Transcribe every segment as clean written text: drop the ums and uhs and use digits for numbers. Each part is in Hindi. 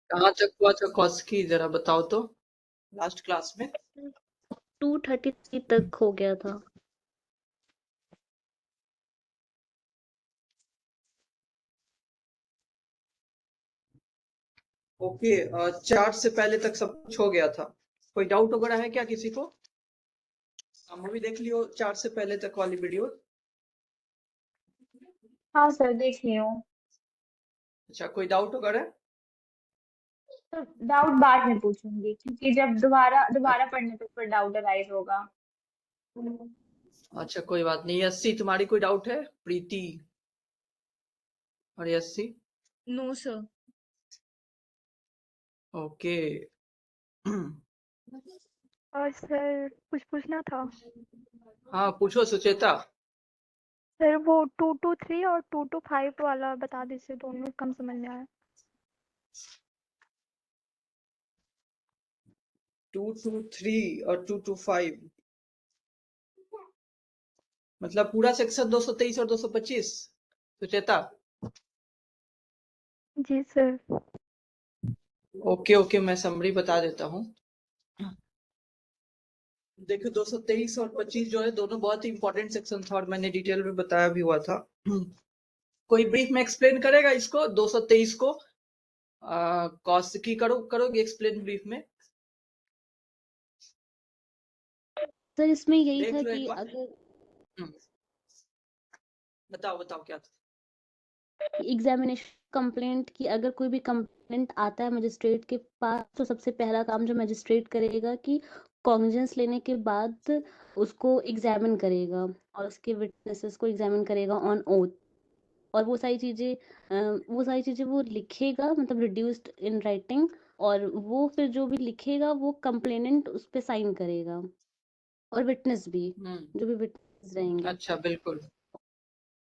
कहाँ तक हुआ था कौशिकी, जरा बताओ तो लास्ट क्लास में। 233 तक हो गया था। ओके, 4 से पहले तक सब कुछ हो गया था। कोई डाउट वगैरह है क्या किसी को? मूवी देख लियो 4 से पहले तक वाली वीडियो। हाँ सर, देख लियो। अच्छा, कोई डाउट वगैरह? तो डाउट बाद में पूछूंगी, क्योंकि जब दोबारा दोबारा पढ़ने पे फिर डाउट अराइज होगा। अच्छा, कोई बात नहीं। यस्सी, तुम्हारी कोई डाउट है? प्रीति और यस्सी। No sir. ओके। और सर कुछ पूछना था। हाँ, पूछो सुचेता। सर वो 2 to 3 और 2 to 5 वाला बता दीजिए, दोनों कम समझ में आया। 2 to 3 और 2 to 5 मतलब पूरा सेक्शन 223 और 225 सुचेता। जी सर। ओके ओके, मैं समरी बता देता हूँ। देखो, 223 और 25 जो है दोनों बहुत ही इंपॉर्टेंट सेक्शन था और मैंने डिटेल में बताया भी हुआ था। कोई ब्रीफ में एक्सप्लेन करेगा इसको 223 को? कौशिकी करोगे एक्सप्लेन ब्रीफ में? सर इसमें यही देख था लो कि एक बार। अगर हम्म, बताओ बताओ क्या था। एग्जामिनेशन कंप्लेंट की, अगर कोई भी कंप्लेंट आता है मजिस्ट्रेट के पास, तो सबसे पहला काम जो मजिस्ट्रेट करेगा कि कॉग्निजेंस लेने के बाद उसको एग्जामिन करेगा और उसके विटनेसेस को एग्जामिन करेगा ऑन ओथ। और वो सारी चीजें वो लिखेगा, मतलब रिड्यूस्ड इन राइटिंग। और वो फिर जो भी लिखेगा वो कंप्लेनेंट उस पे साइन करेगा, और विटनेस भी, हम्म, जो भी विटनेस रहेंगे। अच्छा बिल्कुल।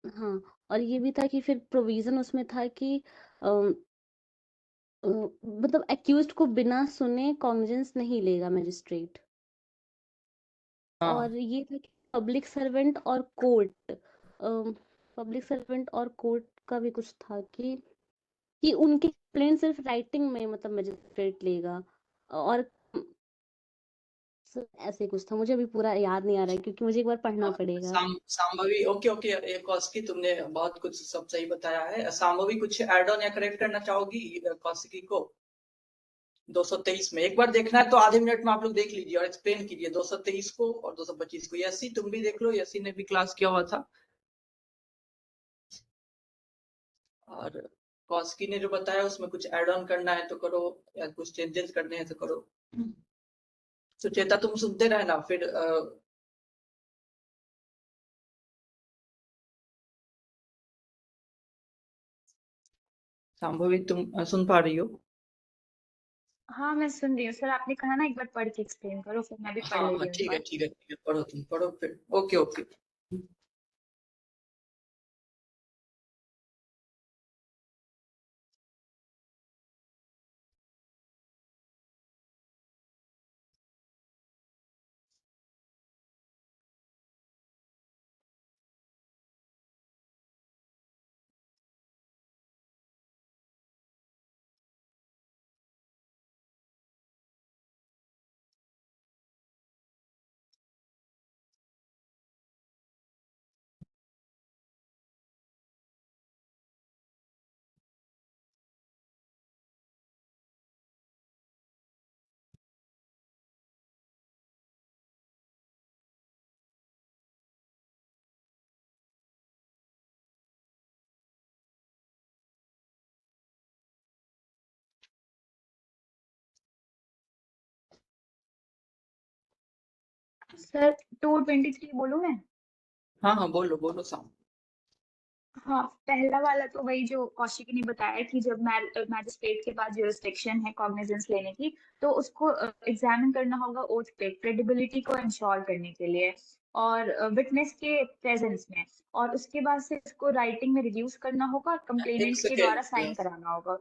हाँ, और ये भी था कि फिर प्रोविजन उसमें था कि मतलब एक्यूज्ड को बिना सुने कॉग्निजेंस नहीं लेगा मजिस्ट्रेट। हाँ और ये था कि पब्लिक सर्वेंट और कोर्ट का भी कुछ था कि उनके कंप्लेंट सिर्फ राइटिंग में, मतलब मजिस्ट्रेट लेगा। और ऐसे कुछ था, मुझे अभी पूरा याद नहीं आ रहा है क्योंकि मुझे एक बार पढ़ना पड़ेगा। सांभवी। ओके ओके, ये कौशिकी तुमने बहुत कुछ सब सही बताया है। सांभवी, कुछ ऐड ऑन या करेक्ट करना चाहोगी कौशिकी को? 223 में एक बार देखना है तो आधे मिनट में आप लोग देख लीजिए और एक्सप्लेन कीजिए 223 को और 225 को। यसी तुम भी देख लो, यसी ने भी क्लास किया हुआ था। और कौशिकी ने जो बताया उसमें कुछ ऐड ऑन करना है तो करो, या कुछ चेंजेस करने हैं तो करो। सुचेता, तुम सुनते रहना फिर। संभवी, तुम सुन पा रही हो? हाँ, मैं सुन रही हूँ सर। आपने कहा ना एक बार पढ़ के एक्सप्लेन करो, फिर मैं भी पढ़ हाँ ले हाँ, रही हूँ एक ठीक है बार। ठीक है ठीक है, पढ़ो तुम पढ़ो फिर। Okay okay. सर 223 बोलूँ मैं? हाँ हाँ, बोलो बोलो साम। हाँ, पहला वाला तो वही जो कौशिक ने बताया कि जब मैजिस्ट्रेट के पास जुरिस्डिक्शन है कॉग्निजेंस लेने की, तो उसको एग्जामिन करना होगा ओथ पे, क्रेडिबिलिटी को इंश्योर करने के लिए, और विटनेस के प्रेजेंस में। और उसके बाद से इसको राइटिंग में रिड्यूस करना होगा और एक कंप्लेनेंट के द्वारा साइन सेकेंड। कराना होगा।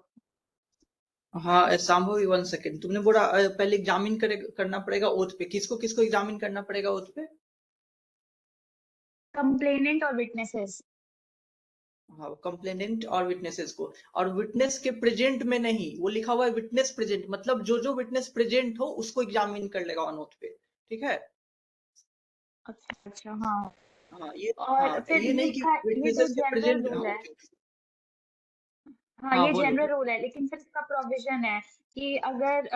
हाँ संभव, 1 सेकेंड। तुमने बोला पहले एग्जामिन करना पड़ेगा ओथ पे। किसको किसको एग्जामिन करना पड़ेगा ओथ पे? कंप्लेनेंट और विटनेसेस। हाँ, कंप्लेनेंट और विटनेसेस को, और विटनेस के प्रेजेंट में नहीं, वो लिखा हुआ है विटनेस प्रेजेंट, मतलब जो विटनेस प्रेजेंट हो उसको एग्जामिन कर लेगा ऑन ओथ पे, ठीक है। अच्छा अच्छा, हाँ। हाँ ये, और हाँ फिर ये नहीं कि ये तो विटनेसेस के जनरल प्रेजेंट, हाँ रूल है। ओके। हाँ, हाँ ये बोलो जनरल बोलो। रूल है, लेकिन फिर इसका प्रोविजन है कि अगर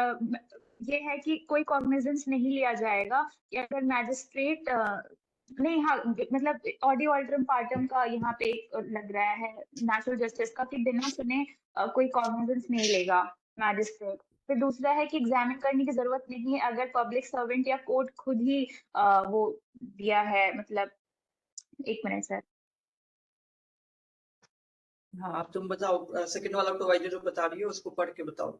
ये है कि कोई कॉग्निजेंस नहीं लिया जाएगा कि अगर मैजिस्ट्रेट नहीं, हाँ मतलब ऑडियो अल्टरम पार्टम का यहाँ पे एक लग रहा है नेचुरल जस्टिस का, कि बिना सुने कोई कॉग्निजेंस नहीं लेगा मैजिस्ट्रेट। फिर दूसरा है कि एग्जामिन करने की जरूरत नहीं है अगर पब्लिक सर्वेंट या कोर्ट खुद ही वो दिया है, मतलब एक मिनट सर। हाँ अब तुम बताओ, सेकंड वाला प्रोवाइडर जो बता रही हो उसको पढ़ के बताओ।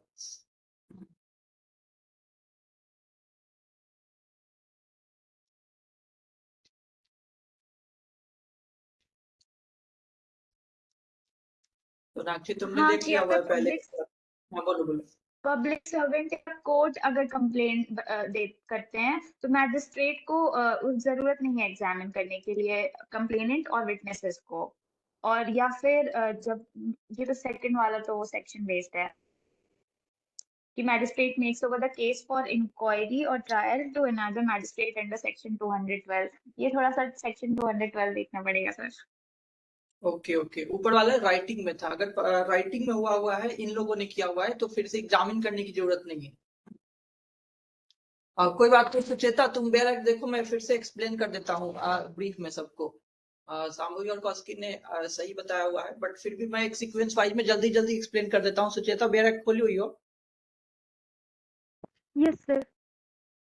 तो नाक्षी तुमने हाँ, देख कि लिया हुआ अगर है पहले। हाँ बोलो बोलो। पब्लिक सर्वेंट या कोर्ट अगर कंप्लेन दे करते हैं तो मैजिस्ट्रेट को जरूरत नहीं है एग्जामिन करने के लिए कंप्लेनेंट और विटनेसेस को। और या फिर जब ये तो सेकंड वाला तो वो सेक्शन बेस्ड है कि magistrate makes over the case for inquiry or trial to another magistrate under section 212। ये थोड़ा सा सेक्शन 212 देखना पड़ेगा सर। ओके ओके, ऊपर वाला राइटिंग में था, अगर राइटिंग में हुआ हुआ है, इन लोगों ने किया हुआ है, तो फिर से एग्जामिन करने की जरूरत नहीं है। कोई बात नहीं सुचेता, तुम बेरा देखो, मैं फिर से एक्सप्लेन कर देता हूँ ब्रीफ में सबको। सामूही और कौशिकी ने सही बताया हुआ है, बट फिर भी मैं एक सीक्वेंस वाइज में जल्दी जल्दी एक्सप्लेन कर देता हूँ। सुचेता बेरा खोली हुई हो? Yes sir.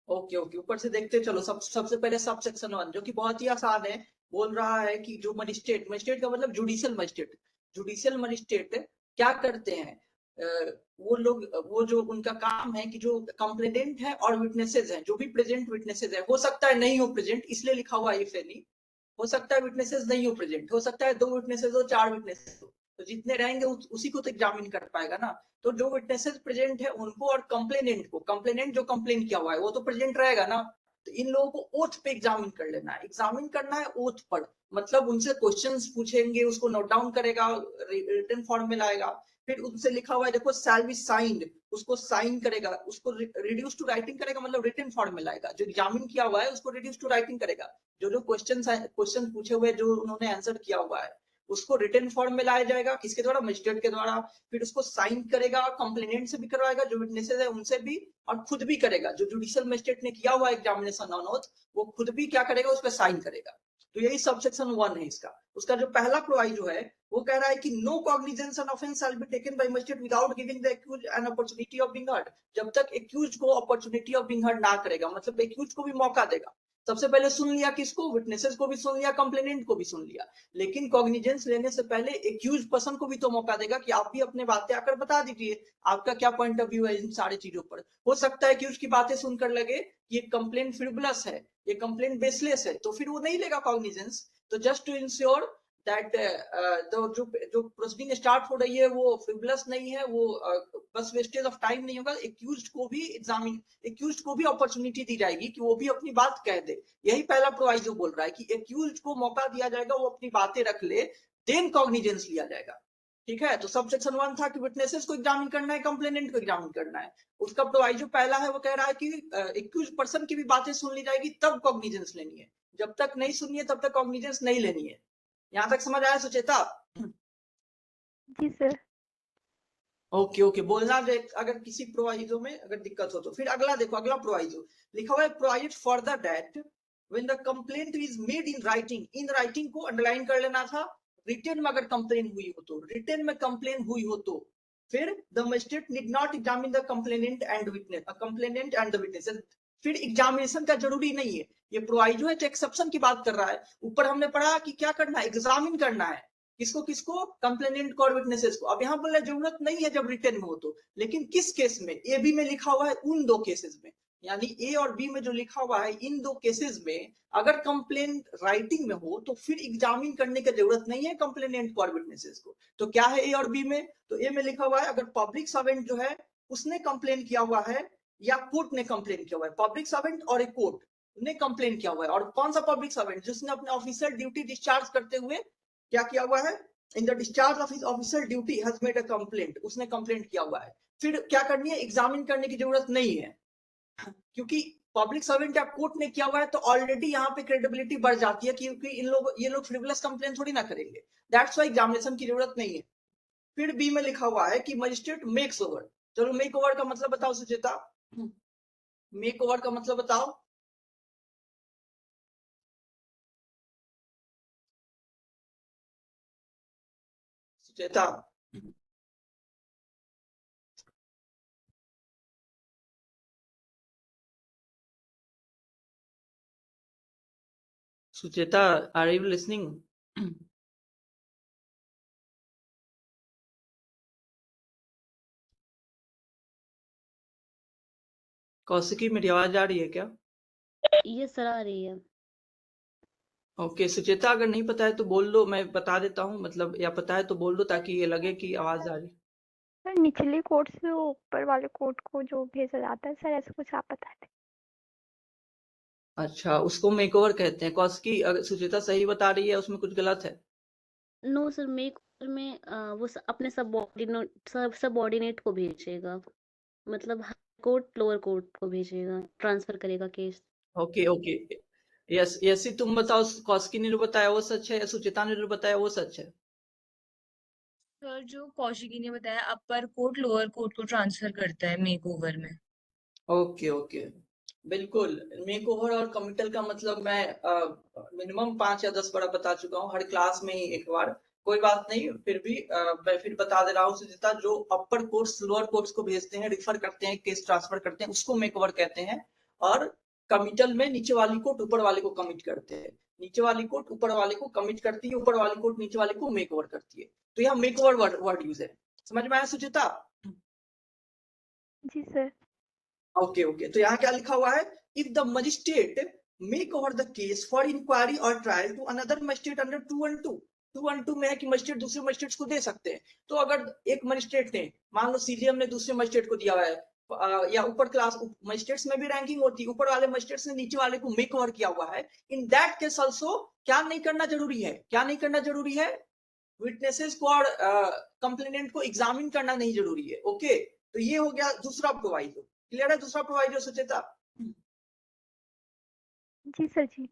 ओके ओके, ऊपर से देखते चलो। सबसे पहले सब सेक्शन 1 जो कि बहुत ही आसान है, बोल रहा है कि जो मजिस्ट्रेट, मजिस्ट्रेट का मतलब जुडिशियल मजिस्ट्रेट, जुडिशियल मजिस्ट्रेट क्या करते हैं, वो लोग, वो जो उनका काम है कि जो कंप्लेनेंट है और विटनेसेस हैं, जो भी प्रेजेंट विटनेसेस है, हो सकता है नहीं हो प्रेजेंट, इसलिए लिखा हुआ है इफ एनी, हो सकता है विटनेसेस नहीं हो प्रेजेंट, हो सकता है 2 विटनेसेस हो, 4 विटनेसेस हो, तो जितने रहेंगे उसी को तो एग्जामिन कर पाएगा ना। तो जो विटनेसेस प्रेजेंट है उनको, और कंप्लेनेंट को, कंप्लेनेंट जो कंप्लेन किया हुआ है वो तो प्रेजेंट रहेगा ना, तो इन लोगों को ओथ पे एग्जामिन कर लेना है। एग्जामिन करना है ओथ पर, मतलब उनसे क्वेश्चंस पूछेंगे, उसको नोट डाउन करेगा, रिटन फॉर्म में लाएगा, फिर उनसे लिखा हुआ है देखो शैल बी साइंड, उसको साइन करेगा, उसको रिड्यूस टू राइटिंग करेगा, मतलब रिटन फॉर्म में लाएगा, जो एग्जामिन किया हुआ है उसको रिड्यूस टू राइटिंग करेगा, जो क्वेश्चन पूछे हुए जो उन्होंने आंसर किया हुआ है उसको रिटन फॉर्म में लाया जाएगा, किसके द्वारा, मजिस्ट्रेट के द्वारा। फिर उसको साइन करेगा, कंप्लेनेंट से भी करवाएगा, जो विटनेसेस है उनसे भी, और खुद भी करेगा, जो जुडिशियल मजिस्ट्रेट ने किया हुआ एग्जामिनेशन ऑन ओथ, वो खुद भी क्या करेगा, उस पर साइन करेगा। तो यही सब सेक्शन 1 है इसका। उसका जो पहला प्रोवाइजो है वो कह रहा है कि no cognizance on offence shall be taken by magistrate without giving the accused an opportunity of being heard. जब तक एक्यूज्ड को अपॉर्चुनिटी ऑफ बीइंग हर्ड ना करेगा, मतलब एक्यूज्ड को भी मौका देगा। सबसे पहले सुन लिया किसको, विटनेसेस को भी सुन लिया, कंप्लेनेंट को भी सुन लिया, लेकिन कॉग्निजेंस लेने से पहले एक्यूज पर्सन को भी तो मौका देगा कि आप भी अपने बातें आकर बता दीजिए, आपका क्या पॉइंट ऑफ व्यू है इन सारी चीजों पर। हो सकता है कि उसकी बातें सुनकर लगे कि ये कंप्लेंट फ्रिवलस है, ये कंप्लेंट बेसलेस है, तो फिर वो नहीं लेगा कॉग्निजेंस। तो जस्ट टू इंश्योर दैट जो प्रोसीडिंग स्टार्ट हो रही है वो फ्रिवलस नहीं है, वो बस वेस्टेज ऑफ टाइम नहीं होगा, एक्यूज्ड को भी एक्यूज्ड को भी अपॉर्चुनिटी दी जाएगी कि वो भी अपनी बात कह दे। यही पहला प्रोवाइजो बोल रहा है कि एक्यूज्ड को मौका दिया जाएगा, वो अपनी बातें रख ले, देन कॉग्निजेंस लिया जाएगा। ठीक है, तो सब सेक्शन 1 था कि विटनेसेस को एग्जामिन करना है, कंप्लेनेंट को एग्जामिन करना है। उसका प्रोवाइजो पहला है, वो कह रहा है कि एक्यूज पर्सन की भी बातें सुन ली जाएगी, तब कॉग्निजेंस लेनी है, जब तक नहीं सुनिए तब तक कॉग्निजेंस नहीं लेनी है। यहां तक समझ आया सुचेता? जी सर। ओके ओके, बोलना जो अगर किसी प्रोवाइजो में अगर दिक्कत हो तो। फिर अगला देखो, अगला प्रोवाइजो लिखा हुआ है, provide for the date when the complaint is made in writing. In writing को अंडरलाइन कर लेना था, रिटन में अगर कंप्लेन हुई हो तो, रिटन में कंप्लेन हुई हो तो फिर the magistrate need not examine the complainant and witness, complainant and the witness, फिर एग्जामिनेशन का जरूरी नहीं है। ये प्रोवाइजो है तो एक्सेप्शन की बात कर रहा है। ऊपर हमने पढ़ा कि क्या करना है, एग्जामिन करना है, किसको किसको, कंप्लेनेंट को और विटनेसेस को। अब यहाँ बोला जरूरत नहीं है जब रिटन में हो तो, लेकिन किस केस में, ए बी में लिखा हुआ है उन 2 केसेस में, यानी ए और बी में जो लिखा हुआ है इन 2 केसेस में अगर कंप्लेंट राइटिंग में हो तो फिर एग्जामिन करने की जरूरत नहीं है कंप्लेनेंट को और विटनेसेस को। तो क्या है ए और बी में, तो ए में लिखा हुआ है अगर पब्लिक सर्वेंट जो है उसने कंप्लेन किया हुआ है या कोर्ट ने कंप्लेन किया हुआ है, पब्लिक सर्वेंट और एक कोर्ट ने कंप्लेन किया हुआ है, और कौन सा पब्लिक सर्वेंट, जिसने अपने ऑफिशियल ड्यूटी डिस्चार्ज करते हुए क्या किया हुआ है, in the discharge of his official duty has made a complaint, उसने कंप्लेंट किया हुआ है, फिर क्या करनी है, एग्जामिन करने की जरूरत नहीं है, क्योंकि पब्लिक सर्वेंट या कोर्ट ने किया हुआ है तो ऑलरेडी यहाँ पे क्रेडिबिलिटी बढ़ जाती है, क्योंकि ये लोग फ्रिवलेस कंप्लेन थोड़ी ना करेंगे, दैट्स व्हाई एग्जामिनेशन की जरूरत नहीं है। फिर बी में लिखा हुआ है कि मजिस्ट्रेट मेक्स ओवर, चलो मेक ओवर का मतलब बताओ सुचेता, मेक ओवर का मतलब बताओ। Sucheta, Sucheta, are you listening? Kaushiki, मेरी आवाज आ रही है क्या? ये सर आ रही है। ओके सुचेता, अगर नहीं पता है तो बोल दो, मैं बता देता हूँ, मतलब या पता है तो बोल दो ताकि ये लगे कि आवाज आ रही। सर निचले कोर्ट से ऊपर वाले कोर्ट को जो भेजा जाता है सर, ऐसा कुछ आप बता दें। अच्छा, उसको मेकओवर कहते हैं। कौशिकी, अगर सुचेता सही बता रही है, उसमें कुछ गलत है? नो सर, मेक में वो अपने सबऑर्डिनेट को भेजेगा, मतलब हाई कोर्ट लोअर कोर्ट को भेजेगा, ट्रांसफर करेगा case. Okay okay, yes yes, तुम बताओ, कौशिकी ने जो बताया वो सच है या सुचेता ने जो बताया वो सच है? सर जो कौशिकी ने बताया अपर कोर्ट लोअर कोर्ट को ट्रांसफर करता है मेक ओवर में। ओके ओके, बिल्कुल। मेकओवर और कमिटल का मतलब मैं मिनिमम 5 या 10 बार बता चुका हूँ हर क्लास में ही एक बार, कोई बात नहीं, फिर भी मैं फिर बता दे रहा हूँ सुचिता, जो अपर कोर्ट्स लोअर कोर्ट्स को भेजते हैं, रिफर करते हैं, केस ट्रांसफर करते हैं, उसको मेकओवर कहते हैं। और कमिटल में नीचे वाली कोर्ट ऊपर वाले को कमिट करते हैं, नीचे वाली कोर्ट ऊपर वाले को कमिट करती है, ऊपर वाली कोर्ट नीचे वाले को मेकओवर करती है, तो यह मेकओवर वर्ड यूज है। समझ में आया सुचिता? जी सर। ओके ओके, तो यहाँ क्या लिखा हुआ है, if the magistrate make over the case for inquiry or trial to another magistrate under 212 में है कि मजिस्ट्रेट दूसरे मजिस्ट्रेट को दे सकते हैं। तो अगर एक मजिस्ट्रेट ने, मान लो सीजीएम ने दूसरे मजिस्ट्रेट को दिया हुआ है, या ऊपर क्लास मजिस्ट्रेट्स में भी रैंकिंग होती है, ऊपर वाले मजिस्ट्रेट्स ने नीचे वाले को मेक ओवर किया हुआ है, इन दैट केस ऑल्सो क्या नहीं करना जरूरी है, क्या नहीं करना जरूरी है, विटनेसेस को और कंप्लेनेंट को एग्जामिन करना नहीं जरूरी है। ओके, तो ये हो गया दूसरा प्रोवाइजो। क्लियर है दूसरा प्रोवाइजो सुचेता? जी सर जी।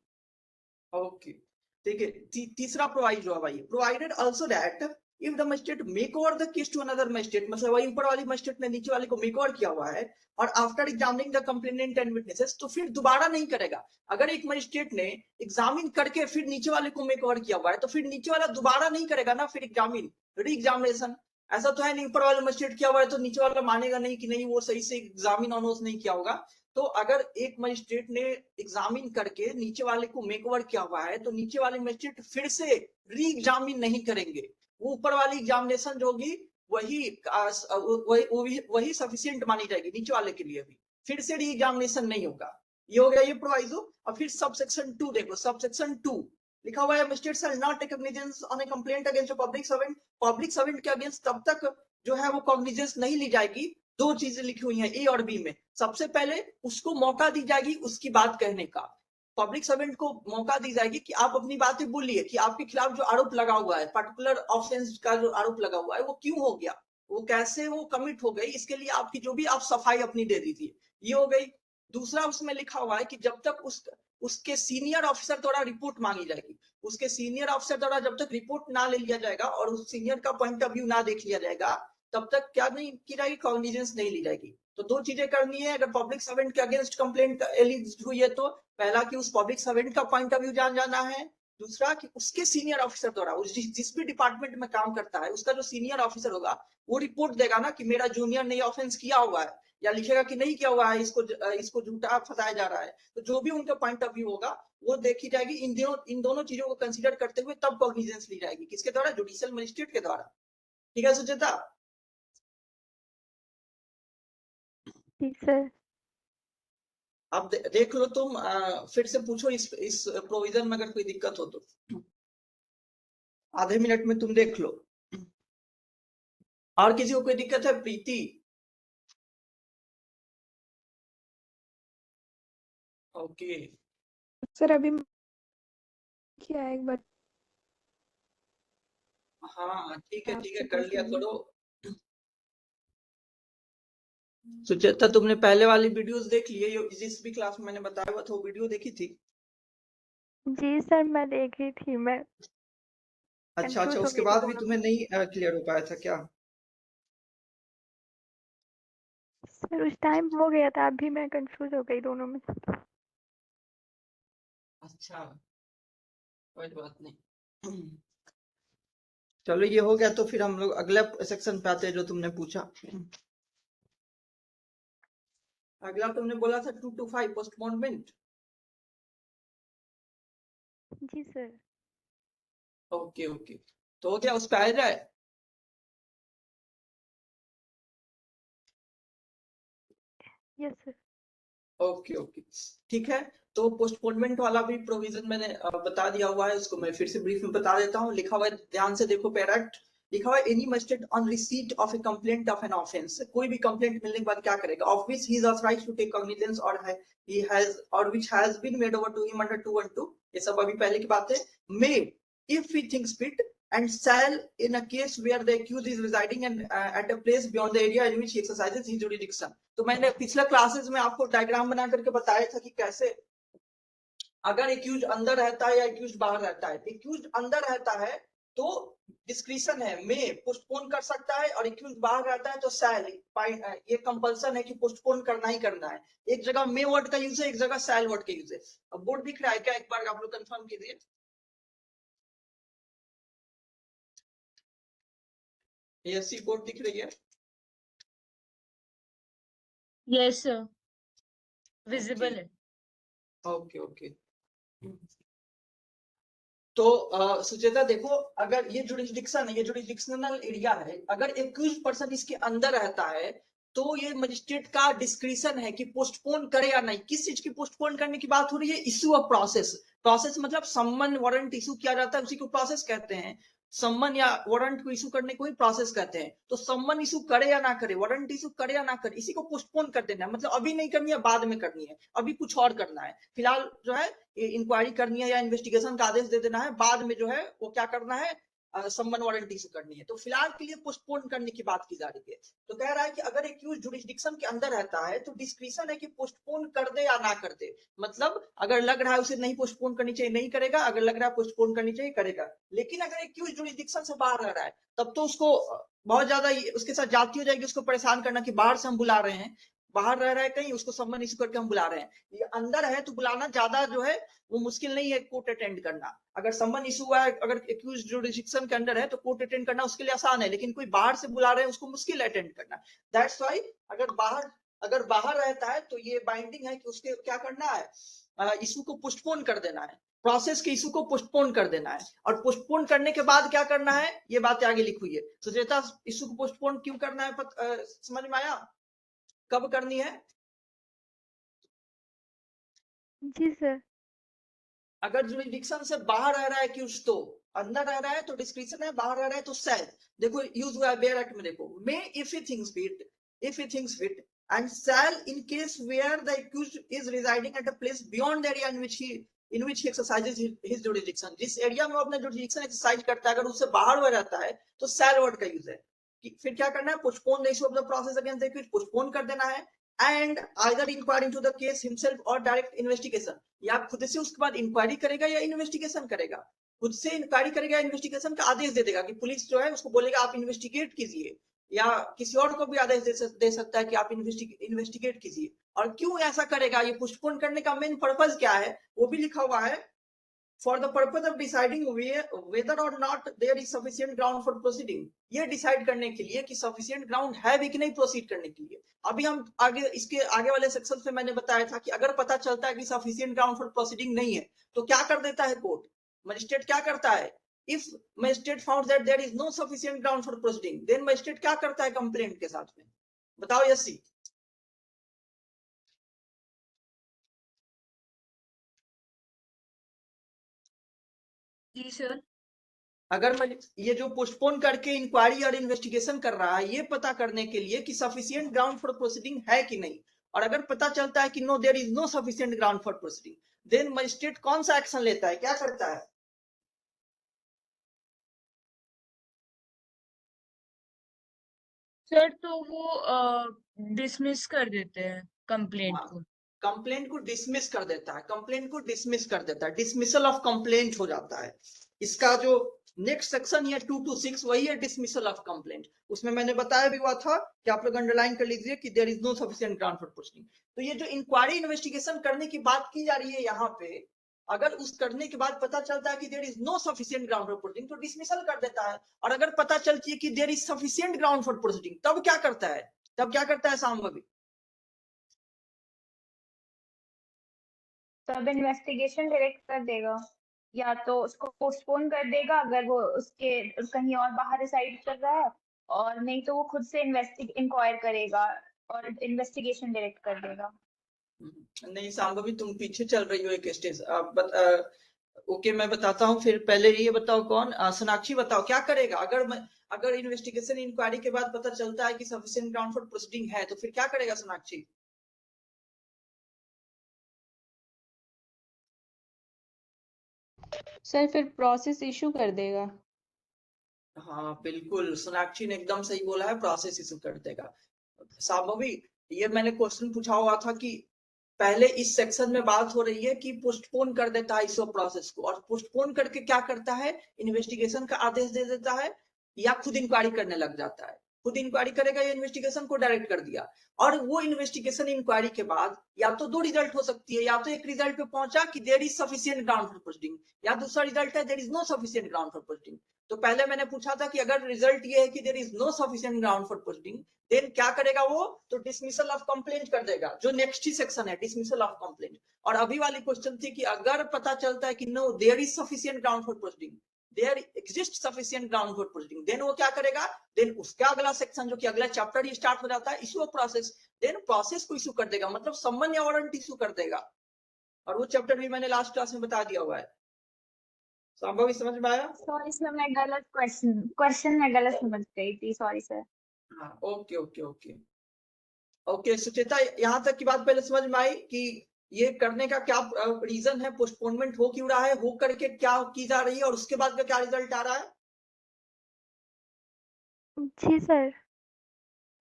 ओके, ठीक है। तीसरा प्रोवाइजो है भाई, provided also that if the magistrate make over the case to another magistrate, मतलब वही ऊपर वाली मजिस्ट्रेट ने नीचे वाले को मेक ओवर किया हुआ है, और after examining the complainant and witnesses, तो फिर दोबारा नहीं करेगा। अगर एक मजिस्ट्रेट ने एग्जामिन करके फिर नीचे वाले को मेक ओवर किया हुआ है, तो फिर नीचे वाला दोबारा नहीं करेगा ना, फिर एग्जामिन, री एग्जामिनेशन। ऐसा तो है नहीं ऊपर वाले मजिस्ट्रेट किया हुआ है तो नीचे वाला मानेगा नहीं कि नहीं वो सही से एग्जामिन ऑनर्स नहीं किया होगा। तो अगर एक मजिस्ट्रेट ने एग्जामिन करके नीचे वाले को मेकओवर किया हुआ है, तो नीचे वाले मजिस्ट्रेट फिर से री एग्जामिन नहीं करेंगे, वो ऊपर वाली एग्जामिनेशन जो होगी वही सफिशियंट मानी जाएगी नीचे वाले के लिए भी, फिर से री एग्जामिनेशन नहीं होगा। ये हो गया ये प्रोवाइजो। और फिर सबसेक्शन 2 देखो, सबसेक्शन 2 लिखा हुआ है, magistrate shall not take cognizance on a complaint against public servant, public servant के अगेंस्ट तब तक जो है वो कॉग्निजेंस नहीं ली जाएगी। दो चीजें लिखी हुई हैं ए और बी में, सबसे पहले उसको मौका दी जाएगी उसकी बात कहने का, पब्लिक सर्वेंट को मौका दी जाएगी कि आप अपनी बातें बोलिए, कि आपके खिलाफ जो आरोप लगा हुआ है, पर्टिकुलर ऑफेंस का जो आरोप लगा हुआ है वो क्यों हो गया, वो कैसे वो कमिट हो गई, इसके लिए आपकी जो भी आप सफाई अपनी दे दीजिए, ये हो गई। दूसरा उसमें लिखा हुआ है कि जब तक उसके सीनियर ऑफिसर द्वारा रिपोर्ट मांगी जाएगी, उसके सीनियर ऑफिसर द्वारा जब तक रिपोर्ट ना ले लिया जाएगा और उस सीनियर का पॉइंट ऑफ व्यू ना देख लिया जाएगा, तब तक क्या नहीं की जाएगी, कॉग्निजेंस नहीं ली जाएगी। तो दो चीजें करनी है अगर पब्लिक सर्वेंट के अगेंस्ट कंप्लेंट एलिज हुई है, तो पहला कि उस पब्लिक सर्वेंट का पॉइंट ऑफ व्यू जाना है, दूसरा कि उसके सीनियर ऑफिसर द्वारा, जिस भी डिपार्टमेंट में काम करता है उसका जो सीनियर ऑफिसर होगा वो रिपोर्ट देगा ना कि मेरा जूनियर ने ऑफेंस किया हुआ है, या लिखेगा कि नहीं किया हुआ है, इसको झूठा फंसाया जा रहा है, तो जो भी उनका पॉइंट ऑफ व्यू होगा वो देखी जाएगी। इन दोनों चीजों को कंसीडर करते हुए तब कॉग्निजेंस ली जाएगी, किसके द्वारा, जुडिशियल मजिस्ट्रेट के द्वारा। ठीक है सुचेता? जी सर। अब देख लो तुम, फिर से पूछो इस प्रोविजन में अगर कोई दिक्कत हो तो, आधे मिनट में तुम देख लो। और किसी को कोई दिक्कत है? प्रीति? ओके, सर अभी किया है एक बार। हाँ ठीक है आपसे कर लिया पूछूंगी। करो। सुचेता तुमने पहले वाली वीडियोस देख ली है, जिस भी क्लास में मैंने बताया हुआ था वो वीडियो देखी थी? जी सर, मैं देखी थी। मैं अच्छा कंफ्यूज हो उसके गई थी बाद भी दोनों में। तुम्हें नहीं क्लियर हो पाया था क्या? सर उस टाइम हो गया था, अभी मैं कंफ्यूज हो गई दोनों में। अच्छा कोई बात नहीं। चलो ये हो गया, तो फिर हम लोग अगले सेक्शन पे आते हैं जो तुमने पूछा। अगला तुमने बोला था 2 to 5 पोस्टपोनमेंट। जी सर। ओके तो हो गया, उस पे आ जाए। Yes sir. ओके ठीक है। तो पोस्टपोनमेंट वाला भी प्रोविजन मैंने बता दिया हुआ है, उसको मैं फिर से ब्रीफ में बता देता हूँ। लिखा हुआ है, ध्यान से देखो पैराग्राफ। लिखा हुआ है, any magistrate on receipt of a complaint of an offence, कोई भी कंप्लेंट मिलने के बाद क्या करेगा, of which he is authorised to take cognizance or he has or which has been made over to him under 212, ये सब अभी पहले की बात है। मे if he thinks fit and shall in a case where the accused is residing and at a place beyond the area in which he exercises his jurisdiction। तो मैंने पिछला क्लासेस में आपको डायग्राम बना करके बताया था कि कैसे अगर एक्यूज अंदर रहता है या एक्यूज बाहर रहता है। एक्यूज अंदर रहता है तो डिस्क्रिशन है, में पोस्टपोन कर सकता है, और एक्यूज बाहर रहता है तो शैल, ये कंपल्सन है कि पोस्टपोन करना ही करना है। एक जगह मे वर्ड का यूज है, एक जगह शैल वर्ड का यूज है। अब बोर्ड दिख रहा है क्या, एक बार आप लोग कंफर्म कीजिए। एएससी बोर्ड दिख रही है? यस सर, विजिबल है। ओके तो सुचेता देखो, अगर ये जुरिस्डिक्शन है, ये जुरिस्डिक्शनल एरिया है, अगर एक्यूज पर्सन इसके अंदर रहता है तो ये मजिस्ट्रेट का डिस्क्रिशन है कि पोस्टपोन करे या नहीं। किस चीज की पोस्टपोन करने की बात हो रही है? Issue of process. प्रोसेस मतलब सम्मन वारंट इशू किया जाता है, उसी को प्रोसेस कहते हैं। सम्मन या वारंट को इशू करने को ही प्रोसेस कहते हैं। तो सम्मन इशू करे या ना करे, वारंट इशू करे या ना करे, इसी को पोस्टपोन कर देना है। मतलब अभी नहीं करनी है, बाद में करनी है, अभी कुछ और करना है। फिलहाल जो है इंक्वायरी करनी है या इन्वेस्टिगेशन का आदेश दे देना है, बाद में जो है वो क्या करना है, सम्मन वारंट इशू करनी है। तो फिलहाल के लिए पोस्टपोन करने की बात की जा रही है। तो कह रहा है कि अगर एक्यूज जुरिस्डिक्शन के अंदर रहता है तो डिस्क्रिशन है कि पोस्टपोन कर दे या ना कर दे। मतलब अगर लग रहा है उसे नहीं पोस्टपोन करनी चाहिए, नहीं करेगा, अगर लग रहा है पोस्टपोन करनी चाहिए, करेगा। लेकिन अगर एक्यूज जुरिस्डिक्शन से बाहर रह रहा है तब तो उसको बहुत ज्यादा उसके साथ जाती हो जाएगी, उसको परेशान करना कि बाहर से हम बुला रहे हैं, बाहर रह रहा है कहीं, उसको सम्मन इशू करके हम बुला रहे हैं। ये अंदर है तो बुलाना ज्यादा जो है वो मुश्किल नहीं है कोर्ट अटेंड करना। अगर सम्मन इशू हुआ है, अगर एक्यूज जुरिस्डिक्शन के अंदर है तो कोर्ट अटेंड करना उसके लिए आसान है, लेकिन कोई बाहर से बुला रहे हैं उसको मुश्किल है अटेंड करना। दैट्स व्हाई अगर बाहर रहता है तो ये बाइंडिंग है कि उसके क्या करना है, इशू को पोस्टपोन कर देना है, प्रोसेस के इशू को पोस्टपोन कर देना है। और पोस्टपोन करने के बाद क्या करना है, ये बात आगे लिखी हुई है। सुचेता इशू को पोस्टपोन क्यों करना है, समझ में आया? कब करनी है? जी सर। अगर जुरिस्डिक्शन से बाहर रह रहा है कि उस, तो अंदर रह रहा है तो डिस्क्रिशन है, बाहर रह रहा है तो शैल। देखो यूज हुआ है बेयर एक्ट में, देखो may if he thinks fit and shall in case where the accused is residing at a place beyond the area in which he exercises his jurisdiction। जिस एरिया में वो अपना जुरिस्डिक्शन एक्सरसाइज करता है, अगर उससे बाहर हुआ रहता है तो शैल वर्ड का यूज है। फिर क्या करना है, postpone the issue of the process against the accused, postpone कर देना है। And either inquiry into the case himself or direct investigation, या खुद से उसके बाद इंक्वायरी करेगा या इन्वेस्टिगेशन करेगा। खुद से इंक्वायरी करेगा, इन्वेस्टिगेशन का आदेश दे देगा कि पुलिस जो है उसको बोलेगा आप इन्वेस्टिगेट कीजिए, या किसी और को भी आदेश दे सकता है कि आप इन्वेस्टिगेट कीजिए। और क्यों ऐसा करेगा, ये पोस्टपोन करने का मेन पर्पज क्या है वो भी लिखा हुआ है। For the purpose of deciding whether or not there is sufficient ground for proceeding, ये डिसाइड करने के लिए कि सफिशिएंट ग्राउंड है भी कि नहीं प्रोसीड करने के लिए। अभी हम आगे इसके आगे वाले सेक्शन में मैंने बताया था कि अगर पता चलता है कि सफिशिएंट ग्राउंड फॉर प्रोसीडिंग नहीं है तो क्या कर देता है कोर्ट, मजिस्ट्रेट क्या करता है। If magistrate found that there is no sufficient ground for proceeding, then magistrate क्या करता है कंप्लेंट के साथ में, बताओ यसी। जी सर। अगर मैं ये जो पोस्टपोन करके इंक्वायरी और इन्वेस्टिगेशन कर रहा है, ये पता करने के लिए कि सफिशिएंट ग्राउंड फॉर प्रोसीडिंग है कि नहीं, और अगर पता चलता है कि no there is no sufficient ground for proceeding, then magistrate कौन सा एक्शन लेता है, क्या करता है? सर तो वो डिसमिस कर देते हैं कंप्लेंट हाँ, को। कंप्लेंट को डिसमिस कर देता है, कंप्लेंट को डिसमिस कर देता है, डिसमिसल ऑफ कंप्लेंट हो जाता है। इसका जो नेक्स्ट सेक्शन है 226 वही है डिसमिसल ऑफ कंप्लेंट। उसमें मैंने बताया भी हुआ था कि आप लोग अंडरलाइन कर लीजिए कि there is no sufficient ground for proceeding. तो ये जो इंक्वायरी इन्वेस्टिगेशन करने की बात की जा रही है यहाँ पे, अगर उस करने के बाद पता चलता है कि there is no sufficient ground for proceeding तो डिसमिसल कर देता है। और अगर पता चलती है कि there is sufficient ground for proceeding तब क्या करता है, तब क्या करता है शांभवी? तब इन्वेस्टिगेशन डायरेक्ट कर देगा, या तो उसको पोस्टपोन कर देगा अगर वो उसके कहीं और बाहर रिसाइड कर रहा है, और नहीं तो वो खुद से इंक्वायर करेगा और इन्वेस्टिगेशन डायरेक्ट कर देगा। नहीं शांभवी, तुम पीछे चल रही हो एक स्टेज। ओके, मैं बताता हूँ। फिर पहले ये बताओ कौन, सोनाक्षी बताओ क्या करेगा अगर इन्वेस्टिगेशन इंक्वायरी के बाद पता चलता है कि सफिशिएंट ग्राउंड फॉर प्रोसीडिंग है तो फिर क्या करेगा सोनाक्षी? सर फिर प्रोसेस इशू कर देगा। हाँ बिल्कुल, सोनाक्षी ने एकदम सही बोला है, प्रोसेस इशू कर देगा। शांभवी, ये मैंने क्वेश्चन पूछा हुआ था कि पहले इस सेक्शन में बात हो रही है कि पोस्टपोन कर देता है इस प्रोसेस को, और पोस्टपोन करके क्या करता है, इन्वेस्टिगेशन का आदेश दे देता है या खुद इंक्वायरी करने लग जाता है। खुद इंक्वायरी करेगा या इन्वेस्टिगेशन को डायरेक्ट कर दिया। और वो इन्वेस्टिगेशन इंक्वायरी के बाद या तो दो रिजल्ट हो सकती है, या तो एक रिजल्ट पे पहुंचा कि there is sufficient ground for proceeding, या दूसरा रिजल्ट है there is no sufficient ground for proceeding. तो पहले मैंने पूछा था कि अगर रिजल्ट ये है कि there is no sufficient ground for proceeding then क्या करेगा वो, तो डिसमिसल ऑफ कंप्लेंट कर देगा, जो नेक्स्ट ही सेक्शन है डिसमिसल ऑफ कंप्लेंट। और अभी वाली क्वेश्चन थी कि अगर पता चलता है कि no there is sufficient ground for proceeding, there exist sufficient ground for proceeding, then वो क्या करेगा, देन उसका अगला सेक्शन जो कि अगला चैप्टर ही स्टार्ट हो जाता है issue of process, then process को इशू कर देगा, मतलब सम्मन या वारंट इशू कर देगा। और वो चैप्टर भी मैंने लास्ट क्लास में बता दिया हुआ है। संभव समझ में आया? सॉरी सर, मैं गलत क्वेश्चन में गलत समझ गई थी, सॉरी सर। हाँ, okay okay okay okay Sucheta, यहाँ तक की बात पहले समझ में आई कि ये करने का क्या रीजन है, पोस्टपोनमेंट हो क्यों रहा है, हो करके क्या की जा रही है, और उसके बाद का क्या रिजल्ट आ रहा है? जी सर।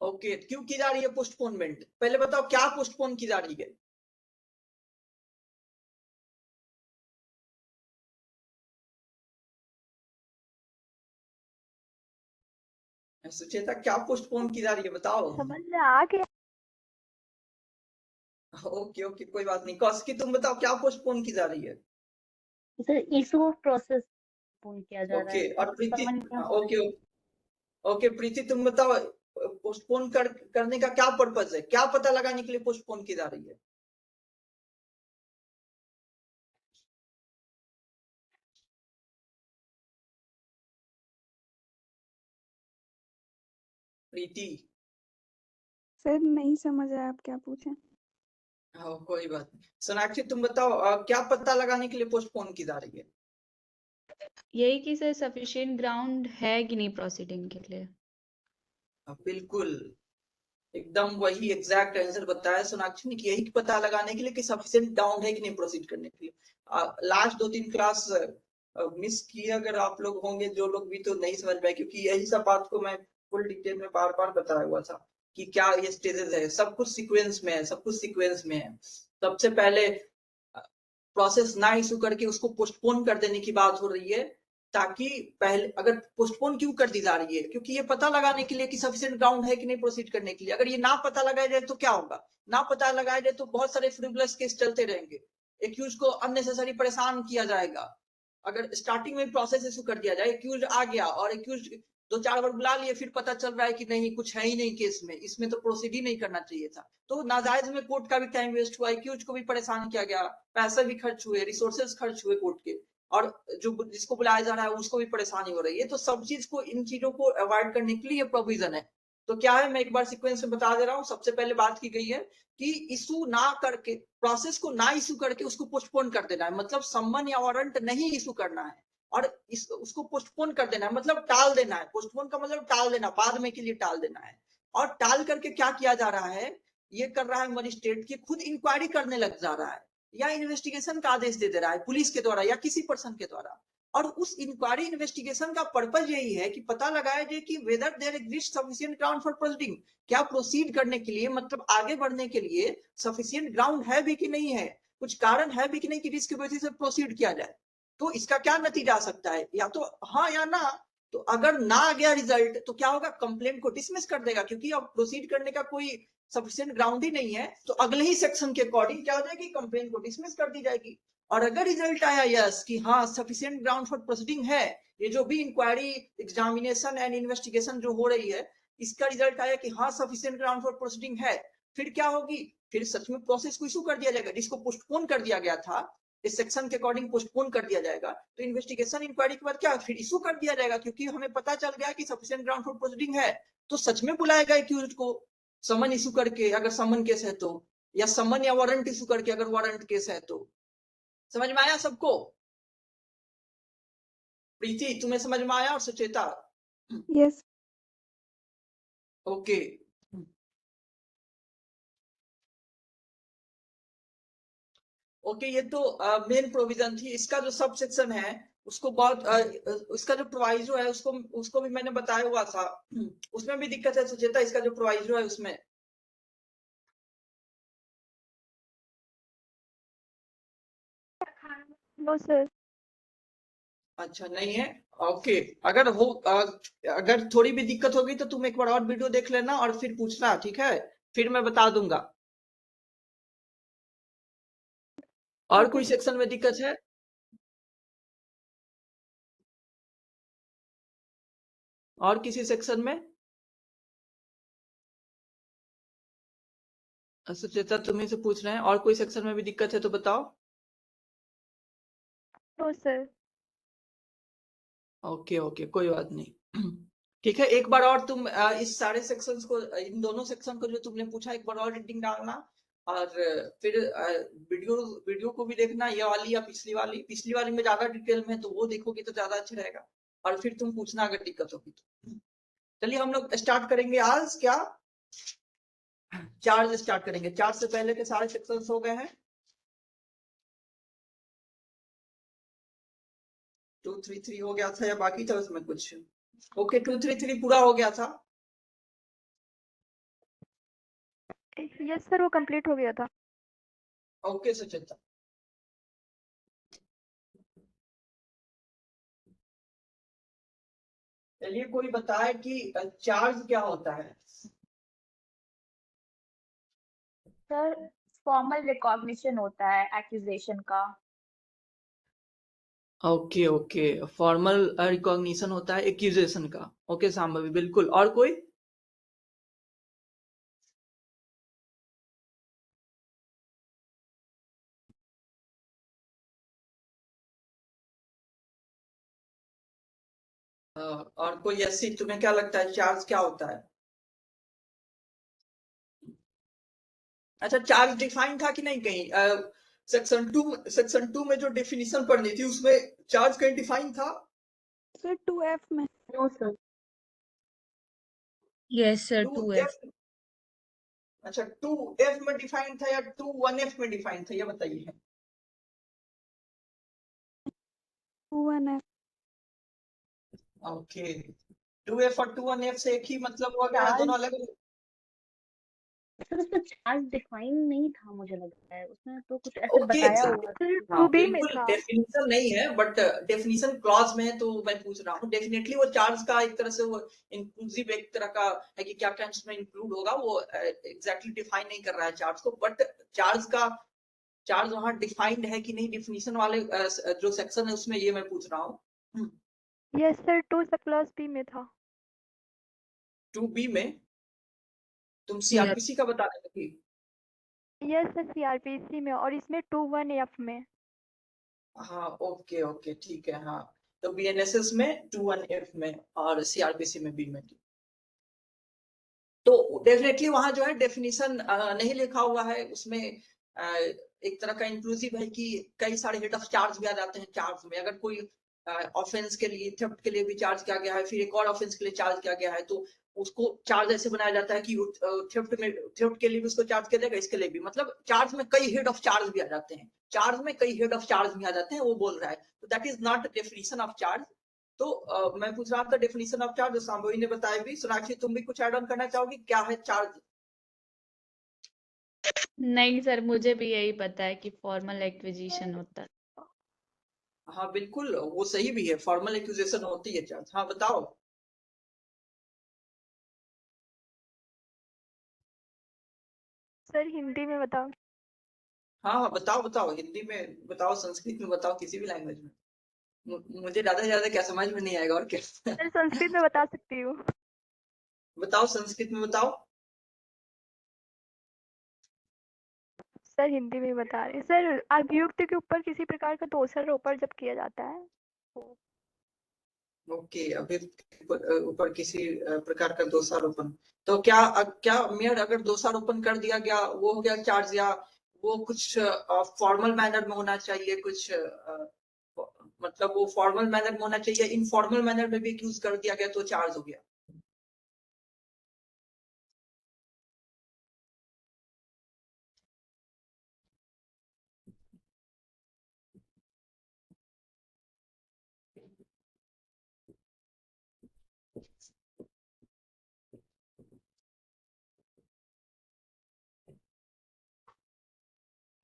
ओके, क्यों की जा रही है पोस्टपोनमेंट, पहले बताओ क्या पोस्टपोन की जा रही है? सुचेता, क्या पोस्टपोन की जा रही है बताओ? समझ में आ गया। ओके ओके, कोई बात नहीं। कौशिकी, तुम बताओ क्या पोस्टपोन की जा रही है? Sir issue of process postpone किया जा रहा ओके, है। और प्रीति? समन का ओके ओके, प्रीति तुम बताओ पोस्टपोन करने का क्या पर्पज है, क्या पता लगाने के लिए पोस्टपोन की जा रही है? प्रीति? सर नहीं समझ आया आप क्या पूछे। हाँ, कोई बात नहीं। सोनाक्षी तुम बताओ क्या पता लगाने के लिए पोस्टपोन की जा रही है? यही कि सर सफिशिएंट ग्राउंड है कि नहीं प्रोसीडिंग के लिए। बिल्कुल, एकदम वही एग्जैक्ट आंसर बताया सोनाक्षी ने कि यही पता लगाने के लिए कि सफिशिएंट ग्राउंड है कि नहीं प्रोसीड करने के लिए। लास्ट 2-3 क्लास मिस किए अगर आप लोग होंगे, जो लोग भी, तो नहीं समझ पाए, क्योंकि यही सब बात को मैं फुल डिटेल में बार बार बताया हुआ था कि क्या ये स्टेजेस है, सब कुछ सीक्वेंस में है, सब कुछ सीक्वेंस में है। सबसे पहले प्रोसेस ना इशू करके उसको पोस्टपोन कर देने की बात हो रही है, ताकि पहले अगर पोस्टपोन क्यों कर दी जा रही है, क्योंकि ये पता लगाने के लिए कि सफिशिएंट ग्राउंड है कि नहीं प्रोसीड करने के लिए। अगर ये ना पता लगाया जाए तो क्या होगा, ना पता लगाया जाए तो बहुत सारे फ्रिवलेस केस चलते रहेंगे, एक्यूज को अननेसेसरी परेशान किया जाएगा। अगर स्टार्टिंग में प्रोसेस इशू कर दिया जाए, एक्यूज आ गया और एक्यूज 2-4 बार बुला लिए, फिर पता चल रहा है कि नहीं कुछ है ही नहीं केस में, इसमें तो प्रोसीड ही नहीं करना चाहिए था, तो नाजायज में कोर्ट का भी टाइम वेस्ट हुआ, एक्यूज को भी परेशान किया गया, पैसे भी खर्च हुए, रिसोर्सेज खर्च हुए कोर्ट के, और जो जिसको बुलाया जा रहा है उसको भी परेशानी हो रही है। तो सब चीज को, इन चीजों को अवॉइड करने के लिए प्रोविजन है। तो क्या है, मैं एक बार सीक्वेंस में बता दे रहा हूँ। सबसे पहले बात की गई है कि इशू ना करके, प्रोसेस को ना इशू करके उसको पोस्टपोन कर देना है, मतलब सम्मन या वारंट नहीं इशू करना है, और उसको पोस्टपोन कर देना है, मतलब टाल देना है। पोस्टपोन का मतलब टाल देना, बाद में के लिए टाल देना है। और टाल करके क्या किया जा रहा है, ये कर रहा है मजिस्ट्रेट की खुद इंक्वायरी करने लग जा रहा है, या इन्वेस्टिगेशन का आदेश दे दे रहा है पुलिस के द्वारा या किसी पर्सन के द्वारा। और उस इंक्वायरी इन्वेस्टिगेशन का पर्पज यही है कि पता लगाया जाए कि whether there exist sufficient ground for proceeding, क्या प्रोसीड करने के लिए मतलब आगे बढ़ने के लिए सफिशिएंट ग्राउंड है भी कि नहीं है, कुछ कारण है भी कि नहीं कि जिसकी वजह से प्रोसीड किया जाए। तो इसका क्या नतीजा आ सकता है, या तो हाँ या ना। तो अगर ना आ गया रिजल्ट तो क्या होगा, कंप्लेंट को डिसमिस कर देगा, क्योंकि अब प्रोसीड करने का कोई सफिशिएंट ग्राउंड ही नहीं है। तो अगले ही सेक्शन के अकॉर्डिंग क्या हो जाएगी, कंप्लेंट को डिसमिस कर दी जाएगी। और अगर रिजल्ट आया यस कि हाँ सफिशिएंट ग्राउंड फॉर प्रोसीडिंग है, ये जो भी इंक्वायरी एग्जामिनेशन एंड इन्वेस्टिगेशन जो हो रही है इसका रिजल्ट आया कि हाँ सफिशिएंट ग्राउंड फॉर प्रोसीडिंग है, फिर क्या होगी, फिर सच में प्रोसेस को इशू कर दिया जाएगा, जिसको पोस्टपोन कर दिया गया था इस सेक्शन के अकॉर्डिंग पोस्टपोन कर दिया जाएगा। तो इन्वेस्टिगेशन इंक्वायरी के बाद क्या फिर इशू कर दिया जाएगा, क्योंकि हमें पता चल गया कि सफिशिएंट ग्राउंड फॉर प्रोसीडिंग है। तो सच में बुलाएगा एक्यूज्ड को समन इशू करके अगर समन केस है तो, या समन या वारंट इशू करके अगर वारंट केस है तो। समझ में आया सबको? प्रीति तुम्हें समझ में आया और सुचेता? Yes okay. ओके, ये तो मेन प्रोविजन थी। इसका जो सब सेक्शन है उसको बहुत इसका जो प्रोवाइजो है उसको भी मैंने बताया हुआ था, उसमें भी दिक्कत है सुचेता, इसका जो प्रोवाइजो है उसमें। No sir. अच्छा नहीं है, ओके। अगर हो अगर थोड़ी भी दिक्कत होगी तो तुम एक बार और वीडियो देख लेना और फिर पूछना, ठीक है? फिर मैं बता दूंगा। और कोई सेक्शन में दिक्कत है? और किसी सेक्शन में? सुचेता तुम्ही से पूछ रहे हैं, और कोई सेक्शन में भी दिक्कत है तो बताओ। No sir. ओके ओके, कोई बात नहीं। ठीक है, एक बार और तुम इस सारे सेक्शंस को, इन दोनों सेक्शन को जो तुमने पूछा एक बार और रीडिंग डालना, और फिर वीडियो को भी देखना, ये वाली या पिछली वाली में ज्यादा डिटेल में है तो वो देखोगे तो ज्यादा अच्छा रहेगा, और फिर तुम पूछना अगर दिक्कत होगी तो। चलिए हम लोग स्टार्ट करेंगे आज। क्या चार्ज स्टार्ट करेंगे? चार्ज से पहले के सारे सेक्शंस हो गए हैं। 233 हो गया था या बाकी था उसमें कुछ? ओके 233 पूरा हो गया था। यस सर, वो कंप्लीट हो गया था। ओके सुचेता। चलिए कोई बताए कि चार्ज क्या होता है? सर फॉर्मल रिकॉग्निशन होता है एक्यूजेशन का। ओके ओके, फॉर्मल रिकॉग्निशन होता है एक्यूजेशन का। ओके सांभवी, बिल्कुल। और कोई? और कोई ऐसी तुम्हें क्या लगता है चार्ज क्या होता है? अच्छा, चार्ज डिफाइन था कि नहीं कहीं? सेक्शन टू में जो डेफिनेशन पढ़नी थी उसमें चार्ज कहीं डिफाइन था? सर 2F में। No sir. Yes sir 2F। 2F। अच्छा 2F में डिफाइन था या 21F में डिफाइन था, ये बताइए। 2-1F। ओके, 2F और 21F से एक ही मतलब हुआ क्या, दोनों अलग? सर उसमें चार्ज डिफाइन नहीं था, मुझे लगता है उसमें तो कुछ ऐसे ओके बताया हुआ था। सर हाँ 2B में बिल्कुल, था। डेफिनेशन नहीं है बट डेफिनेशन क्लॉज में है, तो मैं पूछ रहा हूँ। डेफिनेटली वो चार्ज का एक तरह से वो इंक्लूसिव एक तरह का है कि क्या क्या इसमें इंक्लूड होगा, वो एग्जैक्टली डिफाइन नहीं कर रहा है चार्ज को, बट चार्ज वहाँ डिफाइंड है कि नहीं, डेफिनेशन वाले जो सेक्शन है उसमें, ये मैं पूछ रहा हूँ। यस सर 2 सब क्लास B में था। 2B में तुम Yes. सीआरपीसी का बता रहे थे? यस सर CRPC में, और इसमें 2-1F में। हाँ ओके ओके ठीक है। हाँ तो बीएनएसएस में 21F में और सीआरपीसी में बी में। तो डेफिनेटली वहां जो है डेफिनेशन नहीं लिखा हुआ है उसमें, एक तरह का इंक्लूसिव है कि कई सारे हेड ऑफ चार्ज भी आ जाते हैं चार्ज में। अगर कोई ऑफेंस के लिए, थेफ्ट के लिए भी चार्ज किया गया है, फिर एक और ऑफेंस के लिए चार्ज किया गया है, तो उसको चार्ज ऐसे बनाया जाता है कि थेफ्ट के लिए भी उसको चार्ज किया जाएगा, इसके लिए भी, मतलब चार्ज में कई हेड ऑफ चार्ज भी आ जाते हैं, चार्ज में कई हेड ऑफ चार्ज भी आ जाते हैं, वो बोल रहा है। तो that is not definition of charge. तो मैं पूछ रहा था डेफिनेशन ऑफ चार्ज, सांभवी ने बताया भी। सोनाक्षी तुम भी कुछ ऐड ऑन करना चाहोगी, क्या है चार्ज? नहीं सर, मुझे भी यही पता है कि फॉर्मल एक्विजिशन होता है। हाँ बिल्कुल, वो सही भी है, फॉर्मल एक्विजिशन होती है चार्ज। हाँ बताओ। सर हिंदी में बताओ। हाँ हाँ बताओ बताओ, हिंदी में बताओ, संस्कृत में बताओ, किसी भी लैंग्वेज में। मुझे ज्यादा से ज्यादा क्या समझ में नहीं आएगा और क्या। सर संस्कृत में बता सकती हूँ। बताओ संस्कृत में बताओ। सर हिंदी में बता रही सर, अभियुक्त के ऊपर किसी प्रकार का दोषारोपण जब किया जाता है तो। ओके, अभी ऊपर किसी प्रकार का दोषारोपण, तो क्या मेयर अगर दोषारोपण कर दिया गया वो हो गया चार्ज, या वो कुछ फॉर्मल मैनर में होना चाहिए, कुछ मतलब वो फॉर्मल मैनर में होना चाहिए, इनफॉर्मल मैनर में भी यूज कर दिया गया तो चार्ज हो गया?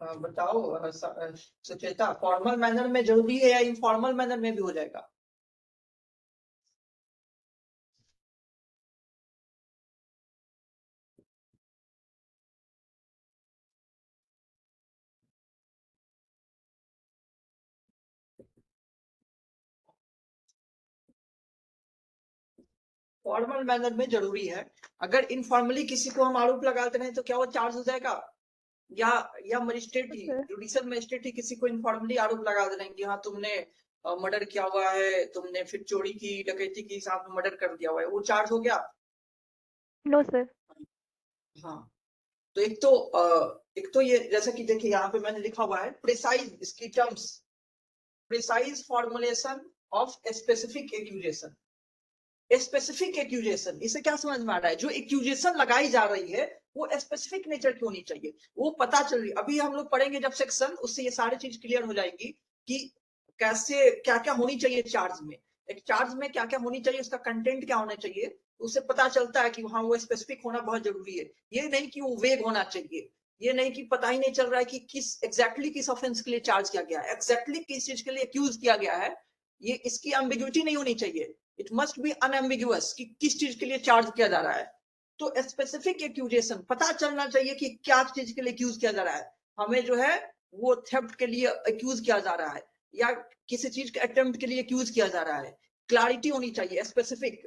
बताओ सुचेता, फॉर्मल मैनर में जरूरी है या इनफॉर्मल मैनर में भी हो जाएगा? फॉर्मल मैनर में जरूरी है। अगर इनफॉर्मली किसी को हम आरोप लगाते रहे तो क्या वो चार्ज हो जाएगा? या मजिस्ट्रेट ही, सर जुडिशियल मजिस्ट्रेट ही किसी को इनफॉर्मली आरोप लगा दे रहे हैं कि हाँ तुमने मर्डर किया हुआ है, तुमने फिर चोरी की, डकैती की, साथ में मर्डर कर दिया हुआ है, वो चार्ज हो गया? No sir. हाँ। तो एक तो ये, जैसा कि देखिए यहाँ पे मैंने लिखा हुआ है प्रिसाइज, इसकी terms, precise formulation of specific accusation. Specific accusation, इसे क्या समझ में आ रहा है? जो एक्यूजेशन लगाई जा रही है वो स्पेसिफिक नेचर की होनी चाहिए, वो पता चल रही है। अभी हम लोग पढ़ेंगे जब सेक्शन, उससे ये सारी चीज क्लियर हो जाएगी कि कैसे क्या क्या होनी चाहिए चार्ज में, एक चार्ज में क्या क्या होनी चाहिए, उसका कंटेंट क्या होना चाहिए, उससे पता चलता है कि हाँ वो स्पेसिफिक होना बहुत जरूरी है। ये नहीं कि वो वेग होना चाहिए, ये नहीं कि पता ही नहीं चल रहा है कि किस ऑफेंस के लिए चार्ज किया गया है, एग्जैक्टली किस चीज के लिए एक्यूज किया गया है, ये इसकी एम्बिग्यूटी नहीं होनी चाहिए। इट मस्ट बी अनएम्बिगुअस कि किस चीज के लिए चार्ज किया जा रहा है। तो स्पेसिफिक एक्यूजेशन पता चलना चाहिए कि क्या चीज के लिए एक्यूज किया जा रहा है। हमें जो है वो थेफ्ट के लिए एक्यूज किया जा रहा है या किसी चीज के अटेम्प्ट के लिए एक्यूज किया जा रहा है। क्लैरिटी होनी चाहिए, स्पेसिफिक,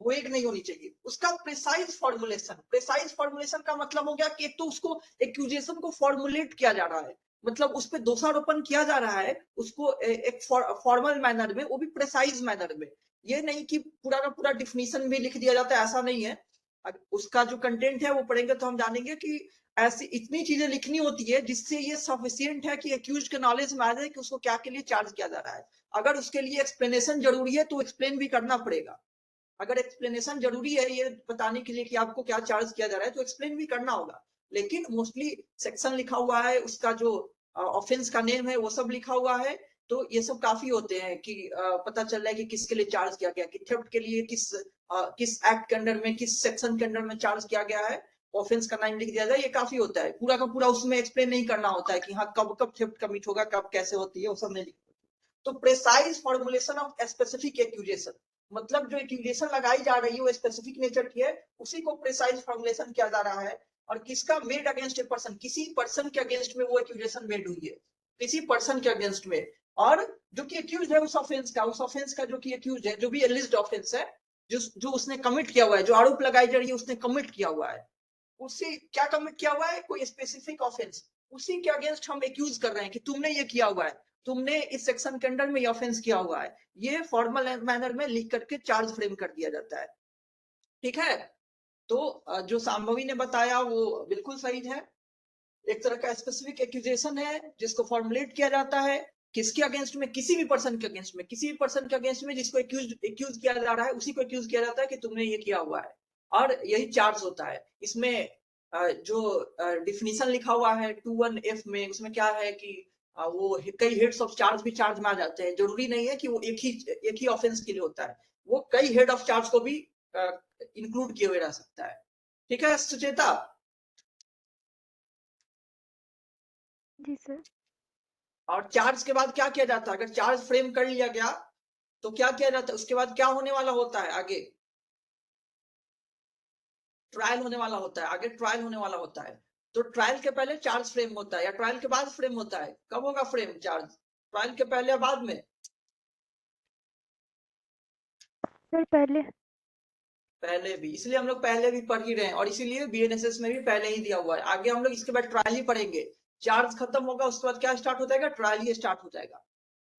वो एक नहीं होनी चाहिए। उसका प्रिसाइज फॉर्मुलेशन, प्रिसाइज फॉर्मुलेशन का मतलब हो गया कि एक तो उसको एक्यूजेशन को फॉर्मुलेट किया जा रहा है, मतलब उस पर दोषारोपण किया जा रहा है उसको एक फॉर्मल मैनर में, वो भी प्रिसाइज मैनर में। ये नहीं कि पूरा का पूरा डिफिनीशन भी लिख दिया जाता है, ऐसा नहीं है। उसका जो कंटेंट है वो पढ़ेंगे तो हम जानेंगे कि ऐसी इतनी चीजें लिखनी होती है जिससे ये सफिशिएंट है कि एक्यूज के नॉलेज में आ जाए कि उसको क्या के लिए चार्ज किया जा रहा है। अगर उसके लिए एक्सप्लेनेशन जरूरी है तो एक्सप्लेन भी करना पड़ेगा। अगर एक्सप्लेनेशन जरूरी है ये बताने के लिए कि आपको क्या चार्ज किया जा रहा है तो एक्सप्लेन भी करना होगा। लेकिन मोस्टली सेक्शन लिखा हुआ है, उसका जो ऑफेंस का नेम है वो सब लिखा हुआ है, तो ये सब काफी होते हैं कि पता चल रहा है कि किसके लिए चार्ज किया गया, कि थेफ्ट के लिए किस एक्ट के अंडर में, किस सेक्शन के अंडर में चार्ज किया गया है, ऑफेंस का नाम लिख दिया जाए। ये काफी होता है, पूरा का पूरा उसमें एक्सप्लेन नहीं करना होता है कि हाँ कब कब थेफ्ट कमिट होगा, कब कैसे होती है, वो सब नहीं लिखा। तो precise formulation of specific accusation, मतलब जो एक्यूजेशन लगाई जा रही है वो स्पेसिफिक नेचर की है, उसी को प्रिसाइज फॉर्मुलेशन किया जा रहा है। और किसका? मेड अगेंस्ट ए पर्सन, किसी पर्सन के अगेंस्ट में वो एक्यूजेशन मेड हुई है, किसी पर्सन के अगेंस्ट में। और जो कि एक्यूज है उस ऑफेंस का जो कि एक्यूज है, जो भी एलिज्ड ऑफेंस है, जो उसने कमिट किया हुआ है, जो आरोप लगाई जा रही है उसने कमिट किया हुआ है, उससे क्या कमिट किया हुआ है? कोई स्पेसिफिक ऑफेंस, उसी के अगेंस्ट हम एक्यूज कर रहे हैं कि तुमने ये किया हुआ है, तुमने इस सेक्शन के अंडर में ये ऑफेंस किया हुआ है। ये फॉर्मल मैनर में लिख करके चार्ज फ्रेम कर दिया जाता है। ठीक है, तो जो सांभवी ने बताया वो बिल्कुल सही है। एक तरह का स्पेसिफिक एक्यूजेशन है जिसको फॉर्मुलेट किया जाता है किसके अगेंस्ट में? किसी भी पर्सन के अगेंस्ट में, किसी भी पर्सन के अगेंस्ट में जिसको एक्यूज किया जा रहा है उसी को एक्यूज किया जाता है कि तुमने ये किया हुआ है, और यही चार्ज होता है। इसमें जो डिफिनीशन लिखा हुआ है 21F में, उसमें क्या है कि वो कई हेड्स ऑफ चार्ज भी चार्ज में आ जाते हैं। जरूरी नहीं है कि वो एक ही ऑफेंस के लिए होता है, वो कई हेड ऑफ चार्ज को भी इंक्लूड किए हुए रह सकता है। ठीक है सुचेता? जी सर। और चार्ज के बाद क्या किया जाता है? अगर चार्ज फ्रेम कर लिया गया तो क्या किया जाता है? उसके बाद क्या होने वाला होता है? आगे ट्रायल होने वाला होता है, आगे ट्रायल होने वाला होता है। तो ट्रायल के पहले चार्ज फ्रेम होता है या ट्रायल के बाद फ्रेम होता है? कब होगा फ्रेम चार्ज? ट्रायल के पहले या बाद में? सर पहले। पहले भी, इसलिए हम लोग पहले भी पढ़ ही रहे हैं, और इसीलिए बीएनएसएस में भी पहले ही दिया हुआ है। आगे हम लोग इसके बाद ट्रायल ही पढ़ेंगे। चार्ज खत्म होगा उसके बाद क्या स्टार्ट हो जाएगा? ट्रायल ही स्टार्ट हो जाएगा।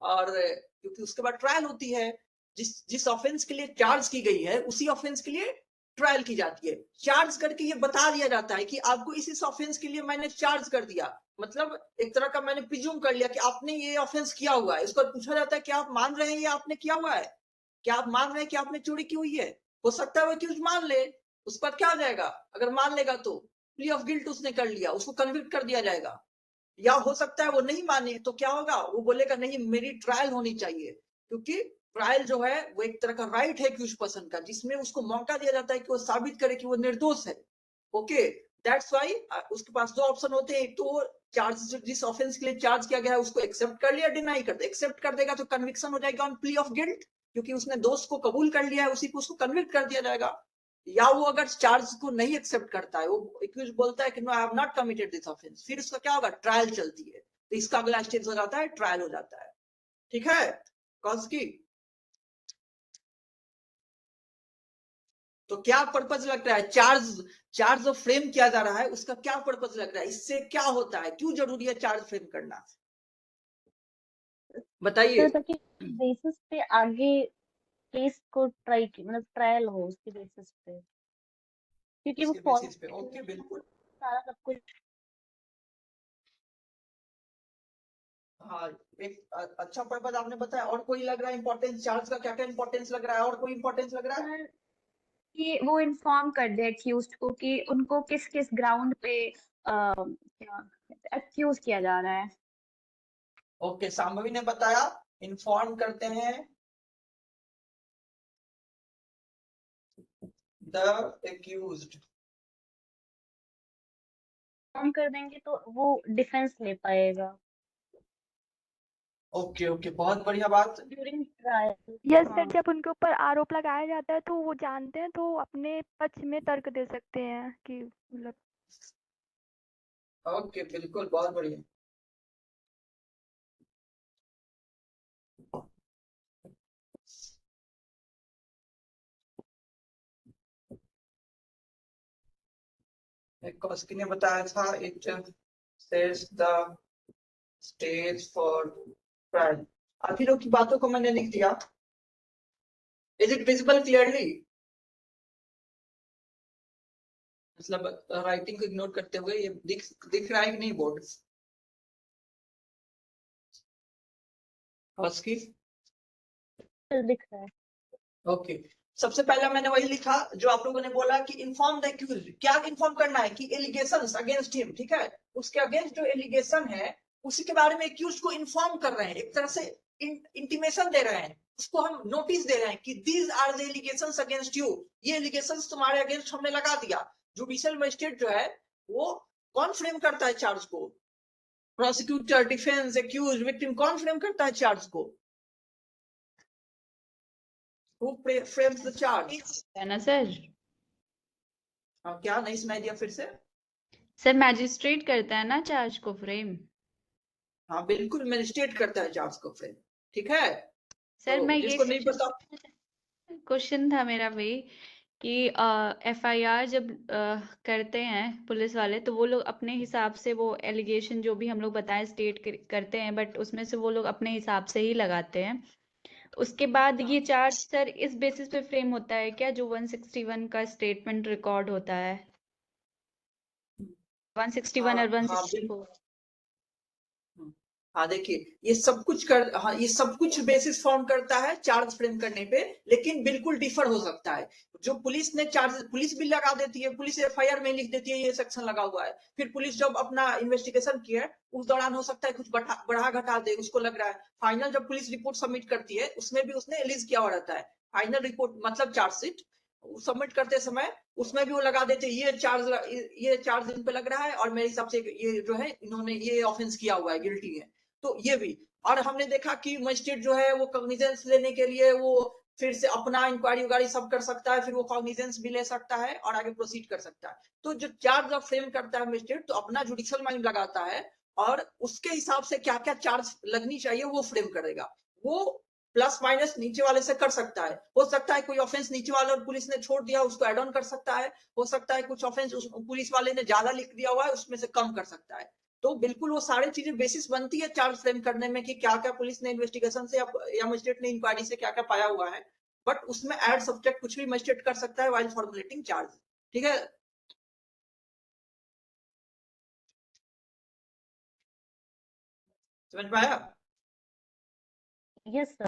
और क्योंकि उसके बाद ट्रायल होती है, जिस ऑफेंस के लिए चार्ज की गई है उसी ऑफेंस के लिए ट्रायल की जाती है। चार्ज करके ये बता दिया जाता है कि आपको इस ऑफेंस के लिए मैंने चार्ज कर दिया, मतलब एक तरह का मैंने प्रिज्यूम कर लिया कि आपने ये ऑफेंस किया हुआ है। इसको पूछा जाता है कि आप मान रहे हैं ये आपने किया हुआ है? क्या आप मान रहे हैं कि आपने चोरी की हुई है? हो सकता है वो एक्यूज मान ले, उस पर क्या हो जाएगा? अगर मान लेगा तो प्ली ऑफ गिल्ट उसने कर लिया, उसको कन्विक्ट कर दिया जाएगा। या हो सकता है वो नहीं माने, तो क्या होगा? वो बोलेगा नहीं मेरी ट्रायल होनी चाहिए, क्योंकि ट्रायल जो है वो एक तरह का राइट है एक्यूज पर्सन का, जिसमें उसको मौका दिया जाता है कि वो साबित करे कि वो निर्दोष है। ओके, दैट्स वाई उसके पास दो ऑप्शन होते हैं। एक तो चार्ज जिस ऑफेंस के लिए चार्ज किया गया है उसको एक्सेप्ट कर लिया, डिनाई कर दे। एक्सेप्ट कर देगा तो कन्विक्शन हो जाएगा ऑन प्ली ऑफ गिल्ट, क्योंकि उसने दोष को कबूल कर लिया है, उसी को उसको कन्विक्ट कर दिया जाएगा। या वो अगर चार्ज को नहीं एक्सेप्ट करता है, वो एक्यूज बोलता है कि no I have not committed this offence, फिर उसका क्या होगा? ट्रायल चलती है। तो इसका अगला स्टेज हो जाता है ट्रायल हो जाता है। ठीक है कौशिकी? तो क्या पर्पज लग रहा है? चार्ज जो फ्रेम किया जा रहा है उसका क्या पर्पज लग रहा है? इससे क्या होता है? क्यों जरूरी है चार्ज फ्रेम करना? बताइए। सर ताकि बेसिस पे आगे केस को ट्राई की मतलब ट्रायल हो उसके बेसिस पे, क्योंकि वो उसके फॉलो बेसिस पे, ओके बिल्कुल। सारा सब कुछ। हाँ, एक अच्छा पर्पज आपने बताया। और कोई लग रहा है इंपॉर्टेंस? चार्ज का क्या क्या इंपॉर्टेंस लग रहा है? और कोई इंपॉर्टेंस लग रहा है? सर कि वो इन्फॉर्म कर दे एक्यूज्ड को कि उनको किस किस ग्राउंड पे क्या एक्यूज किया जा रहा है। ओके, शांभवी ने बताया इन्फॉर्म करते हैं द एक्यूज्ड। इन्फॉर्म कर देंगे तो वो डिफेंस ले पाएगा ओके ओके, बहुत बढ़िया बात। During trial. यस सर, हाँ जब उनके ऊपर आरोप लगाया जाता है तो वो जानते हैं, तो अपने पक्ष में तर्क दे सकते हैं कि मतलब। ओके बिल्कुल, बहुत बढ़िया। कौशिकी ने बताया था it sets the stage for trial. आखिरों की बातों को मैंने लिख दिया। Is it visible clearly? मतलब राइटिंग को इग्नोर करते हुए ये दिख रहा है कि नहीं बोर्ड? कौशिकी? दिख रहा है। ओके, सबसे पहला मैंने वही लिखा जो आप लोगों ने बोला कि इन्फॉर्म द एक्यूज्ड। क्या इन्फॉर्म करना है? कि एलिगेशंस अगेंस्ट हिम, ठीक है, उसके अगेंस्ट जो एलिगेशन है उसी के बारे में एक्यूज्ड को इन्फॉर्म कर रहे हैं, एक तरह से इंटीमेशन दे रहे हैं, उसको हम नोटिस दे रहे हैं कि these are the allegations against you. ये एलिगेशंस तुम्हारे अगेंस्ट हमने लगा दिया। जुडिशियल मजिस्ट्रेट जो है वो कौन फ्रेम करता है चार्ज को? प्रोसिक्यूटर, डिफेंस, एक्यूज, विक्टिम, कौन फ्रेम करता है चार्ज को? Who frames the charge? है ना सर? क्या नहीं सुनाई दिया फिर से? सर मैजिस्ट्रेट करता है ना चार्ज को फ्रेम। हाँ बिल्कुल, मजिस्ट्रेट करता है चार्ज को फ्रेम। ठीक है, सर तो मैं ये जिसको नहीं पता, क्वेश्चन था मेरा वही कि एफआईआर जब करते हैं पुलिस वाले तो वो लोग अपने हिसाब से वो एलिगेशन जो भी हम लोग बताएं स्टेट करते हैं, बट उसमें से वो लोग अपने हिसाब से ही लगाते हैं। उसके बाद ये चार्ज सर इस बेसिस पे फ्रेम होता है क्या, जो 161 का स्टेटमेंट रिकॉर्ड होता है? 161 और हाँ 164। हाँ देखिए, ये सब कुछ बेसिस फॉर्म करता है चार्ज फ्रेम करने पे, लेकिन बिल्कुल डिफर हो सकता है। जो पुलिस भी लगा देती है, पुलिस एफआईआर में लिख देती है ये सेक्शन लगा हुआ है, फिर पुलिस जब अपना इन्वेस्टिगेशन किया है उस दौरान हो सकता है कुछ बढ़ा घटा दे, उसको लग रहा है। फाइनल जब पुलिस रिपोर्ट सबमिट करती है उसमें भी उसने रिलीज किया हुआ रहता है, फाइनल रिपोर्ट मतलब चार्जशीट सबमिट करते समय उसमें भी वो लगा देते हैं ये चार्ज इन पे लग रहा है और मेरे हिसाब से ये जो है इन्होंने ये ऑफेंस किया हुआ है, गिल्टी है। तो ये भी, और हमने देखा कि मजिस्ट्रेट जो है वो कॉग्निजेंस लेने के लिए वो फिर से अपना इंक्वायरी उगारी सब कर सकता है, फिर वो कॉग्निजेंस भी ले सकता है और आगे प्रोसीड कर सकता है। तो जो चार्ज ऑफ फ्रेम करता है मजिस्ट्रेट, तो अपना जुडिशियल माइंड लगाता है और उसके हिसाब से क्या क्या चार्ज लगनी चाहिए वो फ्रेम करेगा। वो प्लस माइनस नीचे वाले से कर सकता है, हो सकता है कोई ऑफेंस नीचे वाले और पुलिस ने छोड़ दिया उसको एड ऑन कर सकता है, हो सकता है कुछ ऑफेंस पुलिस वाले ने ज्यादा लिख दिया हुआ है उसमें से कम कर सकता है। तो बिल्कुल वो सारी चीजें बेसिस बनती है चार्ज फ्रेम करने में कि क्या क्या पुलिस ने इन्वेस्टिगेशन से या मजिस्ट्रेट ने इंक्वायरी से क्या क्या पाया हुआ है, बट उसमें एड सब्जेक्ट कुछ भी मजिस्ट्रेट कर सकता है व्हाइल फॉर्मुलेटिंग चार्ज। ठीक है, समझ में आया? Yes sir.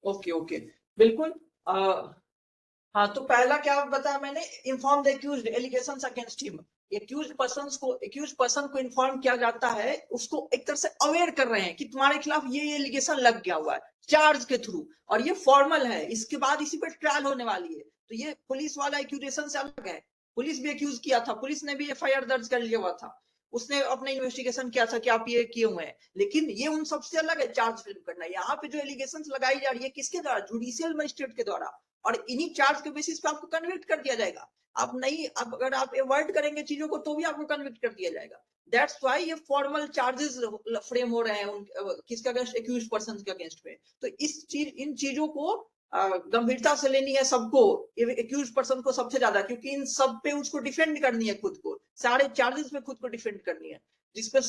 ओके ओके, बिल्कुल। हाँ, तो पहला क्या बताया मैंने, inform the accused allegations against him. Accused person को इन्फॉर्म किया जाता है, उसको एक तरह से अवेयर कर रहे हैं कि तुम्हारे खिलाफ ये एलिगेशन लग गया हुआ है चार्ज के थ्रू, और ये फॉर्मल है, इसके बाद इसी पे ट्रायल होने वाली है। तो ये पुलिस वाला एक्यूजेशन से अलग है, पुलिस भी एक्यूज किया था, पुलिस ने भी एफआईआर दर्ज कर लिया हुआ था, उसने अपना इन्वेस्टिगेशन किया था कि आप ये किए हुए हैं, लेकिन ये उन सबसे अलग है चार्ज फ्रेम करना। यहाँ पे जो एलिगेशन लगाई जा रही है किसके द्वारा, जुडिशियल मजिस्ट्रेट के द्वारा, और इन्हीं चार्ज के बेसिस पे आपको कन्विक्ट कर दिया जाएगा। आप नहीं, अब अगर आप अवॉइड करेंगे चीजों को तो भी आपको कन्विक्ट कर दिया जाएगा। दैट्स व्हाई ये फॉर्मल चार्जेस फ्रेम हो रहे हैं किसके अगेंस्ट, एक्यूज्ड पर्सन के अगेंस्ट में। तो इन चीजों को गंभीरता से लेनी है सबको, एक्यूज्ड पर्सन को सबसे ज्यादा, क्योंकि इन सब पे उसको डिफेंड करनी है खुद को, सारे चार्जेस पे खुद को डिफेंड करनी है। जिसपे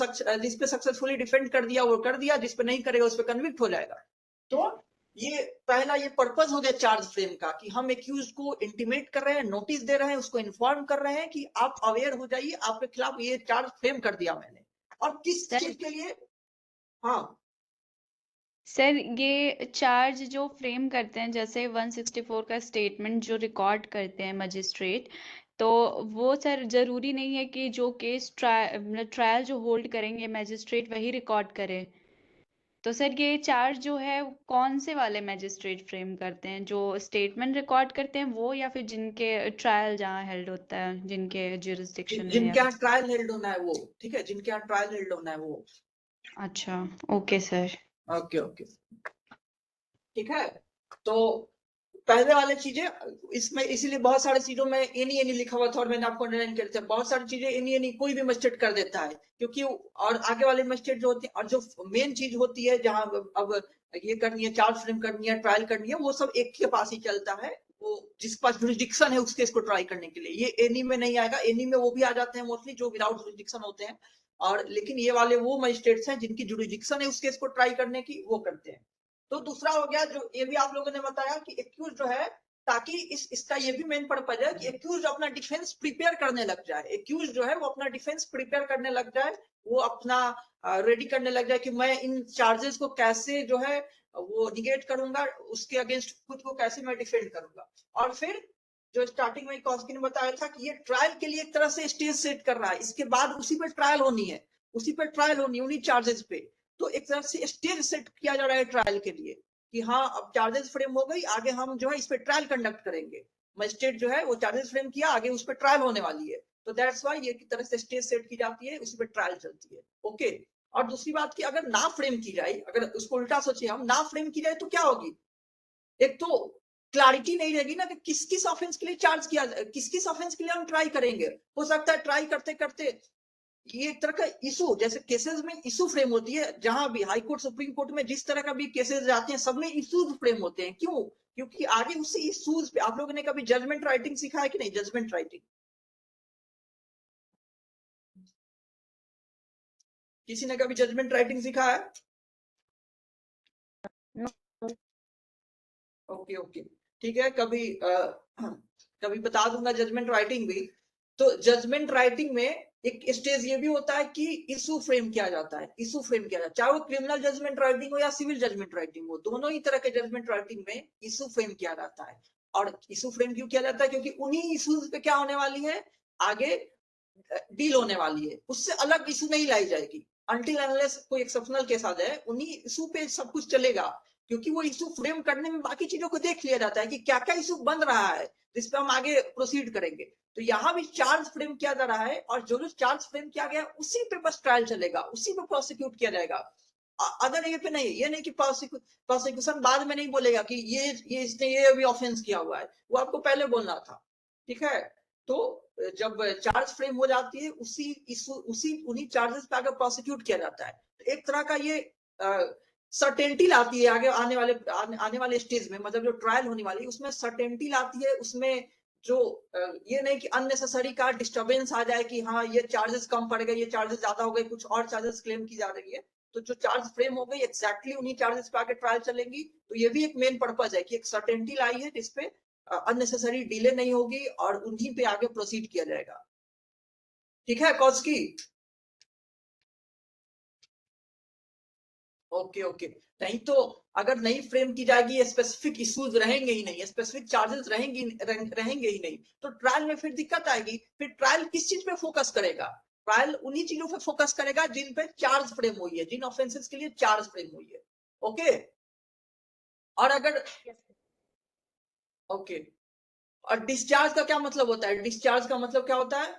सक्सेसफुली डिफेंड कर दिया वो कर दिया, जिसपे नहीं करेगा उस पर कन्विक्ट हो जाएगा। तो ये पहला ये पर्पस हो गया चार्ज फ्रेम का, कि हम एक्यूज को इंटीमेट कर रहे हैं, नोटिस दे रहे हैं, उसको इन्फॉर्म कर रहे हैं कि आप अवेयर हो जाइए, आपके खिलाफ ये चार्ज फ्रेम कर दिया मैंने। और किस चीज के लिए? हाँ सर, ये चार्ज जो फ्रेम करते हैं, जैसे 164 का स्टेटमेंट जो रिकॉर्ड करते हैं मजिस्ट्रेट, तो वो सर जरूरी नहीं है कि जो केस ट्रायल जो होल्ड करेंगे मजिस्ट्रेट वही रिकॉर्ड करे। तो सर ये चार्ज जो है कौन से वाले मजिस्ट्रेट फ्रेम करते हैं, जो स्टेटमेंट रिकॉर्ड करते हैं वो, या फिर जिनके ट्रायल जहाँ हेल्ड होता है, जिनके जुरिस्डिक्शन में? जिनके यहाँ ट्रायल हेल्ड होना है वो, ठीक है, जिनके यहाँ ट्रायल हेल्ड होना है वो। अच्छा, ओके सर। ओके ओके, ठीक है। तो पहले वाले चीजें इसमें, इसीलिए बहुत सारी चीजों में एनी लिखा हुआ था और मैंने आपको अंडरलाइन कर दिया। बहुत सारी चीजें एनी कोई भी मजिस्ट्रेट कर देता है, क्योंकि और आगे वाले मजिस्ट्रेट जो होते हैं, और जो मेन चीज होती है जहां अब ये करनी है, चार्ज फ्रेम करनी है, ट्रायल करनी है, वो सब एक के पास ही चलता है, वो जिसके पास जुरिस्डिक्शन है उसके इसको ट्राई करने के लिए। ये एनी में नहीं आएगा, एनी में वो भी आ जाते हैं मोस्टली जो विदाउट जुरिस्डिक्शन होते हैं, और लेकिन ये वाले वो मजिस्ट्रेट्स हैं जिनकी जुरिस्डिक्शन है उसके इसको ट्राई करने की, वो करते हैं। तो दूसरा हो गया, जो ये भी आप लोगों ने बताया कि एक्यूज जो है, ताकि इसका ये भी मेन पर्पज है कि एक्यूज अपना डिफेंस प्रिपेयर करने लग जाए, एक्यूज जो है वो अपना डिफेंस प्रिपेयर करने लग जाए, वो अपना रेडी करने लग जाए कि मैं इन चार्जेस को कैसे जो है वो निगेट करूंगा, उसके अगेंस्ट खुद को कैसे मैं डिफेंड करूंगा। और फिर जो स्टार्टिंग में कॉस्की ने बताया था कि ये ट्रायल के लिए एक तरह से स्टेज सेट कर रहा है, इसके बाद उसी पर ट्रायल होनी है, उन्हीं चार्जेस पे। तो एक तरह से स्टेज सेट किया जा रहा है ट्रायल के लिए कि हाँ अब चार्जेस फ्रेम हो गई, आगे हम जो है इस पे ट्रायल कंडक्ट करेंगे। मजिस्ट्रेट जो है वो चार्जेस फ्रेम किया, आगे उस पर ट्रायल होने वाली है। तो दैट्स व्हाई ये की तरह से स्टेज सेट की जाती है, उसी पे ट्रायल चलती है। ओके। और दूसरी बात की, अगर ना फ्रेम की जाए, अगर उसको उल्टा सोचिए हम, ना फ्रेम की जाए तो क्या होगी, एक तो क्लैरिटी नहीं रहेगी ना कि किस किस ऑफेंस के लिए चार्ज किया, किस किस ऑफेंस के लिए हम ट्राई करेंगे। हो सकता है ट्राई करते करते ये एक तरह का इशू, जैसे केसेस में इशू फ्रेम होती है, जहां भी हाई कोर्ट सुप्रीम कोर्ट में जिस तरह का भी केसेस जाते हैं सब में इशूज फ्रेम होते हैं। क्यों? क्योंकि आगे उसी इशूज पे, आप लोगों ने कभी जजमेंट राइटिंग सीखा है कि नहीं? जजमेंट राइटिंग किसी ने कभी जजमेंट राइटिंग सीखा है? ओके ओके, ठीक है, कभी बता दूंगा जजमेंट राइटिंग भी। तो जजमेंट राइटिंग में एक स्टेज ये भी होता है कि इशू फ्रेम किया जाता है, इशू फ्रेम किया जाता है, चाहे वो क्रिमिनल जजमेंट राइटिंग हो या सिविल जजमेंट राइटिंग हो, दोनों ही तरह के जजमेंट राइटिंग में इशू फ्रेम किया जाता है। और इशू फ्रेम क्यों किया जाता है? क्योंकि उन्हीं इशूज पे क्या होने वाली है, आगे डील होने वाली है, उससे अलग इशू नहीं लाई जाएगी अनटिल अनलेस कोई एक्सेप्शनल केस आ जाए, उन्हीं इशू पे सब कुछ चलेगा। क्योंकि वो इशू फ्रेम करने में बाकी चीजों को देख लिया जाता है कि क्या क्या इशू बन रहा है जिसपे हम आगे प्रोसीड करेंगे। तो यहाँ भी चार्ज फ्रेम किया जा रहा है, और जो जो चार्ज फ्रेम किया गया उसी पे बस ट्रायल चलेगा, उसी पे प्रोसिक्यूट किया जाएगा। अदर ये पे नहीं, ये नहीं कि प्रोसिक्यूशन बाद में नहीं बोलेगा कि ये इसने ये अभी ऑफेंस किया हुआ है, वो आपको पहले बोलना था। ठीक है, तो जब चार्ज फ्रेम हो जाती है उसी उन्हीं चार्जेस पे आगे प्रोसिक्यूट किया जाता है। तो एक तरह का ये सर्टेनिटी लाती है आगे आने वाले स्टेज में, मतलब जो ट्रायल होने वाली है उसमें सर्टेनिटी लाती है, उसमें जो ये नहीं कि अननेसेसरी का डिस्टर्बेंस आ जाए कि हाँ ये चार्जेस कम पड़ गए, ये चार्जेस ज्यादा हो गए, कुछ और चार्जेस क्लेम की जा रही है। तो जो चार्ज फ्रेम हो गई एग्जैक्टली उन्हीं चार्जेस पे आगे ट्रायल चलेंगी। तो ये भी एक मेन पर्पज है कि एक सर्टेनिटी लाई है जिसपे अननेसेसरी डिले नहीं होगी और उन्हीं पे आगे प्रोसीड किया जाएगा। ठीक है कौस्की? Okay okay. नहीं तो अगर नहीं फ्रेम की जाएगी, स्पेसिफिक इश्यूज रहेंगे ही नहीं, स्पेसिफिक चार्जेस रहेंगे ही नहीं, तो ट्रायल में फिर दिक्कत आएगी। फिर ट्रायल किस चीज पे फोकस करेगा? ट्रायल उन्हीं चीजों पे फोकस करेगा जिन पे चार्ज फ्रेम हुई है, जिन ऑफेंसेस के लिए चार्ज फ्रेम हुई है। ओके। और अगर ओके, और डिस्चार्ज का क्या मतलब होता है? डिस्चार्ज का मतलब क्या होता है?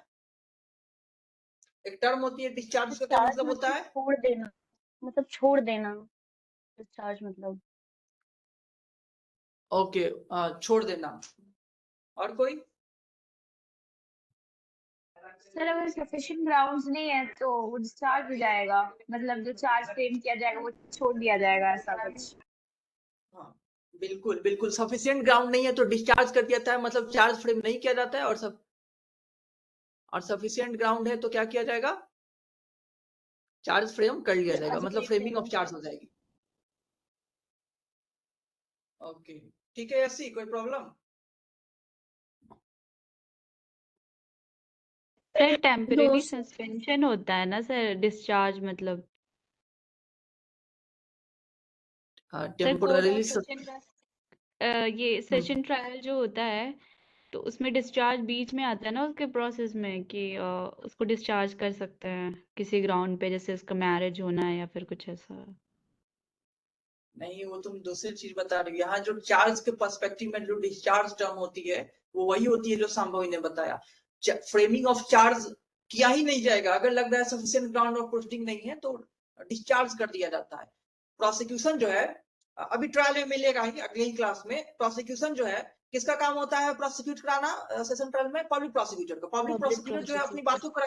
एक टर्म होती है डिस्चार्ज का, क्या डिस्चार्ज मतलब होता है? छोड़ देना, मतलब छोड़ देना, डिस्चार्ज मतलब। ओके, छोड़ देना। और कोई? सर अगर सफिशिएंट ग्राउंड्स नहीं है तो वो डिस्चार्ज हो जाएगा, मतलब जो चार्ज फ्रेम किया जाएगा वो छोड़ दिया जाएगा, ऐसा कुछ। हाँ बिल्कुल बिल्कुल, सफिशिएंट ग्राउंड नहीं है तो डिस्चार्ज कर दिया जाता है, मतलब चार्ज फ्रेम नहीं किया जाता है। और सफिशिएंट ग्राउंड है तो क्या किया जाएगा? चार्ज फ्रेम कर लिया जाएगा, चार्ज मतलब फ्रेमिंग ऑफ चार्ज हो जाएगी। ओके ठीक है, ऐसी कोई प्रॉब्लम? सर टेम्परेरी दोस्त सस्पेंशन होता है ना सर, डिस्चार्ज मतलब। Sir court temporarily of session का ये सेशन ट्रायल जो होता है, तो उसमें डिस्चार्ज बीच में आता है ना उसके प्रोसेस में कि उसको डिस्चार्ज कर सकते हैं किसी ग्राउंड पे, जैसे उसका मैरिज होना है या फिर कुछ ऐसा। नहीं, वो तुम दूसरी चीज बता रही हो। यहाँ जो चार्ज के पर्सपेक्टिव में जो डिस्चार्ज टर्म होती है वो वही होती है जो संभवी ने बताया। फ्रेमिंग ऑफ चार्ज किया ही नहीं जाएगा, अगर लग रहा है सफिशिएंट ग्राउंड ऑफ प्रोसीडिंग नहीं है तो डिस्चार्ज कर दिया जाता है। प्रोसिक्यूशन जो है अभी ट्रायल में मिलेगा ही अगली क्लास में। प्रोसिक्यूशन जो है किसका काम होता है? प्रोसिक्यूट कराना सेशन ट्रायल में पब्लिक प्रोसिक्यूटर का। पब्लिक पब्लिक प्रोसिक्यूटर जो है अपनी प्रोसिक्यूटर। बातों को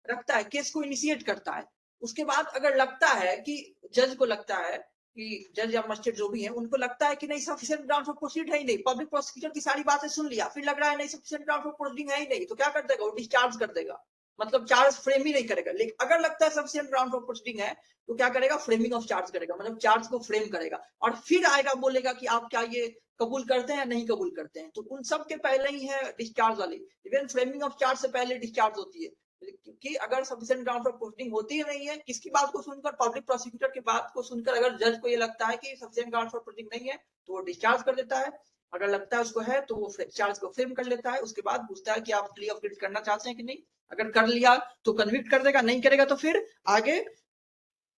रखता है, केस को इनिशिएट करता है। उसके बाद अगर लगता है कि जज को लगता है कि जज या मजिस्ट्रेट जो भी है उनको लगता है कि नहीं सफिशिएंट ग्राउंड ऑफ प्रोसीड है ही नहीं, पब्लिक प्रोसिक्यूटर की सारी बातें सुन लिया, फिर लग रहा है नहीं सफिशिएंट ग्राउंड ऑफ प्रोसीडिंग है ही नहीं, तो क्या कर देगा? वो डिस्चार्ज कर देगा, मतलब चार्ज फ्रेम ही नहीं करेगा। लेकिन अगर लगता है सफिशिएंट ग्राउंड ऑफ प्रोसीडिंग है तो क्या करेगा? फ्रेमिंग ऑफ चार्ज करेगा, मतलब चार्ज को फ्रेम करेगा और फिर आएगा बोलेगा कि आप क्या ये कबूल करते हैं या नहीं कबूल करते हैं। तो उन सब के पहले ही है डिस्चार्ज वाली, इवन फ्रेमिंग ऑफ चार्ज से पहले डिस्चार्ज होती है। क्योंकि अगर सफिशिएंट ग्राउंड ऑफ प्रोसीडिंग होती ही नहीं है, किसकी बात को सुनकर? पब्लिक प्रोसिक्यूटर की बात को सुनकर अगर जज को ये लगता है कि सफिशिएंट ग्राउंड ऑफ प्रोसीडिंग नहीं है तो वो डिस्चार्ज कर देता है। अगर लगता है उसको है तो वो चार्ज को फ्रेम कर लेता है। उसके बाद पूछता है कि आप प्ली ऑफ गिल्ट करना चाहते हैं कि नहीं। अगर कर लिया तो कन्विक्ट कर देगा, नहीं करेगा तो फिर आगे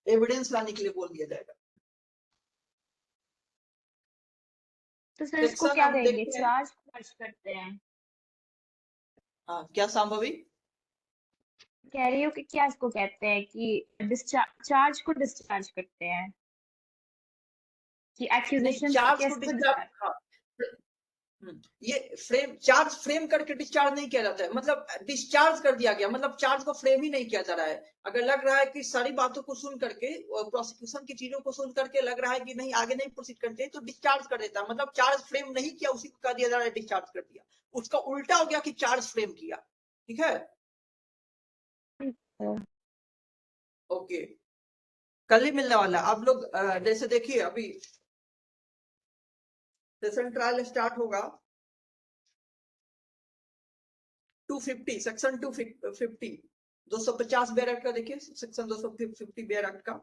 एविडेंस लाने के लिए बोल दिया जाएगा। तो सर इसको सेक्शन क्या अब कहेंगे, देखते हैं। चार्ज खर्च करते हैं? हाँ क्या संभवी? कह रही हो कि क्या इसको कहते हैं कि चार्ज को डिस्चार्ज करते हैं, कि नहीं, एक्यूजेशन चार्ज को केस को डिस्चार्ज, डिस्चार्ज? हाँ ये चार्ज फ्रेम करके डिस्चार्ज नहीं किया जाता है, मतलब डिस्चार्ज कर दिया गया, मतलब चार्ज को फ्रेम ही नहीं किया जा रहा है। अगर लग रहा है कि सारी बातों को सुन करके और प्रोसिक्यूशन की चीजों को सुन करके लग रहा है कि नहीं आगे नहीं प्रोसीड करते तो डिस्चार्ज कर देता है, मतलब चार्ज फ्रेम नहीं किया उसी को कह दिया जा रहा है डिस्चार्ज कर दिया। उसका उल्टा हो गया कि चार्ज फ्रेम किया। ठीक है, ओके। कल ही मिलने वाला है। आप लोग जैसे देखिए अभी सेशन ट्रायल स्टार्ट होगा 250 सेक्शन 250 250 बेयर एक्ट का देखिए, सेक्शन 250 बेयर एक्ट का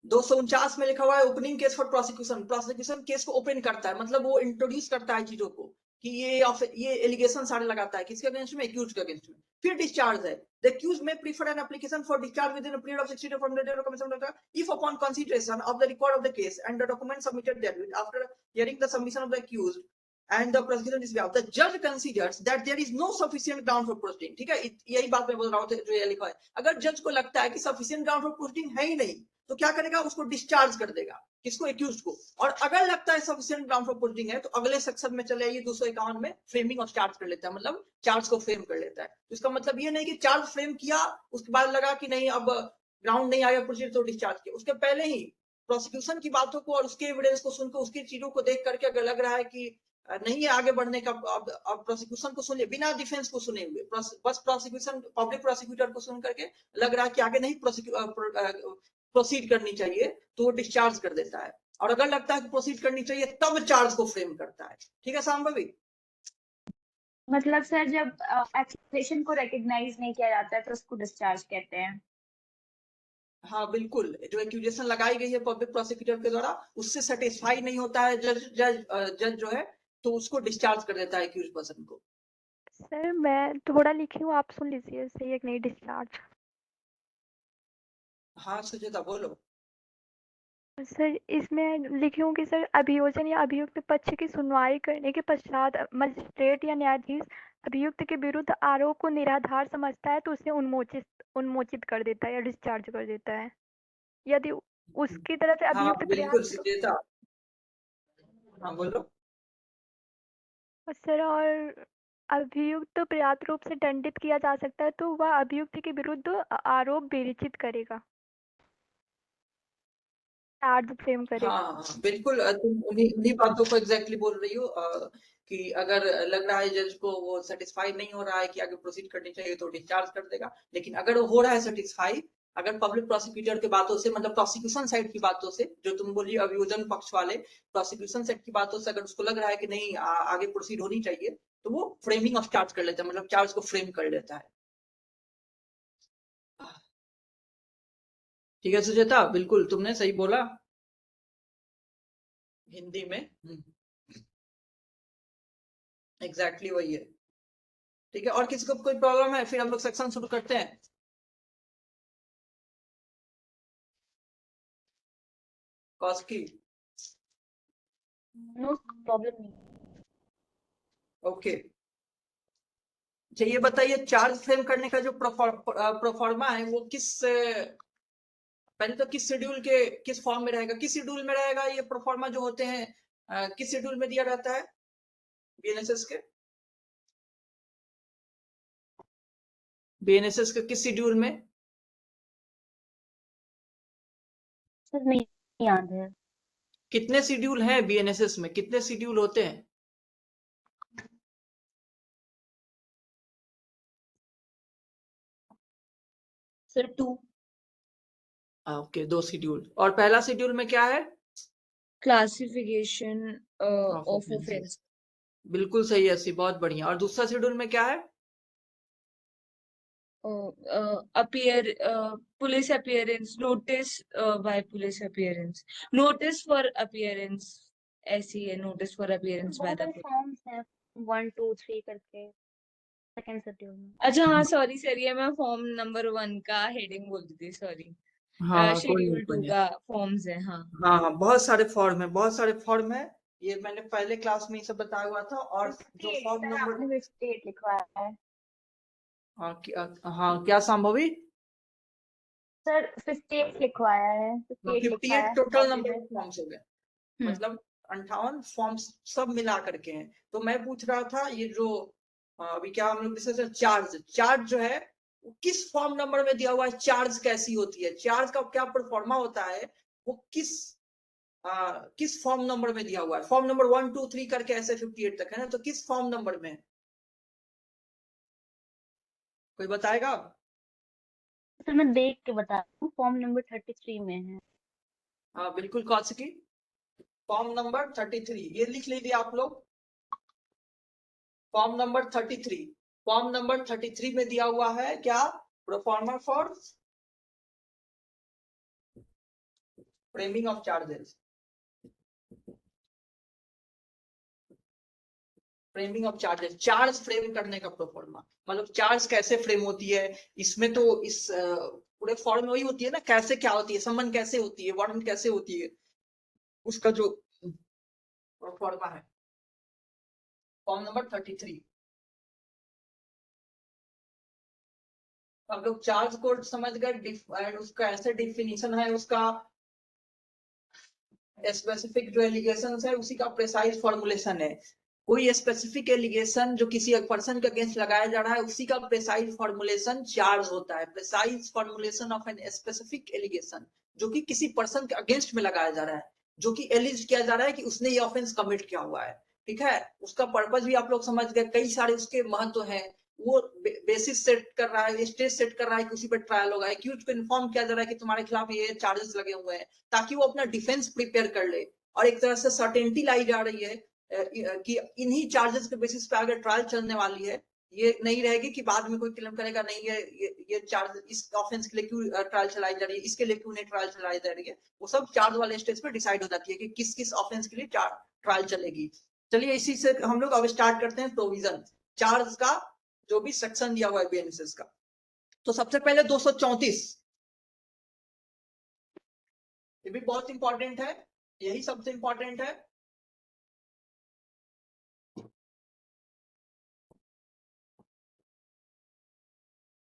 249 में लिखा हुआ है opening case for prosecution. Prosecution case को ओपन करता है, मतलब वो इंट्रोड्यूस करता है चीजों को कि ये एलिगेशन सारे लगाता है किसके अगेंस्ट में, एक्यूज के अगेंस्ट में। फिर डिस्चार्ज है, द एक्यूज में prefer an application for discharge with in a period of 60 days from the date of commission of the if upon consideration of the record of the case and the documents submitted therewith after hearing the submission of the accused and the prosecution is the judge considers that there is no sufficient ground for proceeding। ठीक है, यही बात मैं बोल रहा हूँ जो ये लिखा है। अगर जज को लगता है कि sufficient ground for proceeding है ही नहीं तो क्या करेगा, उसको डिस्चार्ज कर देगा, किसको, एक्यूज को। और अगर लगता है सफिशिएंट ग्राउंड फॉर प्रोसीडिंग है तो अगले सेक्शन में चले आइए 251 में फ्रेमिंग ऑफ चार्ज कर लेता है, मतलब चार्ज को फ्रेम कर लेता है। तो इसका मतलब ये नहीं कि चार्ज फ्रेम किया उसके बाद लगा कि नहीं अब ग्राउंड नहीं आया प्रोसीड तो डिस्चार्ज किया, उसके पहले ही प्रोसिक्यूशन की बातों को और उसके एविडेंस को सुनकर उसकी चीजों को देख करके अगर लग रहा है कि नहीं है आगे बढ़ने का, अब प्रोसिक्यूशन को सुनिए बिना डिफेंस को सुने हुए, बस प्रोसिक्यूशन पब्लिक प्रोसिक्यूटर को सुन करके लग रहा है कि आगे नहीं प्रोसीड करनी चाहिए तो वो डिस्चार्ज कर देता है। और अगर लगता है कि प्रोसीड करनी चाहिए तब चार्ज को फ्रेम करता है। ठीक है सांभवी? मतलब सर जब एक्यूजेशन को रिकॉग्नाइज नहीं किया जाता है तो उसको डिस्चार्ज कहते हैं। हाँ बिल्कुल, जो एक्यूजेशन लगाई गई है पब्लिक प्रोसिक्यूटर के द्वारा उससे सेटिस्फाई नहीं होता है जज जो है तो उसको डिस्चार्ज कर देता है एक्यूज पर्सन को। सर मैं थोड़ा लिखी हूँ, आप सुन लीजिए सही है कि नहीं। डिस्चार्ज हाँ सुचेता बोलो। सर इसमें लिखी हूँ कि सर अभियोजन या अभियुक्त पक्ष की सुनवाई करने के पश्चात मजिस्ट्रेट या न्यायाधीश अभियुक्त के विरुद्ध आरोप को निराधार समझता है तो उसे उन्मोचित कर देता है या डिस्चार्ज कर देता है। यदि उसकी तरफ से हाँ अभियुक्त बिल्कुल प्रयास सुचेता, हाँ बोलो। सर और अभियुक्त पर्याप्त रूप से दंडित किया जा सकता है तो वह अभियुक्त के विरुद्ध आरोप विरचित करेगा, चार्ज फ्रेम करेगा। हाँ बिल्कुल, तुम उन्हीं बातों को एग्जैक्टली बोल रही हो कि अगर लग रहा है जज को वो सेटिस्फाई नहीं हो रहा है कि आगे प्रोसीड करनी चाहिए तो डिस्चार्ज कर देगा। लेकिन अगर वो हो रहा है सेटिस्फाई, अगर पब्लिक प्रोसिक्यूटर के बातों से, मतलब प्रोसिक्यूशन साइड की बातों से, जो तुम बोली अभियोजन पक्ष वाले प्रोसिक्यूशन साइड की बातों से अगर उसको लग रहा है कि नहीं आगे प्रोसीड होनी चाहिए तो वो फ्रेमिंग ऑफ चार्ज कर लेता है, मतलब चार्ज को फ्रेम कर लेता है। ठीक है सुचेता, बिल्कुल तुमने सही बोला हिंदी में। एग्जैक्टली वही है। ठीक है, और किसी को कोई प्रॉब्लम है? फिर हम लोग सेक्शन शुरू करते हैं। कॉस्की नो प्रॉब्लम नहीं। ओके, अच्छा ये बताइए चार्ज फ्रेम करने का जो प्रोफॉर्मा है वो पहले तो किस शेड्यूल के किस फॉर्म में रहेगा, किस शेड्यूल में रहेगा ये प्रोफॉर्मा जो होते हैं किस शेड्यूल में दिया रहता है बीएनएसएस के? बीएनएसएस के किस शेड्यूल में? सर नहीं याद है। कितने शेड्यूल हैं बीएनएसएस में, कितने शेड्यूल होते हैं? सर 2। Okay, 2 schedule. और पहला शेड्यूल में क्या है? Classification of of offences. Offence. बिल्कुल सही है, सी बहुत बढ़िया। और दूसरा शेड्यूल में क्या है? appear police appearance, notice by police appearance, notice for appearance, ऐसी है, notice for appearance by बहुत the सारे police। फॉर्म्स हैं 1 2 3 करके सेकंड शेड्यूल में। अच्छा हाँ सॉरी सर, ये मैं फॉर्म नंबर 1 का हेडिंग बोल रही थी, सॉरी। हाँ कोई शेड्यूल 2 नहीं। का फॉर्म्स है। हाँ हाँ हाँ बहुत सारे फॉर्म है, बहुत सारे फॉर्म है, ये मैंने पहले क्लास में ही सब बताया हुआ था। और जो 58 फॉर्म सर नंबर आपने 58 लिखवाया है। हाँ क्या संभवी? सर 58 लिखवाया है, 58 लिखा 58 है टोटल कॉपी नंबर में। ऑफ फॉर्म्स हो गए, मतलब 58 फॉर्म्स सब मिला करके हैं। तो मैं पूछ रहा था ये जो अभी क्या हम लोग डिस्कस चार्ज जो है वो किस फॉर्म नंबर में दिया हुआ है, चार्ज कैसी होती है, चार्ज का क्या परफॉर्मा होता है, वो किस फॉर्म नंबर में दिया हुआ है? फॉर्म नंबर 1 2 3 करके ऐसे 58 तक है ना, तो किस फॉर्म नंबर में है? कोई बताएगा? सर मैं देख के बता रहा हूँ, फॉर्म नंबर 33 में है। हाँ बिल्कुल कौशिकी, फॉर्म नंबर 33 ये लिख लीजिए आप लोग, फॉर्म नंबर 33। फॉर्म नंबर 33 में दिया हुआ है क्या, proforma for framing of charges. Framing of charges, charge frame करने का प्रोफॉर्मा, मतलब चार्ज कैसे फ्रेम होती है, इसमें तो इस पूरे फॉर्म में वही होती है ना, कैसे क्या होती है, संबंध कैसे होती है, वर्णन कैसे होती है, उसका जो प्रोफॉर्मा है। Form number 33। अब लोग चार्ज को समझ गए, उसका ऐसे डिफिनीशन है, उसका स्पेसिफिक जो एलिगेशन है उसी का प्रेसाइज फॉर्मुलेशन है। कोई स्पेसिफिक एलिगेशन जो किसी एक पर्सन के अगेंस्ट लगाया जा रहा है उसी का प्रेसाइज फॉर्मुलेशन चार्ज होता है। Precise formulation of an specific allegation जो कि किसी पर्सन के अगेंस्ट में लगाया जा रहा है, जो कि एलिज किया जा रहा है कि उसने ये ऑफेंस कमिट किया हुआ है। ठीक है, उसका पर्पज भी आप लोग समझ गए, कई सारे उसके महत्व हैं। वो बेसिस सेट कर रहा है, स्टेज सेट कर रहा है कि उसी पर ट्रायल होगा। एक्यूज को इन्फॉर्म किया जा रहा है कि तुम्हारे खिलाफ ये चार्जेस लगे हुए हैं, ताकि वो अपना डिफेंस प्रिपेयर कर ले। और एक तरह से सर्टेनिटी लाई जा रही है कि इन्हीं चार्जेस के बेसिस पे आगे ट्रायल चलने वाली है। ये नहीं रहेगी कि बाद में कोई क्लेम करेगा नहीं ये चार्ज इस ऑफेंस के लिए क्यों ट्रायल चलाई जा रही है, इसके लिए क्यों नहीं ट्रायल चलाई जा रही है। वो सब चार्ज वाले स्टेज पे डिसाइड हो जाती है कि किस किस ऑफेंस के लिए ट्रायल चलेगी। चलिए इसी से हम लोग अब स्टार्ट करते हैं प्रोविजन चार्ज का, जो भी सेक्शन दिया हुआ है बीएनएसएस का। तो सबसे पहले 234, ये भी बहुत इंपॉर्टेंट है, यही सबसे इंपॉर्टेंट है।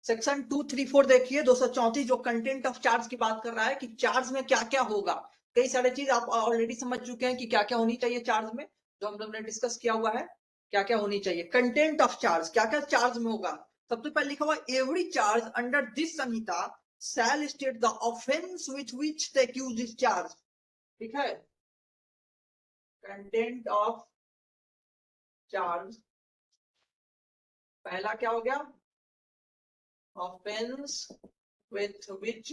सेक्शन 234 देखिए, 234 जो कंटेंट ऑफ चार्ज की बात कर रहा है कि चार्ज में क्या क्या होगा। कई सारे चीज आप ऑलरेडी समझ चुके हैं कि क्या क्या होनी चाहिए चार्ज में, जो हम लोग ने डिस्कस किया हुआ है क्या क्या होनी चाहिए। कंटेंट ऑफ चार्ज, क्या क्या चार्ज में होगा। सबसे पहले लिखा हुआ every charge under this Sanhita shall state the offence with which the accused is charge. ठीक है, कंटेंट ऑफ चार्ज पहला क्या हो गया, offense with which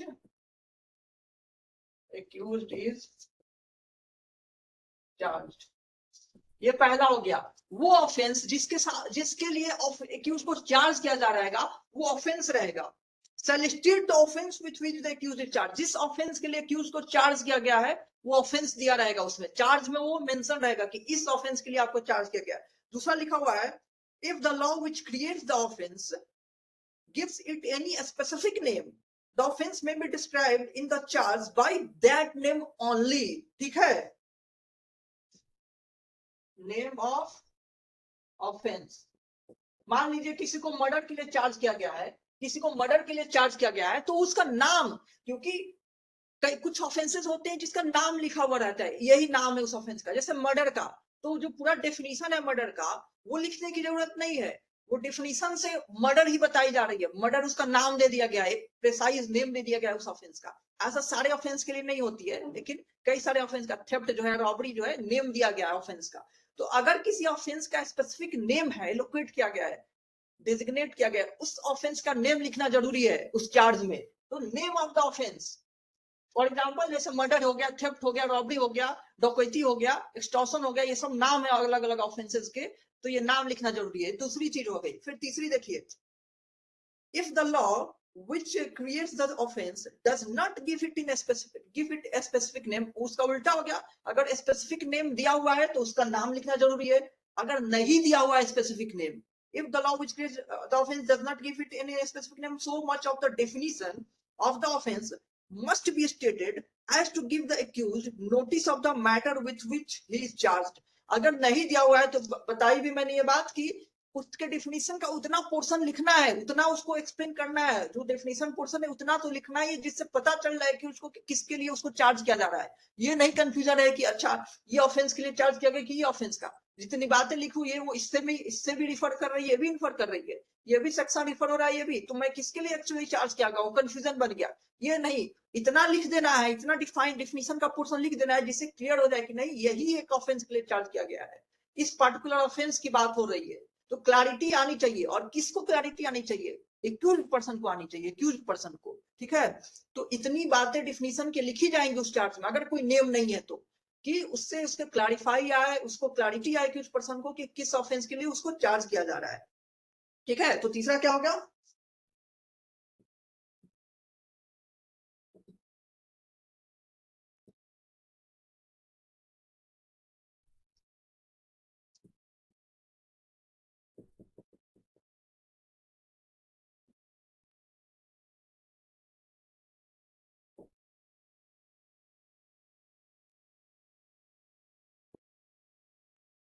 accused is charged। ये पहला हो गया। वो ऑफेंस जिसके लिए एक्यूज को चार्ज किया जा रहेगा वो ऑफेंस रहेगा। Shall state the offence with which the accused is charge, जिस ऑफेंस के लिए एक्यूज को चार्ज किया गया है वो ऑफेंस दिया रहेगा, उसमें चार्ज में वो मेंशन रहेगा कि इस ऑफेंस के लिए आपको चार्ज किया गया है। दूसरा लिखा हुआ है if the law which creates the offence gives it any specific name, the offense may be described in the charge by that name only। ठीक है, नेम ऑफ ऑफेंस। मान लीजिए किसी को मर्डर के लिए चार्ज किया गया है, किसी को मर्डर के लिए चार्ज किया गया है, तो उसका नाम, क्योंकि कई कुछ ऑफेंसेस होते हैं जिसका नाम लिखा हुआ रहता है, यही नाम है उस ऑफेंस का। जैसे मर्डर का, तो जो पूरा डेफिनेशन है मर्डर का वो लिखने की जरूरत नहीं है, वो डेफिनेशन से मर्डर ही बताई जा रही है। मर्डर उसका नाम दे दिया गया है, प्रिसाइज नेम दे दिया गया है उस ऑफेंस का। ऐसा सारे ऑफेंस के लिए नहीं होती है, लेकिन कई सारे ऑफेंस का, थेफ्ट जो है, रॉबरी जो है, नेम दिया गया है ऑफेंस का। तो अगर किसी ऑफेंस का स्पेसिफिक नेम है, एलोकेट किया गया है, डेजिग्नेट किया गया है, उस ऑफेंस का नेम लिखना जरूरी है उस चार्ज में। तो name of the offence, for example जैसे मर्डर हो गया, थेफ्ट हो गया, रॉबरी हो गया, डकैती हो गया, एक्सटॉर्शन हो गया, ये सब नाम है अलग अलग ऑफेंसेस के, तो ये नाम लिखना जरूरी है। दूसरी चीज हो गई। फिर तीसरी देखिए, if the law which creates the offense does not give it a specific name, उसका उल्टा हो गया। अगर स्पेसिफिक नेम दिया हुआ है तो उसका नाम लिखना जरूरी है, अगर नहीं दिया हुआ है specific name, if the law which creates the offense does not give it any specific name, so much of the definition of the offense must be stated as to give the accused notice of the matter with which he is charged। अगर नहीं दिया हुआ है तो बताई भी मैंने ये बात की, उसके डेफिनेशन का उतना पोर्शन लिखना है, उतना उसको एक्सप्लेन करना है, जो डेफिनेशन पोर्शन है उतना तो लिखना है जिससे पता चल रहा है कि उसको किसके लिए उसको चार्ज किया जा रहा है। ये नहीं कंफ्यूजन है कि अच्छा ये ऑफेंस के लिए चार्ज किया गया कि ये ऑफेंस का। जितनी बातें लिखू ये वो इससे भी रिफर कर रही है, ये भी रिफर कर रही है, ये भी सेक्शन रिफर हो रहा है, ये भी। तो मैं किसके लिए एक्चुअली चार्ज किया गया, वो कंफ्यूजन बन गया। ये नहीं, इतना लिख देना है, इतना डिफाइन डेफिनेशन का पोर्शन लिख देना है जिससे क्लियर हो जाए कि नहीं यही एक ऑफेंस के लिए चार्ज किया गया है, इस पर्टिकुलर ऑफेंस की बात हो रही है। तो क्लैरिटी आनी चाहिए, और किसको क्लैरिटी आनी चाहिए, एक्यूज्ड पर्सन को आनी चाहिए, एक्यूज्ड पर्सन को। ठीक है, तो इतनी बातें डेफिनेशन के लिखी जाएंगी उस चार्ज में, अगर कोई नेम नहीं है तो, कि उससे उसके क्लैरिफाई आए, उसको क्लैरिटी आए कि उस पर्सन को कि किस ऑफेंस के लिए उसको चार्ज किया जा रहा है। ठीक है, तो तीसरा क्या होगा?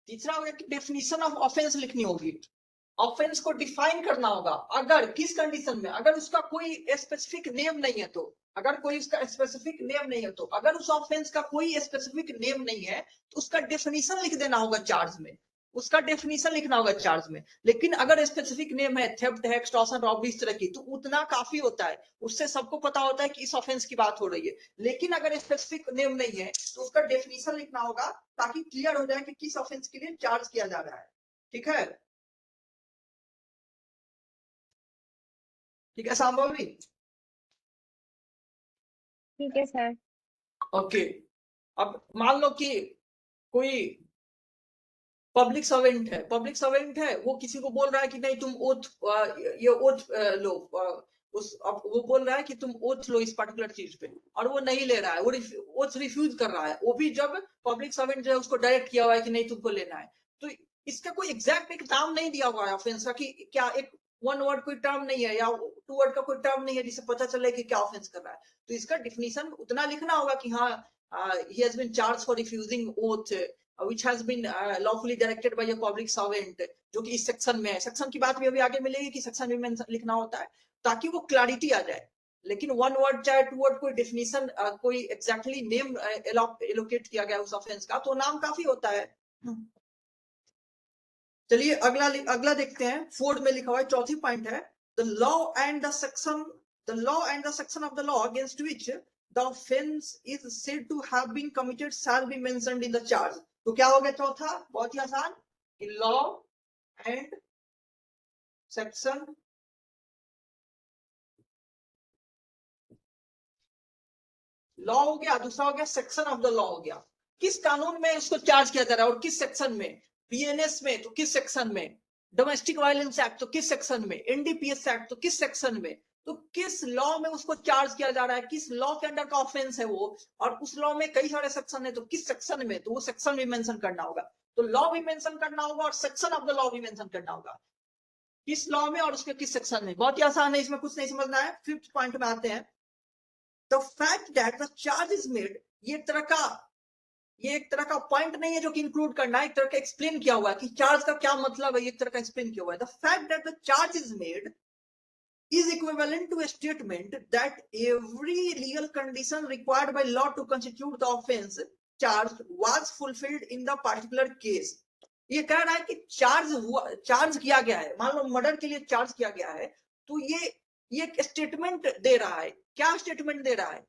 तीसरा होगा कि डेफिनेशन ऑफ ऑफेंस लिखनी होगी। ऑफेंस को डिफाइन करना होगा। अगर किस कंडीशन में, अगर उसका कोई स्पेसिफिक नेम नहीं है तो, अगर कोई उसका स्पेसिफिक नेम नहीं है तो, अगर उस ऑफेंस का कोई स्पेसिफिक नेम नहीं है तो उसका डेफिनेशन लिख देना होगा चार्ज में, उसका डेफिनेशन लिखना होगा चार्ज में। लेकिन अगर स्पेसिफिक नेम है, थेफ्ट है, एक्सटॉर्शन, रॉबरी, इस तरह की, तो उतना काफी होता है, उससे सबको पता होता है कि इस ऑफेंस की बात हो रही है। लेकिन अगर स्पेसिफिक नेम नहीं है तो उसका डेफिनेशन लिखना होगा ताकि क्लियर हो जाए कि किस ऑफेंस के लिए चार्ज किया जा रहा है। ठीक है, ठीक है संभवी? ठीक है सर। ओके, अब मान लो कि कोई पब्लिक सर्वेंट है, पब्लिक सर्वेंट है, वो किसी को बोल रहा है कि नहीं तुम ओथ, ये ओथ लो, अब वो बोल रहा है कि तुम ओथ लो इस पर्टिकुलर चीज पे, और वो नहीं ले रहा है, वो ओथ रिफ्यूज कर रहा है, वो भी जब पब्लिक सर्वेंट जो है उसको डायरेक्ट किया हुआ है कि नहीं तुमको लेना है। तो इसका कोई एग्जैक्ट एक नाम नहीं दिया हुआ है ऑफेंस का, कि क्या एक वन वर्ड कोई टर्म नहीं है या टू वर्ड का कोई टर्म नहीं है जिससे पता चले कि क्या ऑफेंस कर रहा है। तो इसका डिफिनीशन उतना लिखना होगा कि हाँ, he has been charged for refusing oath which has been lawfully directed by a public servant, जो कि इस सेक्शन में है। सेक्शन की बात भी अभी आगे मिलेगी कि सेक्शन में लिखना होता है ताकि वो क्लैरिटी आ जाए। लेकिन वन वर्ड चाहे टू वर्ड कोई डेफिनेशन, कोई एग्जैक्टली नेम एलोकेट किया गया उस ऑफेंस का, तो नाम काफी होता है। चलिए अगला देखते हैं। फोर्थ में लिखा हुआ है, चौथी पॉइंट है, the law and the section of the law against which the offense is said to have been committed shall be mentioned in the charge। तो क्या हो गया चौथा? बहुत ही आसान, लॉ एंड सेक्शन लॉ हो गया, दूसरा हो गया सेक्शन ऑफ द लॉ हो गया। किस कानून में उसको चार्ज किया जा रहा है और किस सेक्शन में? बीएनएस में तो किस सेक्शन में? डोमेस्टिक वायलेंस एक्ट तो किस सेक्शन में? एनडीपीएस एक्ट तो किस सेक्शन में? तो किस लॉ में उसको चार्ज किया जा रहा है, किस लॉ के अंडर का ऑफेंस है वो, और उस लॉ में कई सारे सेक्शन है तो किस सेक्शन में, तो वो सेक्शन भी मेंशन करना होगा। तो लॉ भी मेंशन करना होगा और सेक्शन ऑफ द लॉ भी मेंशन करना होगा, किस लॉ में और उसके किस सेक्शन में। बहुत ही आसान है, इसमें कुछ नहीं समझना है। फिफ्थ पॉइंट में आते हैं, the fact that the charge is made, ये एक तरह का पॉइंट नहीं है जो कि इंक्लूड करना है, एक तरह का एक्सप्लेन किया हुआ है कि चार्ज का क्या मतलब है, एक तरह का एक्सप्लेन किया हुआ है। The fact that the charge is made is equivalent to a statement that every legal condition required by law to constitute the offense charged was fulfilled in the particular case। ये कह रहा है कि चार्ज किया गया है, मान लो मर्डर के लिए चार्ज किया गया है, तो ये एक स्टेटमेंट दे रहा है। क्या स्टेटमेंट दे रहा है?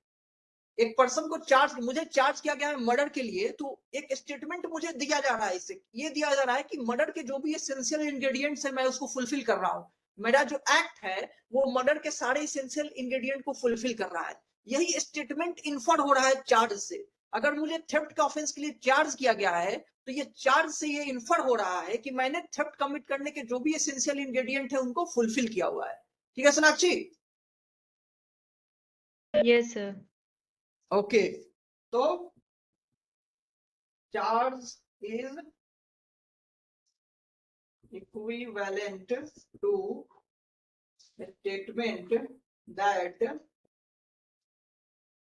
एक पर्सन को मुझे चार्ज किया गया है मर्डर के लिए, तो एक स्टेटमेंट मुझे दिया जा रहा है, इससे ये दिया जा रहा है कि मर्डर के जो भी एसेंशियल इंग्रेडिएंट्स है मैं उसको फुलफिल कर रहा हूँ, मेरा जो एक्ट है वो मर्डर के सारे एसेंशियल इंग्रेडिएंट को फुलफिल कर रहा है। यही स्टेटमेंट इन्फर हो रहा है चार्ज से। अगर मुझे थेफ्ट का ऑफेंस के लिए चार्ज किया गया है तो ये चार्ज से ये इन्फर हो रहा है कि मैंने थेफ्ट कमिट करने के जो भी एसेंशियल इंग्रेडिएंट है उनको फुलफिल किया हुआ है। ठीक है सोनाक्षी? Yes sir. ओके, तो charge is equivalent to a statement that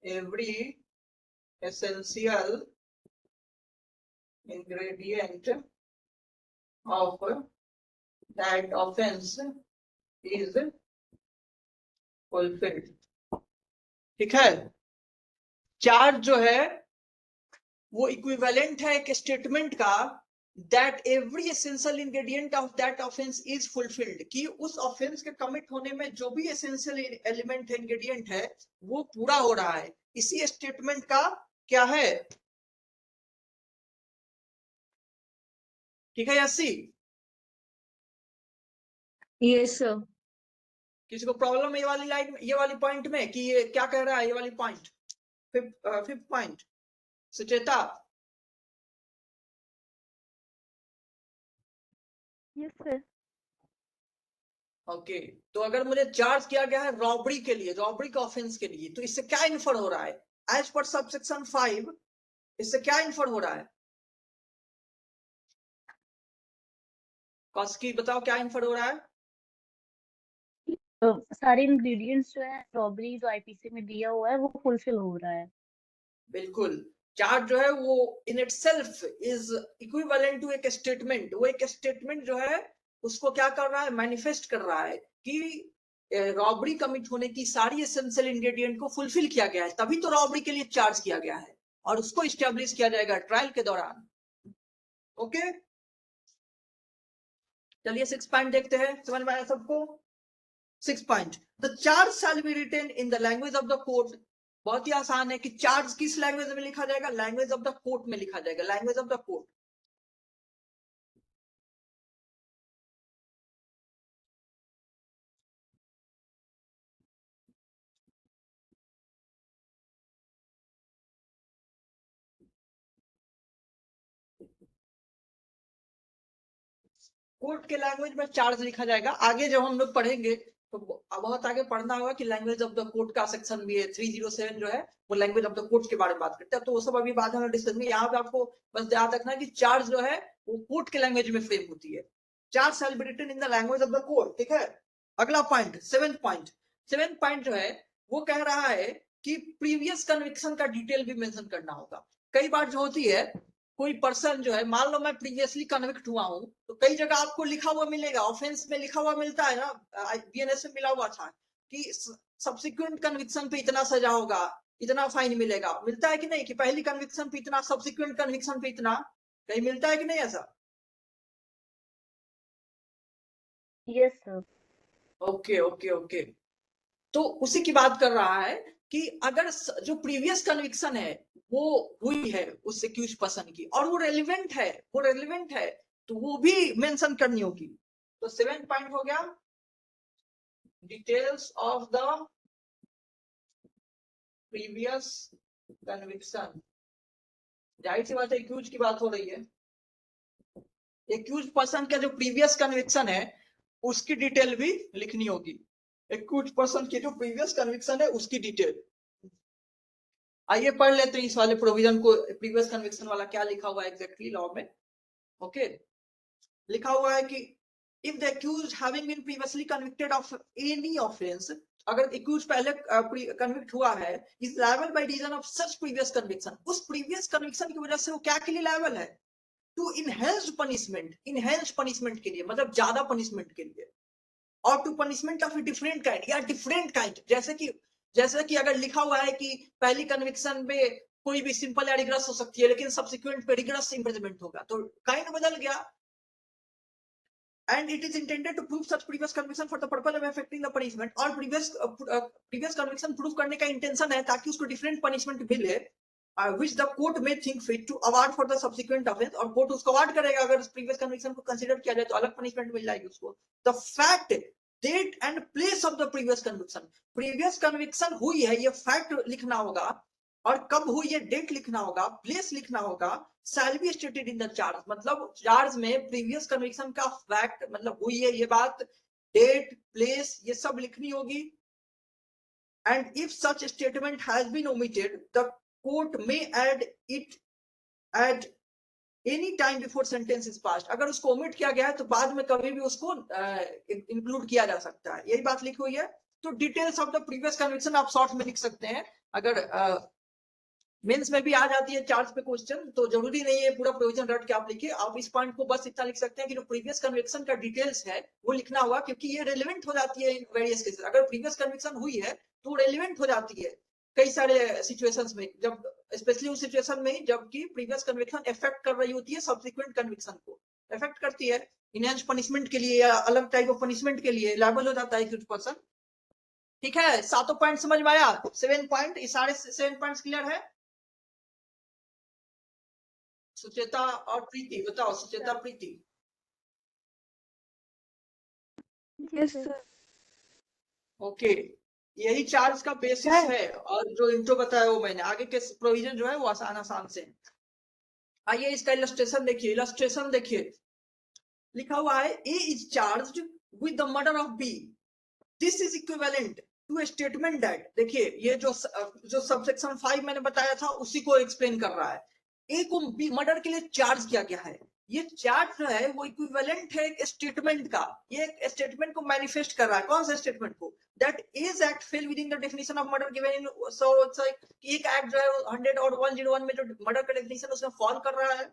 every essential ingredient of that offense is fulfilled। ठीक है, चार्ज जो है वो इक्विवेलेंट है एक स्टेटमेंट का, that every essential ingredient of that offence is fulfilled, कि उस ऑफेंस के कमिट होने में जो भी एसेंशियल एलिमेंट है, इंग्रेडिएंट है, वो पूरा हो रहा है। इसी स्टेटमेंट का क्या है? ठीक है यसी? Yes sir. किसी को प्रॉब्लम है ये वाली लाइन, ये वाली पॉइंट में कि ये क्या कह रहा है, ये वाली point, fifth point? Sucheta? Yes sir. Okay, तो अगर मुझे चार्ज किया गया है रॉबरी के लिए, रॉबरी के ऑफेंस के लिए, तो इससे क्या इन्फर हो रहा है? एज पर सबसेक्शन 5 इससे क्या इन्फर हो रहा है? कौशिकी बताओ क्या इन्फर हो रहा है? तो सारे इंग्रेडिएंट्स जो है रॉबरी जो आईपीसी में दिया हुआ है वो फुलफिल हो रहा है। बिल्कुल, चार्ज जो है वो in itself is equivalent to एक स्टेटमेंट। वो एक स्टेटमेंट जो है उसको क्या कर रहा है? मैनिफेस्ट कर रहा है कि रॉबरी कमिट होने की सारी एसेंशियल इंग्रेडिएंट को फुलफिल किया गया है, तभी तो रॉबरी के लिए चार्ज किया गया है, और उसको इस्टेब्लिश किया जाएगा ट्रायल के दौरान। ओके, चलिए 6 पॉइंट देखते हैं, समझ में आया सबको? 6 point, the charge shall be written in the language of the court. बहुत ही आसान है कि चार्ज किस लैंग्वेज में लिखा जाएगा? लैंग्वेज ऑफ द कोर्ट में लिखा जाएगा, language of the court. Court के लैंग्वेज में चार्ज लिखा जाएगा। आगे जब हम लोग पढ़ेंगे तो बहुत आगे पढ़ना होगा कि लैंग्वेज ऑफ द कोर्ट का सेक्शन भी है, 307 जो है वो लैंग्वेज ऑफ द कोर्ट के बारे में बात करते हैं, तो वो सब अभी बाद में डिस्कस में। यहाँ पे आपको बस याद रखना है कि चार्ज जो है वो कोर्ट के लैंग्वेज में फ्रेम होती है। Charge shall be written in the language of the court, ठीक है। अगला point 7th point, 7th point जो है वो कह रहा है कि प्रीवियस कन्विक्शन का डिटेल भी मेंशन करना होगा। कई बार जो होती है कोई पर्सन जो है, मान लो मैं प्रीवियसली कन्विक्ट हुआ हूं, तो कई जगह आपको लिखा हुआ मिलेगा, ऑफेंस में लिखा हुआ मिलता है ना, बीएनएस में मिला हुआ था कि सब्सिक्वेंट कन्विक्शन पे इतना सजा होगा, इतना फाइन मिलेगा। मिलता है कि नहीं कि पहली कन्विक्शन पे इतना, सब्सिक्वेंट कन्विक्शन पे इतना, कहीं मिलता है कि नहीं ऐसा? Yes sir. Okay okay okay, तो उसी की बात कर रहा है कि अगर जो प्रीवियस कन्विक्शन है वो हुई है उस एक्यूज पर्सन की और वो रेलिवेंट है, तो वो भी मेंशन करनी होगी। तो 7th पॉइंट हो गया, details of the previous conviction. जाहिर सी बात है एक्यूज की बात हो रही है, एक्यूज पर्सन का जो प्रीवियस कन्विक्शन है उसकी डिटेल भी लिखनी होगी। एक्यूज पर्सन की जो प्रीवियस कन्विक्शन है उसकी डिटेल। आइए पढ़ लेते हैं इस वाले प्रोविजन को, प्रीवियस कन्विक्शन वाला क्या लिखा हुआ है एग्जैक्टली लॉ में। ओके, लिखा हुआ है कि if the accused having been previously convicted of any offence, अगर एक्यूज पहले कन्विक्ट हुआ है, is liable by reason of such previous conviction, उस प्रीवियस कन्विक्शन की वजह से वो क्या के लिए लायबल है? To enhanced punishment, enhanced punishment के लिए मतलब ज्यादा पनिशमेंट के लिए, और to punishment of different kind या डिफरेंट काइंड। जैसे कि अगर लिखा हुआ है कि पहली कन्विक्शन में कोई भी सिंपल या रिग्रेस हो सकती है, लेकिन सब्सिक्वेंट पे रिग्रेस इम्प्रिजनमेंट होगा, तो काइंड बदल गया। And it is intended to prove such previous conviction for the purpose of affecting the punishment, और प्रीवियस कन्विक्शन प्रूव करने का इंटेंशन है ताकि उसको डिफरेंट पनिशमेंट मिले, which the court may think fit to award for the subsequent offense, और कोर्ट उसको अवार्ड करेगा अगर प्रीवियस कन्विक्शन को कंसीडर किया जाए तो अलग पनिशमेंट मिल जाएगी उसको। The fact, date and place of the previous conviction, previous conviction हुई है ये फैक्ट लिखना होगा, और कब हुई है डेट लिखना होगा, प्लेस लिखना होगा। Shall be stated in the charge, मतलब चार्ज में प्रीवियस कन्विक्शन का फैक्ट मतलब हुई है ये बात, डेट, प्लेस, ये सब लिखनी होगी। And if such statement has been omitted, the court में add it at any time before sentence is passed, अगर उसको ओमिट किया गया है तो बाद में कभी भी उसको इंक्लूड किया जा सकता है, यही बात लिखी हुई है। तो details of the previous conviction आप शॉर्ट में लिख सकते हैं। अगर मेंस में भी आ जाती है चार्ज पे क्वेश्चन, तो जरूरी नहीं है पूरा प्रोविजन रट के आप लिखिए, आप इस पॉइंट को बस इतना लिख सकते हैं कि जो प्रीवियस कन्विक्शन का डिटेल्स है वो लिखना होगा, क्योंकि ये रेलिवेंट हो जाती है इन वेरियस केसेस। अगर प्रीवियस कन्विक्शन हुई है तो रेलिवेंट हो जाती है कई सारे सिचुएशंस में, जब स्पेशली उस सिचुएशन में जबकि प्रीवियस कन्विक्शन इफेक्ट कर रही होती है सब्सिक्वेंट कन्विक्शन को, इफेक्ट करती है, इनहेंस पनिशमेंट के लिए या अलग टाइप ऑफ पनिशमेंट के लिए लायबल हो जाता है कुछ पर्सन। ठीक है, 7 पॉइंट समझ में आया? 7 पॉइंट, ये सारे 7 पॉइंट्स क्लियर है? सुचेता और प्रीति बताओ, Sucheta Preeti. Yes sir. Okay, यही चार्ज का बेसिस है, और जो इंट्रो बताया वो मैंने, आगे के प्रोविजन जो है वो आसान से। आइए इसका इलस्ट्रेशन देखिए, लिखा हुआ है A is charged with the murder of B. This is equivalent to a statement that, देखिए ये जो सबसेक्शन 5 मैंने बताया था उसी को एक्सप्लेन कर रहा है। ए को बी मर्डर के लिए चार्ज किया गया है, ये चार्ज जो है वो इक्विवेलेंट है एक स्टेटमेंट का, ये एक स्टेटमेंट को मैनिफेस्ट कर रहा है। कौन सा स्टेटमेंट को? That is act fell within the definition of murder given in, so एक एक्ट जो है 100 और 101 में जो मर्डर का डेफिनेशन उसमें फॉल कर रहा है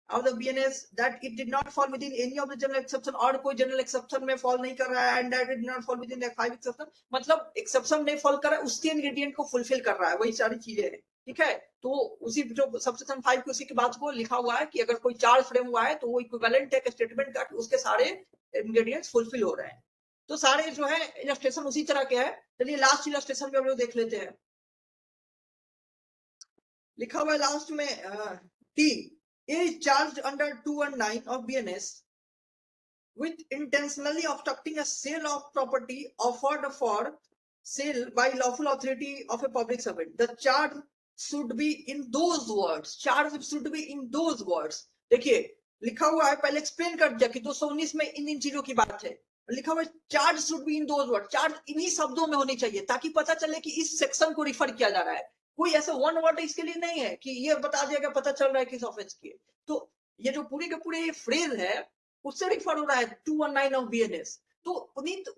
of the BNS, that it did not fall within any of the general exception, और कोई general exception में fall नहीं कर रहा है, and that it did not fall within the 5 exception, मतलब exception नहीं fall कर रहा है, उसके ingredient को fulfill कर रहा है, वही सारी चीजें हैं। ठीक है, तो उसी जो सबसेक्शन 5 के उसी के बाद को लिखा हुआ है कि अगर कोई चार्ज फ्रेम हुआ है तो वो इक्विवेलेंट है स्टेटमेंट का, उसके सारे इंग्रेडिएंट्स फुलफिल हो रहे हैं। तो सारे जो है इलस्ट्रेशन उसी तरह के है। चलिए लास्ट इलस्ट्रेशन में हम लोग देख लेते हैं। लिखा हुआ है लास्ट में T A is charged under 219 of BNS with intentionally obstructing a sale of property offered for sale by lawful authority of a public servant. The charge should be in those words. Charge should be in those words. देखिए लिखा हुआ है, पहले एक्सप्लेन कर दिया कि 219 में इन चीजों की बात है। लिखा हुआ है charge should be in those word, charge इन्हीं शब्दों में होनी चाहिए ताकि पता चले कि इस सेक्शन को रिफर किया जा रहा है। कोई ऐसा वन वर्ड इसके लिए नहीं है कि ये बता दिया गया, पता चल रहा है किस ऑफेंस की। तो ये जो पूरे के पूरे ये फ्रेज है उससे रिफर हो रहा है 219 ऑफ बीएनएस। तो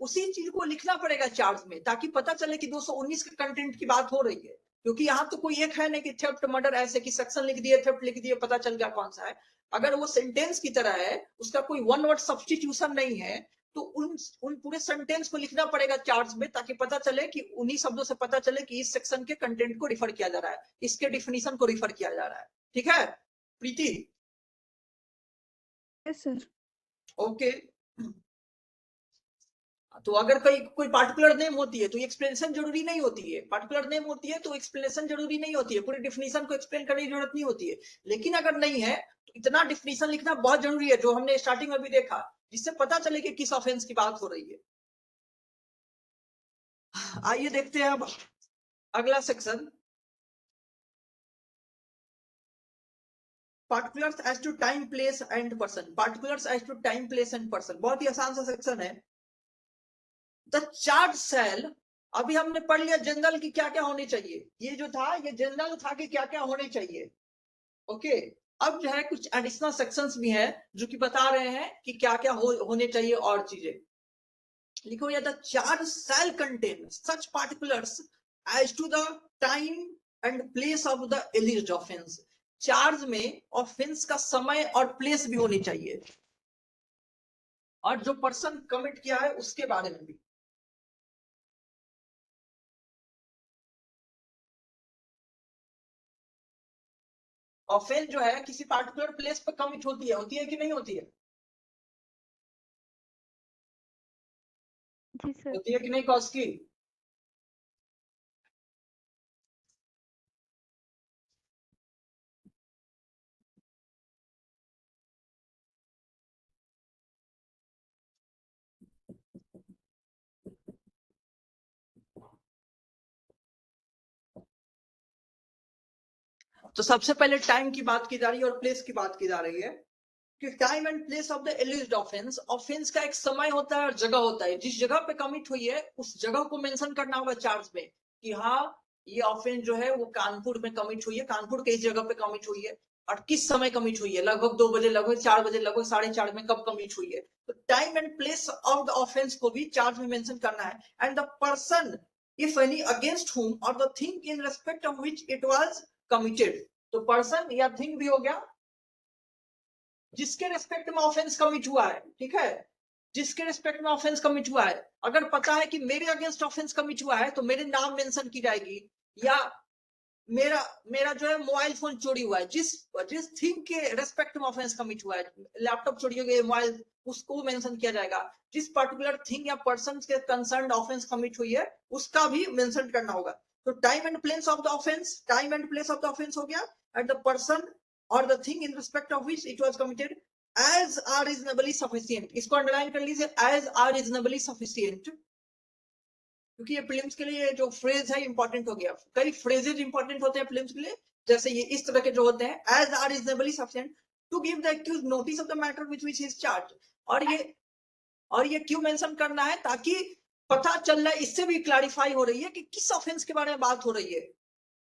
उसी चीज को लिखना पड़ेगा चार्ज में ताकि पता चले कि 219 के कंटेंट की बात हो रही है, क्योंकि यहाँ तो कोई एक है नहीं कि थेफ्ट मर्डर ऐसे कि सेक्शन लिख दिए, थेफ्ट लिख दिए, पता चल गया कौन सा है। अगर वो सेंटेंस की तरह है, उसका कोई वन वर्ड सब्स्टिट्यूशन नहीं है, तो उन पूरे सेंटेंस को लिखना पड़ेगा चार्ज में ताकि पता चले कि उन्हीं शब्दों से पता चले कि इस सेक्शन के कंटेंट को रिफर किया जा रहा है, इसके डिफिनीशन को रिफर किया जा रहा है। ठीक है प्रीति? Yes sir. ओके, तो अगर कोई पार्टिकुलर नेम होती है तो एक्सप्लेनेशन जरूरी नहीं होती है, पार्टिकुलर नेम होती है तो एक्सप्लेनेशन जरूरी नहीं होती है, पूरी डिफिनीशन को एक्सप्लेन करने की जरूरत नहीं होती है। लेकिन अगर नहीं है तो इतना डिफिनीशन लिखना बहुत जरूरी है, जो हमने स्टार्टिंग में भी देखा, जिससे पता चले कि किस ऑफेंस की बात हो रही है। आइए देखते हैं अब अगला section, particulars as to time place and person. Particulars as to time place and person बहुत ही आसान सा सेक्शन है। द चार्ज सेल, अभी हमने पढ़ लिया जनरल की क्या क्या होनी चाहिए, ये जो था ये जनरल था कि क्या क्या होने चाहिए। ओके, अब जो है कुछ एडिशनल सेक्शंस भी हैं जो कि बता रहे हैं कि क्या क्या होने चाहिए और चीजें। लिखो या the charge shall contain such particulars as to the time and place of the alleged offence. Charge में ऑफेंस का समय और प्लेस भी होनी चाहिए, और जो पर्सन कमिट किया है उसके बारे में भी। ऑफेंस जो है किसी पार्टिकुलर प्लेस पर कमिट होती है कि नहीं होती है? जी सर। होती है कि नहीं कौशिकी? तो सबसे पहले टाइम की बात की जा रही है और प्लेस की बात की जा रही है कि time and place of the alleged offence. Offence का एक समय होता है और जगह होता है, जिस जगह पे कमिट हुई है उस जगह को मेंशन करना होगा चार्ज में कि हाँ ये ऑफेंस जो है वो कानपुर में कमिट हुई है, कानपुर के इस जगह पे कमिट हुई है, और किस समय कमिट हुई है, लगभग 2 बजे, लगभग 4 बजे, लगभग 4:30 में कब कमिट हुई है। तो time and place of the offence को भी चार्ज में मेंशन करना है। And the person if any against whom or the thing in respect of which it was committed. तो पर्सन या थिंग भी हो गया जिसके रेस्पेक्ट में ऑफेंस कमिट हुआ है। ठीक है, जिसके रेस्पेक्ट में ऑफेंस कमिट हुआ है, अगर पता है कि मेरे अगेंस्ट ऑफेंस कमिट हुआ है तो मेरे नाम मेंशन की जाएगी, या मेरा जो है मोबाइल फोन चोरी हुआ है, जिस थिंग के रेस्पेक्ट में ऑफेंस कमिट हुआ है, लैपटॉप चोरी हो गया, मोबाइल, उसको मेंशन किया जाएगा। जिस पर्टिकुलर थिंग या पर्सन के कंसर्न ऑफेंस कमिट हुई है उसका भी मेंशन करना होगा। तो time and place of the offence, time and place of the offence हो गया, and the person or the thing in respect of which it was committed as are reasonably sufficient। इसको अंडरलाइन कर लीजिए, as are reasonably sufficient, क्योंकि ये प्रीलिम्स के लिए जो फ्रेज है इंपॉर्टेंट हो गया। कई फ्रेजेज इंपॉर्टेंट होते हैं प्रीलिम्स के लिए, जैसे ये इस तरह के जो होते हैं, as are reasonably sufficient to give the accused notice of the matter with which he is charged। और ये और ये क्यों मेंशन करना है, ताकि पता चल रहा है, इससे भी क्लैरिफाई हो रही है कि किस ऑफेंस के बारे में बात हो रही है।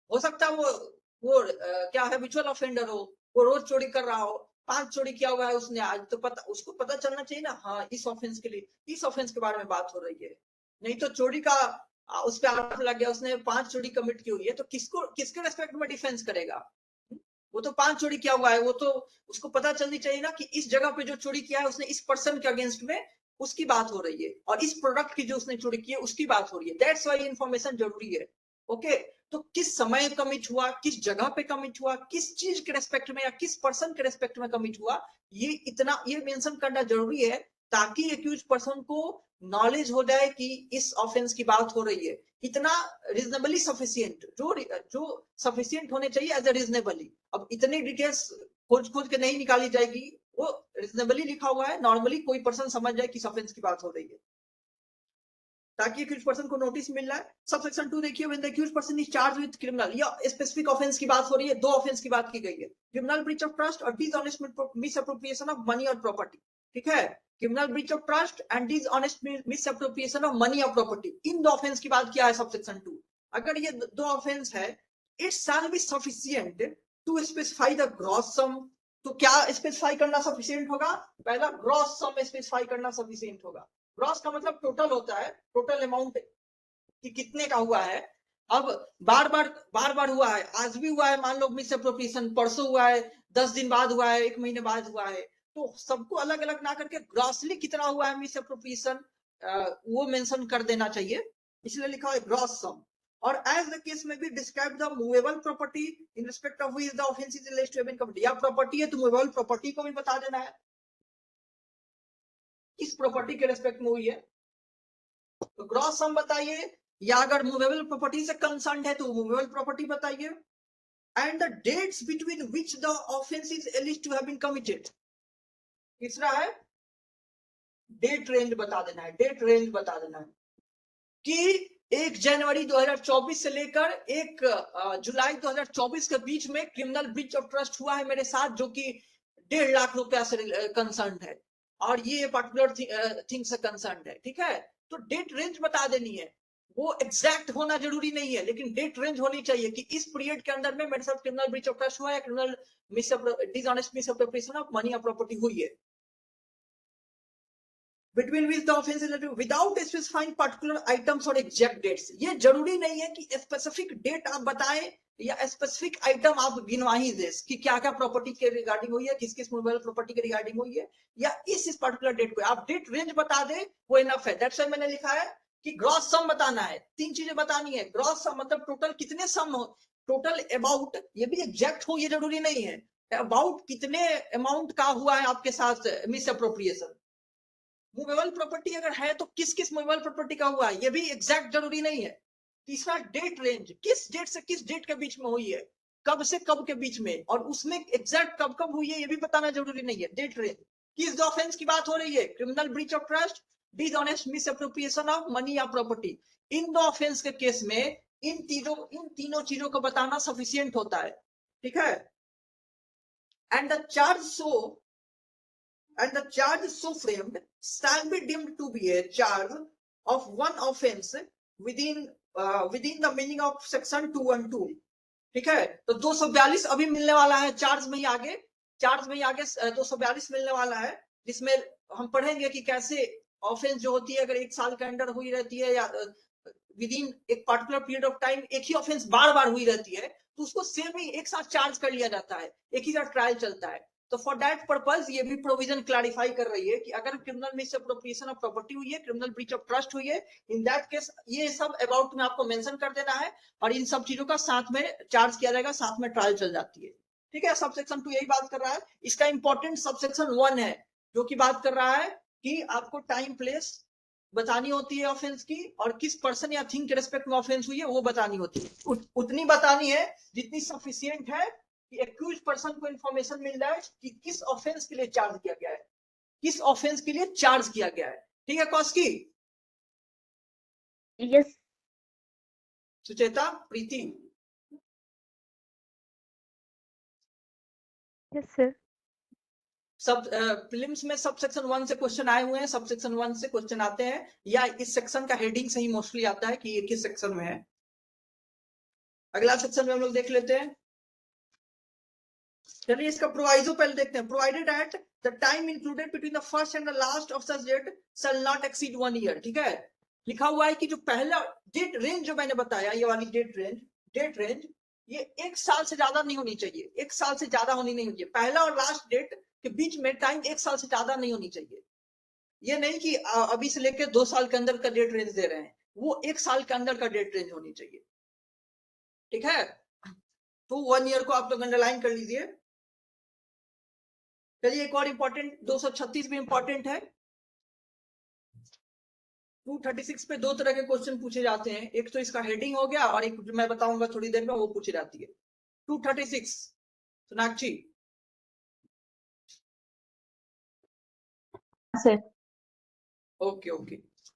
हो सकता है वो क्या है, विचुअल ऑफेंडर हो, वो रोज चोरी कर रहा हो, 5 चोरी किया हुआ है उसने आज, तो उसको पता चलना चाहिए ना, हाँ इस ऑफेंस के लिए, इस ऑफेंस के बारे में बात हो रही है। नहीं तो चोरी का उस पर आरोप लग गया, उसने 5 चोरी कमिट की हुई है, तो किसके रेस्पेक्ट में डिफेंस करेगा? वो तो 5 चोरी किया हुआ है, वो तो उसको पता चलनी चाहिए ना कि इस जगह पे जो चोरी किया है उसने इस पर्सन के अगेंस्ट में, उसकी बात हो रही है, और इस प्रोडक्ट की जो उसने चोरी की है उसकी बात हो रही है। दैट्स व्हाई इंफॉर्मेशन जरूरी है। ओके, तो किस समय कमिट हुआ, किस जगह पे कमिट हुआ, किस चीज के रेस्पेक्ट में या किस पर्सन के रेस्पेक्ट में कमिट हुआ, ये मेंशन करना जरूरी है, ताकि एक्यूज पर्सन को नॉलेज हो जाए कि इस ऑफेंस की बात हो रही है। इतना रीजनेबली सफिशिएंट, जो सफिशिएंट होने चाहिए एज ए रीजनेबली। अब इतनी डिटेल्स खोज के नहीं निकाली जाएगी, वो रीजनेबली लिखा हुआ है, नॉर्मली कोई पर्सन समझ जाए कि ऑफेंस की बात हो रही है, ताकि एक्यूज पर्सन को नोटिस मिल रहा है। सबसेक्शन 2 देखिए, when the accused person is charged with criminal, या स्पेसिफिक ऑफेंस की बात हो रही है, 2 ऑफेंस की बात की गई है, क्रिमिनल ब्रीच ऑफ ट्रस्ट और डिसऑनेस्ट मिसअप्रोप्रिएशन ऑफ मनी और प्रॉपर्टी। ठीक है, criminal breach of trust and dishonest misappropriation of money और प्रॉपर्टी, इन 2 ऑफेंस की बात किया है सबसेक्शन 2। अगर ये 2 ऑफेंस है, it shall be sufficient to specify the gross sum. तो क्या स्पेसिफाई करना सफिशिएंट होगा? पहला ग्रॉस सम स्पेसिफाई करना सफिशिएंट होगा। ग्रॉस का मतलब टोटल होता है, टोटल अमाउंट कि कितने का हुआ है। अब बार बार हुआ है, आज भी हुआ है, मान लो मिसअप्रोप्रिएशन, परसों हुआ है, 10 दिन बाद हुआ है, 1 महीने बाद हुआ है, तो सबको अलग अलग ना करके ग्रॉसली कितना हुआ है मिसअप्रोप्रिएशन, वो मेंशन कर देना चाहिए, इसलिए लिखा है ग्रॉस सम। और एज द केस में भी describe the movable property in respect of which the offence is alleged to have been committed। या प्रॉपर्टी है तो मूवेबल प्रॉपर्टी को भी बता देना है, किस प्रॉपर्टी के रेस्पेक्ट में हुई है, तो ग्रॉस सम बताइए, या अगर मूवेबल प्रॉपर्टी से कंसर्न है तो मूवेबल प्रॉपर्टी बताइए, and the dates between which the offence is alleged to have been committed। तीसरा है डेट रेंज बता देना है, डेट रेंज बता देना है कि 1 जनवरी 2024 से लेकर 1 जुलाई 2024 के बीच में क्रिमिनल ब्रीच ऑफ ट्रस्ट हुआ है मेरे साथ, जो कि 1.5 लाख रुपया से कंसर्न है, और ये पर्टिकुलर थिंग से कंसर्न है। ठीक है, तो डेट रेंज बता देनी है, वो एग्जैक्ट होना जरूरी नहीं है, लेकिन डेट रेंज होनी चाहिए कि इस पीरियड के अंदर में मेरे साथ क्रिमिनल ब्रीच ऑफ ट्रस्ट हुआ है, criminal dishonest misappropriation of money और प्रॉपर्टी हुई है। Between which the offense is related, without specifying particular items or exact dates। ये जरूरी नहीं है कि स्पेसिफिक डेट आप बताएं या स्पेसिफिक आइटम आप गिनवा ही दे कि क्या क्या प्रॉपर्टी के रिगार्डिंग हुई है, किस किस मूवेबल प्रॉपर्टी के रिगार्डिंग हुई है, या इस पर्टिकुलर डेट को आप डेट रेंज बता दे, वो इनफ है। दैट्स व्हाई मैंने लिखा है कि ग्रॉस सम बताना है, 3 चीजें बतानी है। ग्रॉस सम मतलब टोटल कितने सम हो, टोटल अबाउट, ये भी एग्जैक्ट हो ये जरूरी नहीं है, अबाउट कितने अमाउंट का हुआ है आपके साथ मिस अप्रोप्रिएशन। मूवेबल प्रॉपर्टी अगर है तो किस किस मूवेबल प्रॉपर्टी का हुआ है, ये भी एग्जैक्ट जरूरी नहीं है। तीसरा डेट रेंज, किस डेट से किस डेट के बीच में हुई है, कब से कब के बीच में, और उसमें एग्जैक्ट कब कब हुई है ये भी बताना जरूरी नहीं है। डेट रेंज, किस ऑफेंस की बात हो रही है, criminal breach of trust, dishonest misappropriation of money या प्रॉपर्टी, इन 2 ऑफेंस के केस में इन तीनों चीजों को बताना सफिशिएंट होता है। ठीक है, and the charge so framed shall be deemed to be a charge of one offense within the meaning of section 212। ठीक है, तो 242 अभी मिलने वाला है, चार्ज में ही आगे 242 मिलने वाला है, जिसमें हम पढ़ेंगे कि कैसे ऑफेंस जो होती है अगर 1 साल के अंदर हुई रहती है, या विदिन एक पर्टिकुलर पीरियड ऑफ टाइम एक ही ऑफेंस बार बार हुई रहती है, तो उसको सेम ही एक साथ चार्ज कर लिया जाता है, एक ही साथ ट्रायल चलता है। तो फॉर दैट पर्पस ये भी प्रोविजन क्लैरिफाई कर रही है कि अगर क्रिमिनल मिसअप्रोप्रिएशन ऑफ प्रॉपर्टी हुई है, क्रिमिनल ब्रीच ऑफ ट्रस्ट हुई है, इन दैट केस ये सब अबाउट में आपको मेंशन कर देना है, और इन सब चीजों का साथ में चार्ज किया जाएगा, साथ में ट्रायल चल जाती है। ठीक है, सबसेक्शन 2 यही बात कर रहा है। इसका इंपॉर्टेंट सबसेक्शन 1 है, जो कि बात कर रहा है कि आपको टाइम प्लेस बतानी होती है ऑफेंस की, और किस पर्सन या थिंग के रेस्पेक्ट में ऑफेंस हुई है वो बतानी होती है। उतनी बतानी है जितनी सफिशिएंट है कि एक्यूज पर्सन को इंफॉर्मेशन मिल जाए कि किस ऑफेंस के लिए चार्ज किया गया है, किस ऑफेंस के लिए चार्ज किया गया है। ठीक है Kaushiki? Yes Sucheta, Preeti? Yes sir. सब प्रीलिम्स में सब सेक्शन 1 से क्वेश्चन आए हुए हैं, सब सेक्शन 1 से क्वेश्चन आते हैं, या इस सेक्शन का हेडिंग से ही मोस्टली आता है कि ये किस सेक्शन में है। अगला सेक्शन में हम लोग देख लेते हैं। चलिए इसका प्रोवाइजो पहले देखते हैं। Provided at the time included between the first and the last of such date shall not exceed 1 year. ठीक है, लिखा हुआ है कि जो पहला डेट रेंज जो मैंने बताया, ये वाली डेट रेंज ये 1 साल से ज्यादा नहीं होनी चाहिए, 1 साल से ज्यादा होनी नहीं चाहिए। पहला और लास्ट डेट के बीच में टाइम 1 साल से ज्यादा नहीं होनी चाहिए। ये नहीं कि अभी से लेकर 2 साल के अंदर का डेट रेंज दे रहे हैं, वो 1 साल के अंदर का डेट रेंज होनी चाहिए। ठीक है, तो 1 ईयर को आप लोग अंडरलाइन कर लीजिए। चलिए एक और इंपॉर्टेंट 236 भी इंपॉर्टेंट है। 236 पे 2 तरह के क्वेश्चन पूछे जाते हैं, एक तो इसका हेडिंग हो गया और एक जो मैं बताऊंगा थोड़ी देर में वो पूछी जाती है। 236 Sonakshi. Sir okay.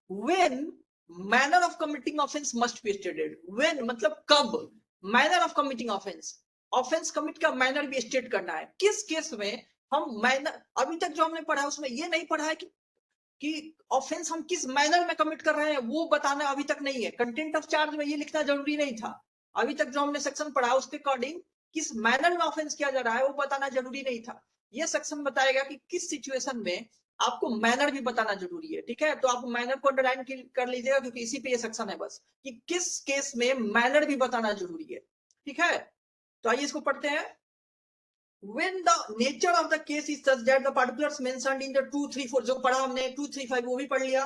When manner of committing offence must be stated. When मतलब कब, manner of committing offence commit का मैनर भी स्टेट करना है। किस केस में हम मैनर, अभी तक जो हमने पढ़ा है उसमें ये नहीं पढ़ा है कि ऑफेंस हम किस मैनर में कमिट कर रहे हैं, वो बताना अभी तक नहीं है। कंटेंट ऑफ चार्ज में ये लिखना जरूरी नहीं था। अभी तक जो हमने सेक्शन पढ़ा उसके अकॉर्डिंग किस मैनर में ऑफेंस किया जा रहा है वो बताना जरूरी नहीं था। ये सेक्शन बताएगा कि किस सिचुएशन में आपको मैनर भी बताना जरूरी है। ठीक है, तो आप मैनर को अंडरलाइन कर लीजिएगा क्योंकि इसी पे ये सेक्शन है बस, कि किस केस में मैनर भी बताना जरूरी है। ठीक है, तो आइए इसको पढ़ते हैं। When the nature of the case is such that the particulars mentioned in the 2, 3, 4 जो पढ़ा हमने 2, 3, 5 वो भी पढ़ लिया,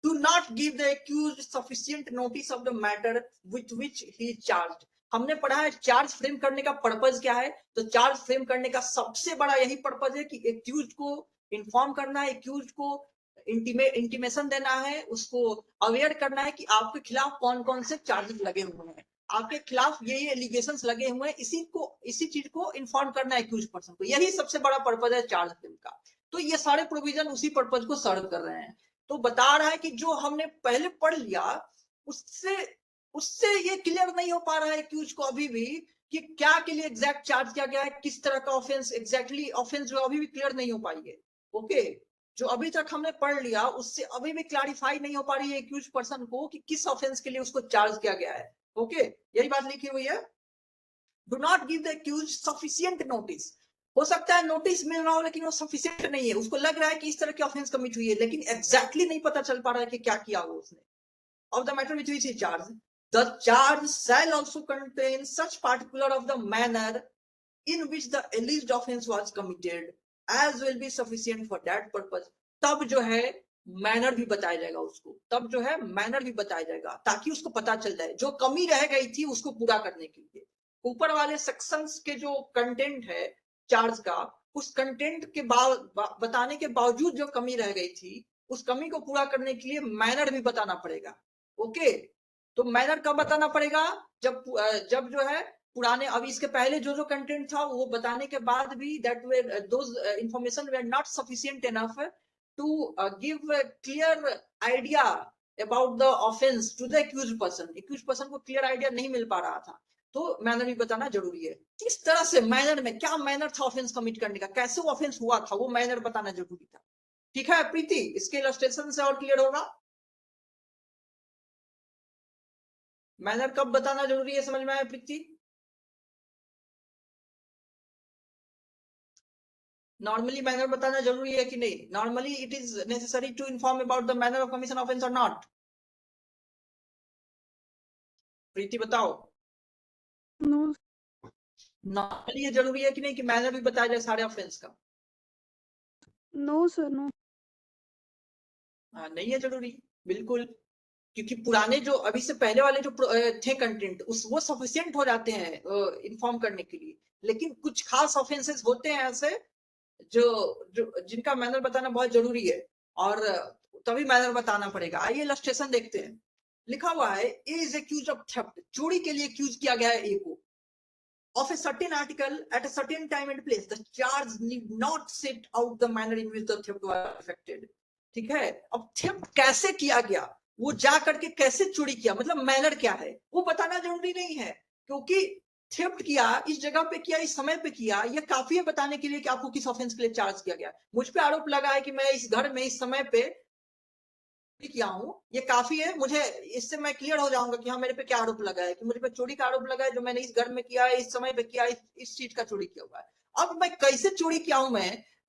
do not give the accused sufficient notice of the matter with which he is charged। हमने पढ़ा है चार्ज फ्रेम करने का पर्पज क्या है, तो चार्ज फ्रेम करने का सबसे बड़ा यही पर्पज है कि एक्यूज को इन्फॉर्म करना है, एक्यूज को इंटीमेशन देना है, उसको अवेयर करना है कि आपके खिलाफ कौन कौन से चार्जेस लगे हुए हैं, आपके खिलाफ ये एलिगेशंस लगे हुए हैं, इसी चीज को इन्फॉर्म करना है एक्यूज पर्सन को। यही सबसे बड़ा पर्पज है चार्ज फ्रेम का। तो ये सारे प्रोविजन उसी पर्पज को सर्व कर रहे हैं। तो बता रहा है कि जो हमने पहले पढ़ लिया उससे ये क्लियर नहीं हो पा रहा है एक्यूज को अभी भी कि क्या के लिए एग्जैक्ट चार्ज किया गया है, किस तरह का ऑफेंस एग्जैक्टली ऑफेंस जो अभी भी क्लियर नहीं हो पाई है। ओके, जो अभी तक हमने पढ़ लिया उससे अभी भी क्लैरिफाई नहीं हो पा रही है एक्यूज पर्सन को कि किस ऑफेंस के लिए उसको चार्ज किया गया है। ओके, यही बात लिखी हुई है। Do not give the accused sufficient notice. हो सकता है नोटिस मिल रहा हो लेकिन वो सफिशिएंट नहीं है, उसको लग रहा है कि इस तरह की ऑफेंस कमिट हुई है लेकिन एग्जैक्टली नहीं पता चल पा रहा है कि क्या किया हो उसने। Of the matter which which is charge, the charge shall also contain such particular of the manner in which the alleged offence was committed as will be sufficient for that purpose. तब जो है मैनर भी बताया जाएगा उसको, तब जो है मैनर भी बताया जाएगा ताकि उसको पता चल जाए जो कमी रह गई थी उसको पूरा करने के लिए। ऊपर वाले सेक्शंस के जो कंटेंट है चार्ज का, उस कंटेंट के बताने के बावजूद जो कमी रह गई थी उस कमी को पूरा करने के लिए मैनर भी बताना पड़ेगा। ओके, तो मैनर कब बताना पड़ेगा, जब जो है पुराने, अभी इसके पहले जो कंटेंट था वो बताने के बाद भी that were those information were not sufficient enough to give a clear idea about the offense to the accused person। accused person को clear idea नहीं मिल पा रहा था, तो मैनर भी बताना जरूरी है। किस तरह से मैनर में, क्या मैनर था ऑफेंस कमिट करने का, कैसे ऑफेंस हुआ था, वो मैनर बताना जरूरी था। ठीक है प्रीति, इसके इलस्ट्रेशन से और क्लियर होगा। मैनर कब बताना जरूरी है, समझ में आया प्रीति? नॉर्मली मैनर बताना जरूरी है कि नहीं? Normally it is necessary to inform about the manner of commission offence or not? Preeti बताओ। नो। नॉर्मली ये जरूरी है कि नहीं कि मैनर भी बताया जाए सारे ऑफेंस का? No sir, no. नहीं है जरूरी बिल्कुल, क्योंकि पुराने जो अभी से पहले वाले जो थे कंटेंट वो सफिशिएंट हो जाते हैं इन्फॉर्म करने के लिए, लेकिन कुछ खास ऑफेंसेस होते हैं ऐसे जो जिनका मैनर बताना बहुत जरूरी है और तभी मैनर बताना पड़ेगा। आइए इलस्ट्रेशन देखते हैं। लिखा हुआ है A is accused of theft, चोरी के लिए एक्यूज किया गया है ए को, of a certain article at a certain time and place. The charge need not set out the manner in which the theft was affected. ठीक है, अब थेफ्ट कैसे किया गया, वो जा करके कैसे चोरी किया, मतलब मैनर क्या है वो बताना जरूरी नहीं है, क्योंकि थेफ्ट किया, इस जगह पे किया, इस समय पे किया, ये काफी है बताने के लिए कि आपको किस ऑफेंस के लिए चार्ज किया गया। मुझ पे आरोप लगा है कि मैं इस घर में इस समय पे किया हूं, ये काफी है। मुझे इससे मैं क्लियर हो जाऊंगा कि हाँ मेरे पे क्या आरोप लगा है, कि मुझे पे चोरी का आरोप लगा है जो मैंने इस घर में किया है, इस समय पे किया, इस चीज का चोरी किया हुआ है। अब मैं कैसे चोरी किया हूं,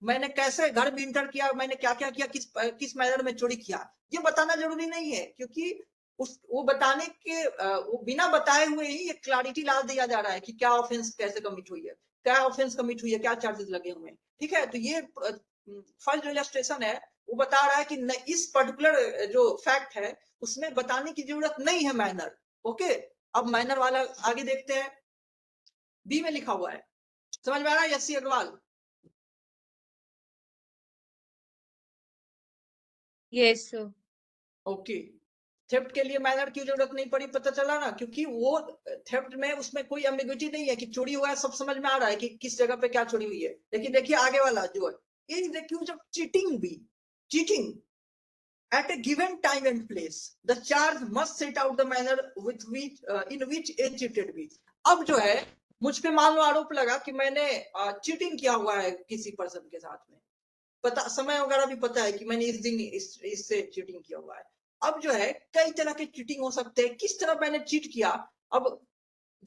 मैंने कैसे घर में इंटर किया, मैंने क्या क्या किया, किस मैनर में चोरी किया, ये बताना जरूरी नहीं है, क्योंकि वो बताने के वो बिना बताए हुए ही एक क्लैरिटी ला दिया जा रहा है कि क्या ऑफेंस कैसे कमिट हुई है, क्या ऑफेंस कमिट हुई है, क्या चार्जेस लगे हुए हैं। ठीक है, तो ये फर्स्ट जो इलस्ट्रेशन है वो बता रहा है कि इस पर्टिकुलर जो फैक्ट है उसमें बताने की जरूरत नहीं है मैनर। ओके, अब मैनर वाला आगे देखते हैं, बी में लिखा हुआ है, समझ में आ रहा है Yashi Agrawal? Yes sir. Okay, theft के लिए मैनर की जरूरत नहीं पड़ी, पता चला ना, क्योंकि वो थेफ्ट में उसमें कोई एम्बिग्विटी नहीं है कि चोरी हुआ है, सब समझ में आ रहा है कि किस जगह पे क्या चोरी हुई है। लेकिन देखिए आगे वाला जो है, is accused of cheating b, cheating at a given time and place, the charge must set out the manner with which in which a cheated be। अब जो है मुझ पे मान लो आरोप लगा कि मैंने चीटिंग किया हुआ है किसी पर्सन के साथ में, पता समय वगैरह भी पता है कि मैंने इस दिन इससे चीटिंग किया हुआ है। अब जो है कई तरह के चीटिंग हो सकते हैं, किस तरह मैंने चीट किया, अब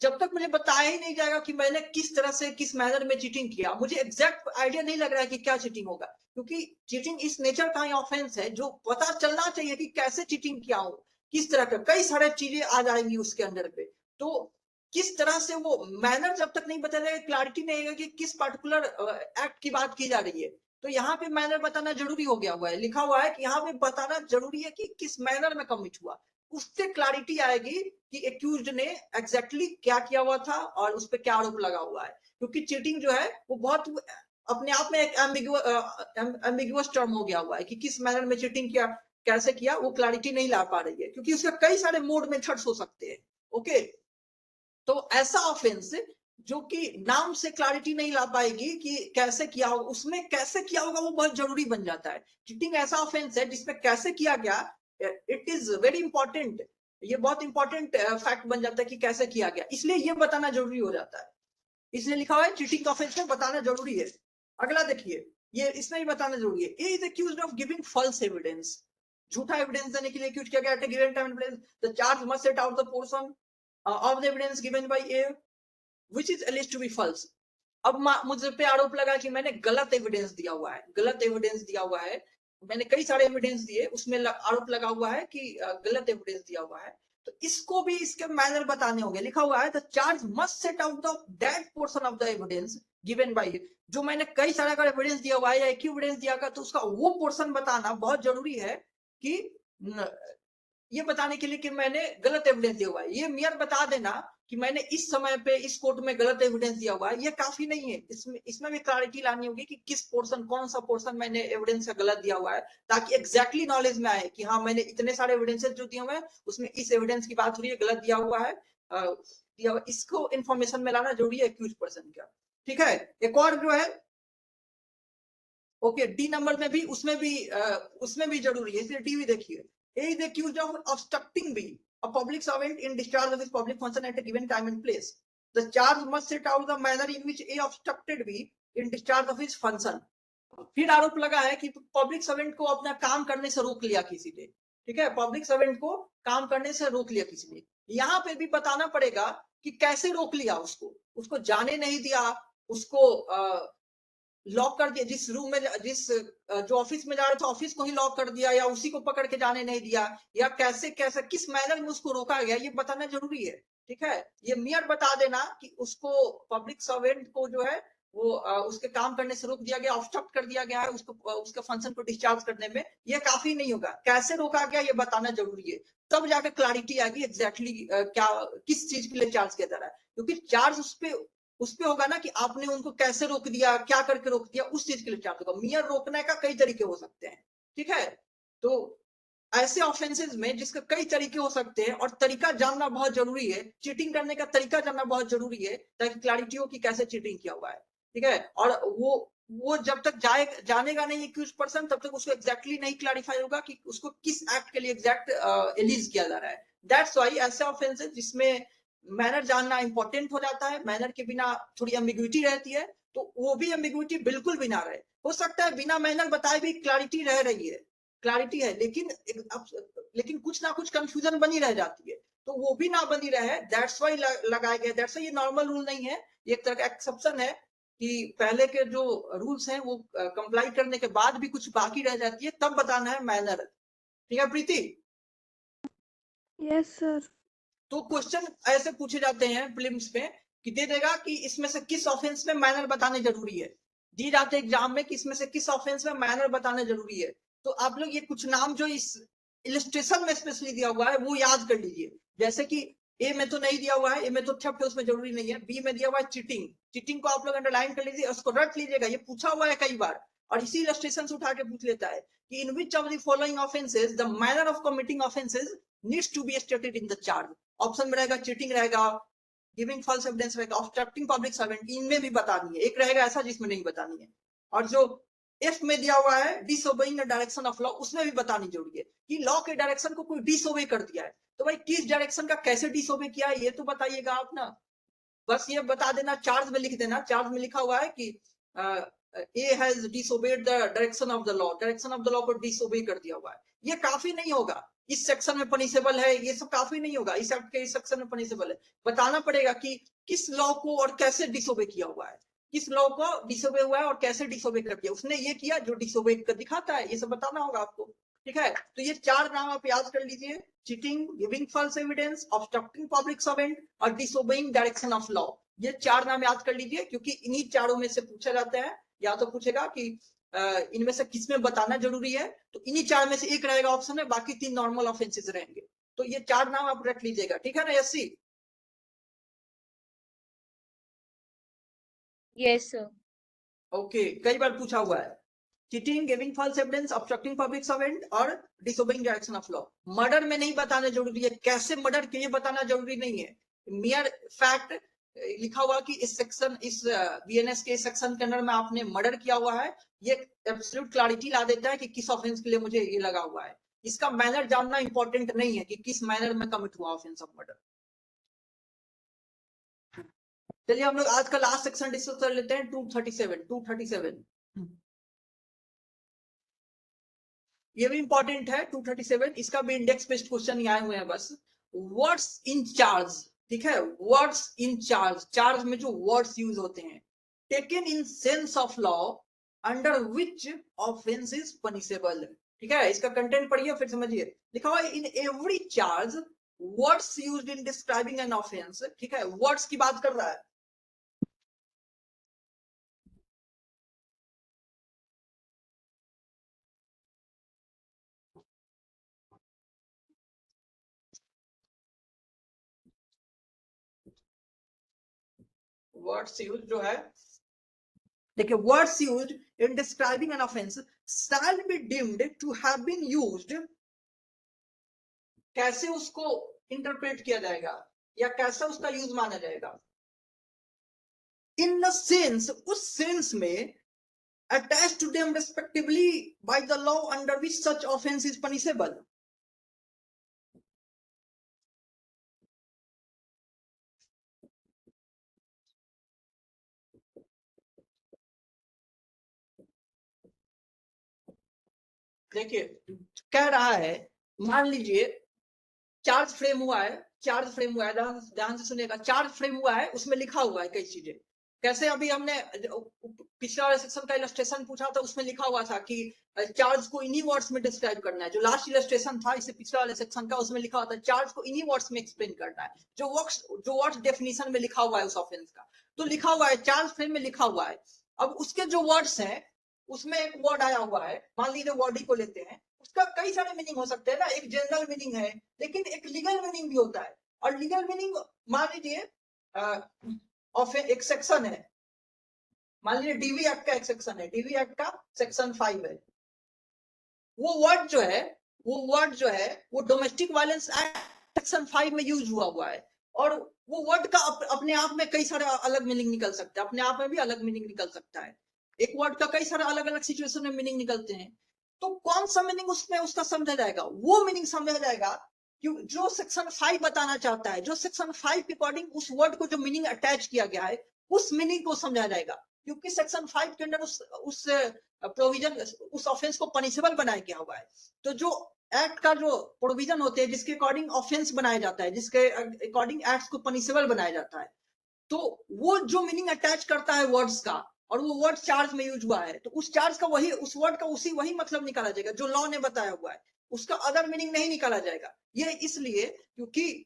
जब तक मुझे बताया ही नहीं जाएगा कि मैंने किस तरह से किस मैनर में चीटिंग किया, मुझे एग्जैक्ट आइडिया नहीं लग रहा है कि क्या चीटिंग होगा, क्योंकि चीटिंग इस नेचर का ही ऑफेंस है जो पता चलना चाहिए कि कैसे चीटिंग किया हूं, किस तरह का, कई सारे चीजें आ जाएंगी उसके अंदर पे। तो किस तरह से वो मैनर जब तक नहीं बता जाएगा, क्लैरिटी नहीं आएगा कि किस पर्टिकुलर एक्ट की बात की जा रही है, तो यहाँ पे मैनर बताना जरूरी हो गया हुआ है, लिखा हुआ है कि यहाँ पे बताना जरूरी है कि किस मैनर में कमिट हुआ, उससे क्लैरिटी आएगी कि एक्यूज्ड ने एग्जैक्टली क्या किया हुआ था और उस पर क्या आरोप लगा हुआ है। क्योंकि चीटिंग जो है वो बहुत अपने आप में एक एम्बिगुअस टर्म हो गया हुआ है कि किस मैनर में चीटिंग किया, कैसे किया, वो क्लैरिटी नहीं ला पा रही है, क्योंकि उसके कई सारे मोड मेथड्स हो सकते हैं। ओके, तो ऐसा ऑफेंस जो कि नाम से क्लैरिटी नहीं ला पाएगी कि कैसे किया होगा, उसमें कैसे किया होगा वो बहुत जरूरी बन जाता है। चीटिंग ऐसा ऑफेंस है जिसमें कैसे किया गया, इट इज वेरी इंपॉर्टेंट, ये बहुत इंपॉर्टेंट फैक्ट बन जाता है कि कैसे किया गया, इसलिए ये बताना जरूरी हो जाता है, इसलिए लिखा हुआ है चीटिंग ऑफेंस में बताना जरूरी है। अगला देखिए, ये इसमें भी बताना जरूरी है, A is accused of giving false evidence, झूठा एविडेंस देने के लिए एक्यूज किया गया at a given time and place, the charge must set out the portion of the evidence given by A which is alleged to be false। अब मुझे पे आरोप लगा कि मैंने गलत एविडेंस दिया हुआ है, गलत एविडेंस दिया हुआ है, मैंने कई सारे एविडेंस दिए, उसमें आरोप लगा हुआ है कि गलत एविडेंस दिया हुआ है, तो इसको भी इसके मैनर बताने होंगे। लिखा हुआ है the charge must set out the that portion of the evidence given bye, जो मैंने कई सारा अगर एविडेंस दिया हुआ है या एक ही एविडेंस दिया गया तो उसका वो पोर्शन बताना बहुत जरूरी है, कि ये बताने के लिए कि मैंने गलत एविडेंस दिया हुआ है। ये मियर बता देना कि मैंने इस समय पे इस कोर्ट में गलत एविडेंस दिया हुआ है, ये काफी नहीं है, इसमें भी क्लैरिटी लानी होगी कि किस पोर्शन, कौन सा पोर्शन मैंने एविडेंस का गलत दिया हुआ है, ताकि एग्जैक्टली नॉलेज में आए कि हाँ मैंने इतने सारे एविडेंसेस जो दिए हुए हैं उसमें इस एविडेंस की बात हो रही है, गलत दिया हुआ है, इसको इंफॉर्मेशन में लाना जरूरी है एक्यूज पर्सन का। ठीक है, एक और जो है ओके डी नंबर में भी, उसमें भी जरूरी है, इसलिए डी भी देखिए, A is accused of obstructing B, a public servant in discharge of his public function at a given time and place. The charge must set out the manner in which A obstructed B in discharge of his function। फिर आरोप लगा है कि पब्लिक सर्वेंट को अपना काम करने से रोक लिया किसी ने, ठीक है, पब्लिक सर्वेंट को काम करने से रोक लिया किसी ने, यहाँ पे भी बताना पड़ेगा कि कैसे रोक लिया, उसको जाने नहीं दिया, उसको लॉक कर दिया, जिस रूम में जो ऑफिस में जा रहा था ऑफिस को ही लॉक कर दिया, या उसी को पकड़ के जाने नहीं दिया, या कैसे कैसे किस मैनर में उसको रोका गया, ये बताना जरूरी है। ठीक है, ये मियर बता देना कि उसको पब्लिक सर्वेंट को जो है वो उसके काम करने से रोक दिया गया, ऑब्स्ट्रक्ट कर दिया गया है उसको, उसके फंक्शन को डिस्चार्ज करने में, ये काफी नहीं होगा, कैसे रोका गया ये बताना जरूरी है, तब जाकर क्लैरिटी आएगी एग्जैक्टली क्या किस चीज के लिए चार्ज किया जा रहा है, क्योंकि चार्ज उस पे होगा ना कि आपने उनको कैसे रोक दिया, क्या करके रोक दिया, उस चीज के लिए चार्ज होगा। मियर रोकने का कई तरीके हो सकते हैं, ठीक है, तो ऐसे ऑफेंसेस में जिसके कई तरीके हो सकते हैं और तरीका जानना बहुत जरूरी है, चीटिंग करने का तरीका जानना बहुत जरूरी है, ताकि क्लैरिटी हो कि कैसे चीटिंग किया हुआ है। ठीक है, और वो जब तक जानेगा नहीं एक्यूज पर्सन, तब तक उसको एग्जैक्टली नहीं क्लैरिफाई होगा कि उसको किस एक्ट के लिए एग्जैक्ट एलिज किया जा रहा है। दैट्स वाई ऐसे ऑफेंसेस जिसमें मैनर जानना इंपॉर्टेंट हो जाता है, मैनर के बिना थोड़ी एम्बिग्युइटी रहती है, तो वो भी एम्बिग्युइटी बिल्कुल भी ना रहे। हो सकता है बिना मैनर बताए भी क्लैरिटी रह रही है, क्लैरिटी है, लेकिन कुछ ना कुछ कंफ्यूजन बनी रह जाती है, तो वो भी ना बनी रहे, दैट्स वाई लगाया गया। दैट्स वाई ये नॉर्मल रूल नहीं है, ये एक तरह का एक्सेप्शन है कि पहले के जो रूल्स हैं वो कंप्लाई करने के बाद भी कुछ बाकी रह जाती है, तब बताना है मैनर। ठीक है प्रीति? Yes sir. तो क्वेश्चन ऐसे पूछे जाते हैं प्रीलिम्स में कि दे देगा कि इसमें से किस ऑफेंस में मैनर बताने जरूरी है, दिए जाते एग्जाम में कि इसमें से किस ऑफेंस में मैनर बताने जरूरी है। तो आप लोग ये कुछ नाम जो इस इलस्ट्रेशन में स्पेशली दिया हुआ है वो याद कर लीजिए। जैसे कि ए में तो नहीं दिया हुआ है, ए में तो थेफ्ट है, उसमें जरूरी नहीं है। बी में दिया हुआ है चीटिंग, चीटिंग को आप लोग अंडरलाइन कर लीजिए, उसको रट लीजिएगा, ये पूछा हुआ है कई बार, और इसी इलस्ट्रेशन से उठा के पूछ लेता है कि in which of the following offences the manner of committing offences needs to be stated in the charge. Option में रहेगा चीटिंग, रहेगा गिविंग फॉल्स एविडेंस, रहेगा ऑब्स्ट्रक्टिंग पब्लिक सर्वेंट, इनमें भी बतानी है। एक रहेगा ऐसा जिसमें नहीं बतानी है। और जो एफ में दिया हुआ है disobeying the direction of law, उसमें भी बतानी जरूरी है कि लॉ के डायरेक्शन को कोई डिसओबे कर दिया है, तो भाई किस डायरेक्शन का कैसे डिसओबे किया है ये तो बताइएगा आप ना। बस ये बता देना, चार्ज में लिख देना, चार्ज में लिखा हुआ है कि A has disobeyed the direction of the law, direction of the law को डिसओबे कर दिया हुआ है। ये काफी नहीं होगा, इस सेक्शन में पनिशेबल है, ये सब काफी नहीं होगा, इस एक्ट के इस सेक्शन में पनिशेबल है। बताना पड़ेगा कि किस लॉ को और कैसे डिसओबे किया हुआ है, किस लॉ को डिसओबे हुआ है और कैसे डिसओबे कर दिया, उसने ये किया जो डिसओबे कर दिखाता है, ये सब बताना होगा आपको। ठीक है, तो ये 4 नाम आप याद कर लीजिए, cheating, giving false evidence, obstructing public servant और डिसओबेइंग डायरेक्शन ऑफ लॉ। ये 4 नाम याद कर लीजिए, क्योंकि इन्हीं चारों में से पूछा जाता है। या तो पूछेगा कि इनमें से किसमें बताना जरूरी है, तो इन्हीं 4 में से एक रहेगा ऑप्शन में, बाकी 3 नॉर्मल ऑफेंसेस रहेंगे। तो ये 4 नाम आप रख लीजिएगा, ठीक है ना यसी? Yes sir. ओके, कई बार पूछा हुआ है, cheating, giving false evidence, obstructing public servant और disobeying direction of law. Murder में नहीं बताना जरूरी है, कैसे मर्डर किए बताना जरूरी नहीं है। मियर फैक्ट लिखा हुआ कि इस सेक्शन, इस बीएनएस के सेक्शन के अंदर में आपने मर्डर किया हुआ है, ये एब्सोल्यूट क्लैरिटी ला देता है कि किस ऑफेंस के लिए मुझे ये लगा हुआ है। इसका मैनर जानना इंपॉर्टेंट नहीं है कि किस मैनर में कमिट हुआ ऑफेंस ऑफ मर्डर। चलिए हम लोग आज का लास्ट सेक्शन डिस्कस कर लेते हैं, 237। ये भी इंपॉर्टेंट है 237, इसका भी इंडेक्स बेस्ड क्वेश्चन आए हुए हैं बस। वर्ड्स इन चार्ज, ठीक है, वर्ड्स इन चार्ज, चार्ज में जो वर्ड्स यूज होते हैं, taken in sense of law under which offence is punishable. ठीक है, इसका कंटेंट पढ़िए फिर समझिए। लिखा हुआ है in every charge words used in describing an offence. ठीक है, वर्ड्स की बात कर रहा है। वर्ड्स यूज जो है, देखिए, words used in describing an offence shall be deemed to have been used, कैसे उसको इंटरप्रेट किया जाएगा या कैसे उसका यूज माना जाएगा, इन द सेंस, उस सेंस में, attached to them respectively by the law under which such offense is punishable। देखिए कह रहा है, मान लीजिए चार्ज फ्रेम हुआ है, ध्यान से सुनिएगा, चार्ज फ्रेम हुआ है, उसमें लिखा हुआ है कई चीजें। कैसे अभी हमने पिछला वाले सेक्शन का इलस्ट्रेशन पूछा था, उसमें लिखा हुआ था कि चार्ज को इन्हीं वर्ड्स में डिस्क्राइब करना है। जो लास्ट इलस्ट्रेशन था इससे पिछला वाले सेक्शन का, उसमें लिखा हुआ था चार्ज को इन्हीं वर्ड्स में एक्सप्लेन करना है, जो वर्ड्स डेफिनेशन में लिखा हुआ है उस ऑफेंस का। तो लिखा हुआ है चार्ज फ्रेम में लिखा हुआ है। अब उसके जो वर्ड्स हैं, उसमें एक वर्ड आया हुआ है, मान लीजिए बॉडी को लेते हैं, उसका कई सारे मीनिंग हो सकते हैं ना। एक जनरल मीनिंग है, लेकिन एक लीगल मीनिंग भी होता है। और लीगल मीनिंग, मान लीजिए ऑफ एक सेक्शन है, मान लीजिए डीवी एक्ट का एक सेक्शन है, डीवी एक्ट का सेक्शन 5 है। वो वर्ड जो है वो डोमेस्टिक वायलेंस एक्ट सेक्शन 5 में यूज हुआ है। और वो वर्ड का अपने आप में कई सारे अलग मीनिंग निकल सकता है, अपने आप में भी अलग मीनिंग निकल सकता है। एक वर्ड का कई सारे अलग अलग सिचुएशन में मीनिंग निकलते हैं। तो कौन सा मीनिंग उसमें उसका समझा जाएगा, वो मीनिंग समझा जाएगा जो सेक्शन 5 बताना चाहता है, जो सेक्शन 5 के अकॉर्डिंग उस वर्ड को जो मीनिंग अटैच किया गया है उस मीनिंग को समझा जाएगा, क्योंकि सेक्शन 5 के अंदर उस प्रोविजन उस ऑफेंस को पनिशेबल बनाया गया हुआ है। तो जो एक्ट का जो प्रोविजन होते हैं जिसके अकॉर्डिंग ऑफेंस बनाया जाता है, जिसके अकॉर्डिंग एक्ट्स को पनिशेबल बनाया जाता है, तो वो जो मीनिंग अटैच करता है वर्ड्स का, और वो वर्ड चार्ज में यूज हुआ है, तो उस चार्ज का वही, उस वर्ड का वही मतलब निकाला जाएगा जो लॉ ने बताया हुआ है, उसका अदर मीनिंग नहीं निकाला जाएगा। ये इसलिए क्योंकि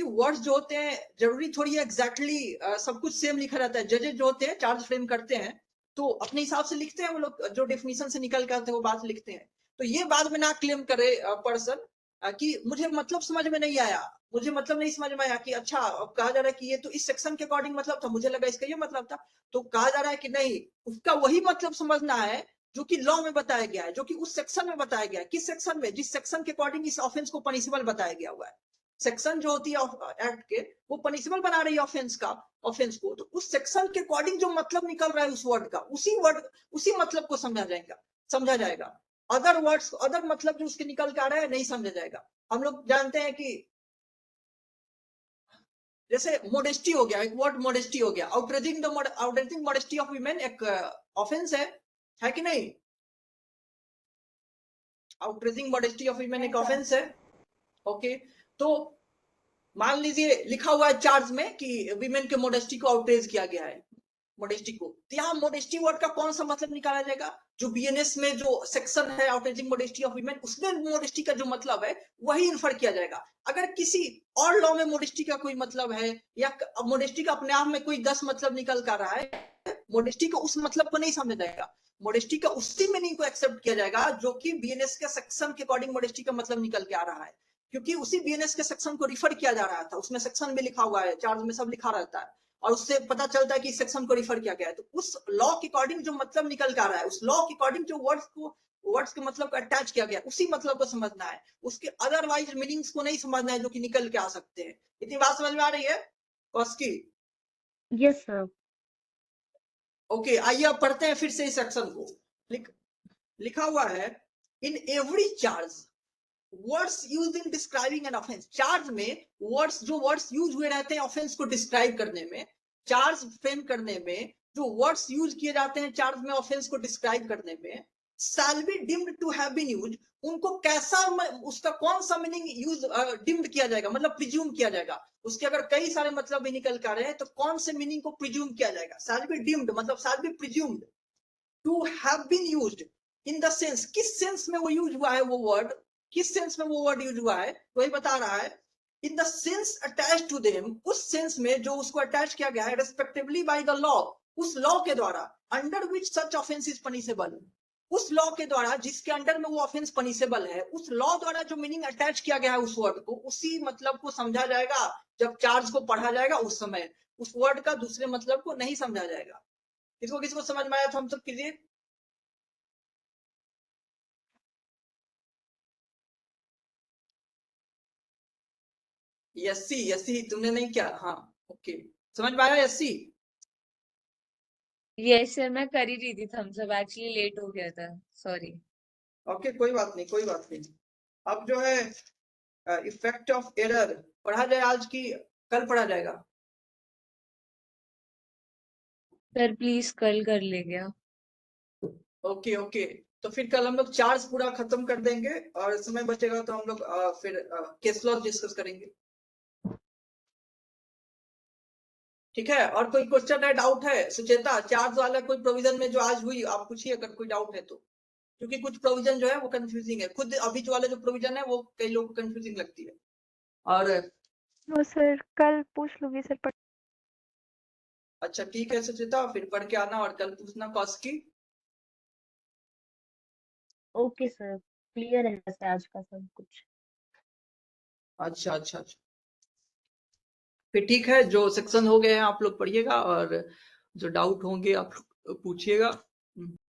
वर्ड्स जो होते हैं जरूरी थोड़ी एग्जैक्टली सब कुछ सेम लिखा रहता है। जजेज जो होते हैं चार्ज फ्रेम करते हैं तो अपने हिसाब से लिखते हैं, वो लोग जो डेफिनेशन से निकल के आते हैं वो बात लिखते हैं। तो ये बाद में ना क्लेम करे पर्सन कि मुझे मतलब समझ में नहीं आया, मुझे मतलब नहीं समझ में आया कि अच्छा अब कहा जा रहा है कि ये तो इस सेक्शन के अकॉर्डिंग मतलब था, मुझे लगा इसका ये मतलब था। तो कहा जा रहा है कि नहीं, उसका वही मतलब समझना है जो कि लॉ में बताया गया है, जो कि उस सेक्शन में बताया गया है। किस सेक्शन में? जिस सेक्शन के अकॉर्डिंग इस ऑफेंस को पनिशेबल बताया गया हुआ है। सेक्शन जो होती है एक्ट के, वो पनिशेबल बना रही है ऑफेंस को, तो उस सेक्शन के अकॉर्डिंग जो मतलब निकल रहा है उस वर्ड का, उसी मतलब को समझा जाएगा। अदर वर्ड्स, अदर मतलब जो उसके निकल के आ रहा है नहीं समझा जाएगा। हम लोग जानते हैं कि जैसे मोडेस्टी हो गया, एक वर्ड मोडेस्टी हो गया, आउटरेजिंग मोडेस्टी ऑफ वीमेन एक ऑफेंस है कि नहीं? आउटरेजिंग मोडेस्टी ऑफ वीमेन एक ऑफेंस है। ओके, तो मान लीजिए लिखा हुआ है चार्ज में कि वीमेन के मोडेस्टी को आउटरेज किया गया है, मोडेस्टी को, तो यहाँ मोडेस्टी वर्ड का कौन सा मतलब निकाला जाएगा? जो बीएनएस में जो सेक्शन है आउटरेजिंग मोडेस्टी ऑफ वीमेन, उसमें मोडेस्टी का जो मतलब है वही इन्फर किया जाएगा। अगर किसी और लॉ में मोडेस्टी का कोई मतलब है या मोडेस्टी का अपने आप में कोई 10 मतलब निकल कर रहा है, मोडेस्टी को उस मतलब को नहीं समझा जाएगा, मोडेस्टी का उसी मीनिंग को एक्सेप्ट किया जाएगा जो कि बीएनएस के सेक्शन के अकॉर्डिंग मोडेस्टी का मतलब निकल के आ रहा है, क्योंकि उसी बीएनएस के सेक्शन को रिफर किया जा रहा था। उसमें सेक्शन में लिखा हुआ है, चार्ज में सब लिखा रहता है और उससे पता चलता है कि इस सेक्शन को रिफर किया गया है। तो उस लॉ के अकॉर्डिंग जो मतलब निकल कर आ रहा है, उस लॉ के अकॉर्डिंग जो वर्ड्स के मतलब को अटैच किया गया, उसी मतलब को समझना है, उसके अदरवाइज मीनिंग्स को नहीं समझना है जो कि निकल के आ सकते हैं। इतनी बात समझ में आ रही है कौशिकी? Yes sir. ओके, आइए अब पढ़ते हैं फिर से इस सेक्शन को। लिखा हुआ है in every charge words used in describing an offence. Charge में वर्ड्स यूज हुए रहते हैं ऑफेंस को डिस्क्राइब करने में, चार्ज फ्रेम करने में जो वर्ड्स यूज किए जाते हैं चार्ज में ऑफेंस को डिस्क्राइब करने में, shall be deemed to have been used, उनको कैसा, उसका कौन सा मीनिंग यूज डिम्ड किया जाएगा, मतलब प्रिज्यूम किया जाएगा। उसके अगर कई सारे मतलब भी निकल कर रहे हैं तो कौन से मीनिंग को प्रिज्यूम किया जाएगा? shall be deemed मतलब shall be presumed to have been used in the sense, किस सेंस में वो यूज हुआ है, वो वर्ड किस सेंस में वो वर्ड यूज हुआ है वही बता रहा है। In the sense attach to them, उस सेंस में जो उसको अटैच किया गया है, रेस्पेक्टिवली बाय द लॉ, उस लॉ के द्वारा, under which such offence is punishable, उस लॉ के द्वारा जिसके अंडर में वो ऑफेंस पनिशेबल है, उस लॉ द्वारा जो मीनिंग अटैच किया गया है उस वर्ड को, उसी मतलब को समझा जाएगा। जब चार्ज को पढ़ा जाएगा उस समय उस वर्ड का दूसरे मतलब को नहीं समझा जाएगा। इसको किसको समझ में आया था? हम सब कीजिए। यस्सी तुमने नहीं क्या? हाँ ओके, समझ में आया यस्सी? यस सर, मैं कर ही रही थी थम्स अप, एक्चुअली लेट हो गया था, सॉरी। ओके, कोई बात नहीं। अब जो है इफेक्ट ऑफ एरर पढ़ा जाए आज की कल पढ़ा जाएगा? सर प्लीज कल कर ले गया। ओके, तो फिर कल हम लोग चार्ज पूरा खत्म कर देंगे और समय बचेगा तो हम लोग फिर केस लॉ डिस्कस करेंगे। ठीक है, और कोई क्वेश्चन है, डाउट है? सुचेता, चार्ज वाला कोई प्रोविजन में जो आज हुई आप पूछिए अगर कोई डाउट है तो, क्योंकि कुछ प्रोविजन जो है वो कंफ्यूजिंग है, खुद अभी जो वाला जो प्रोविजन है वो कई लोगों को कंफ्यूजिंग लगती है। और वो सर कल पूछ लूंगी सर। अच्छा ठीक है सुचेता, फिर पढ़ के आना और कल पूछना कौशिकी। ओके सर, क्लियर है वैसे आज का सब कुछ। अच्छा, फिर ठीक है, जो सेक्शन हो गए हैं आप लोग पढ़िएगा और जो डाउट होंगे आप लोग पूछिएगा।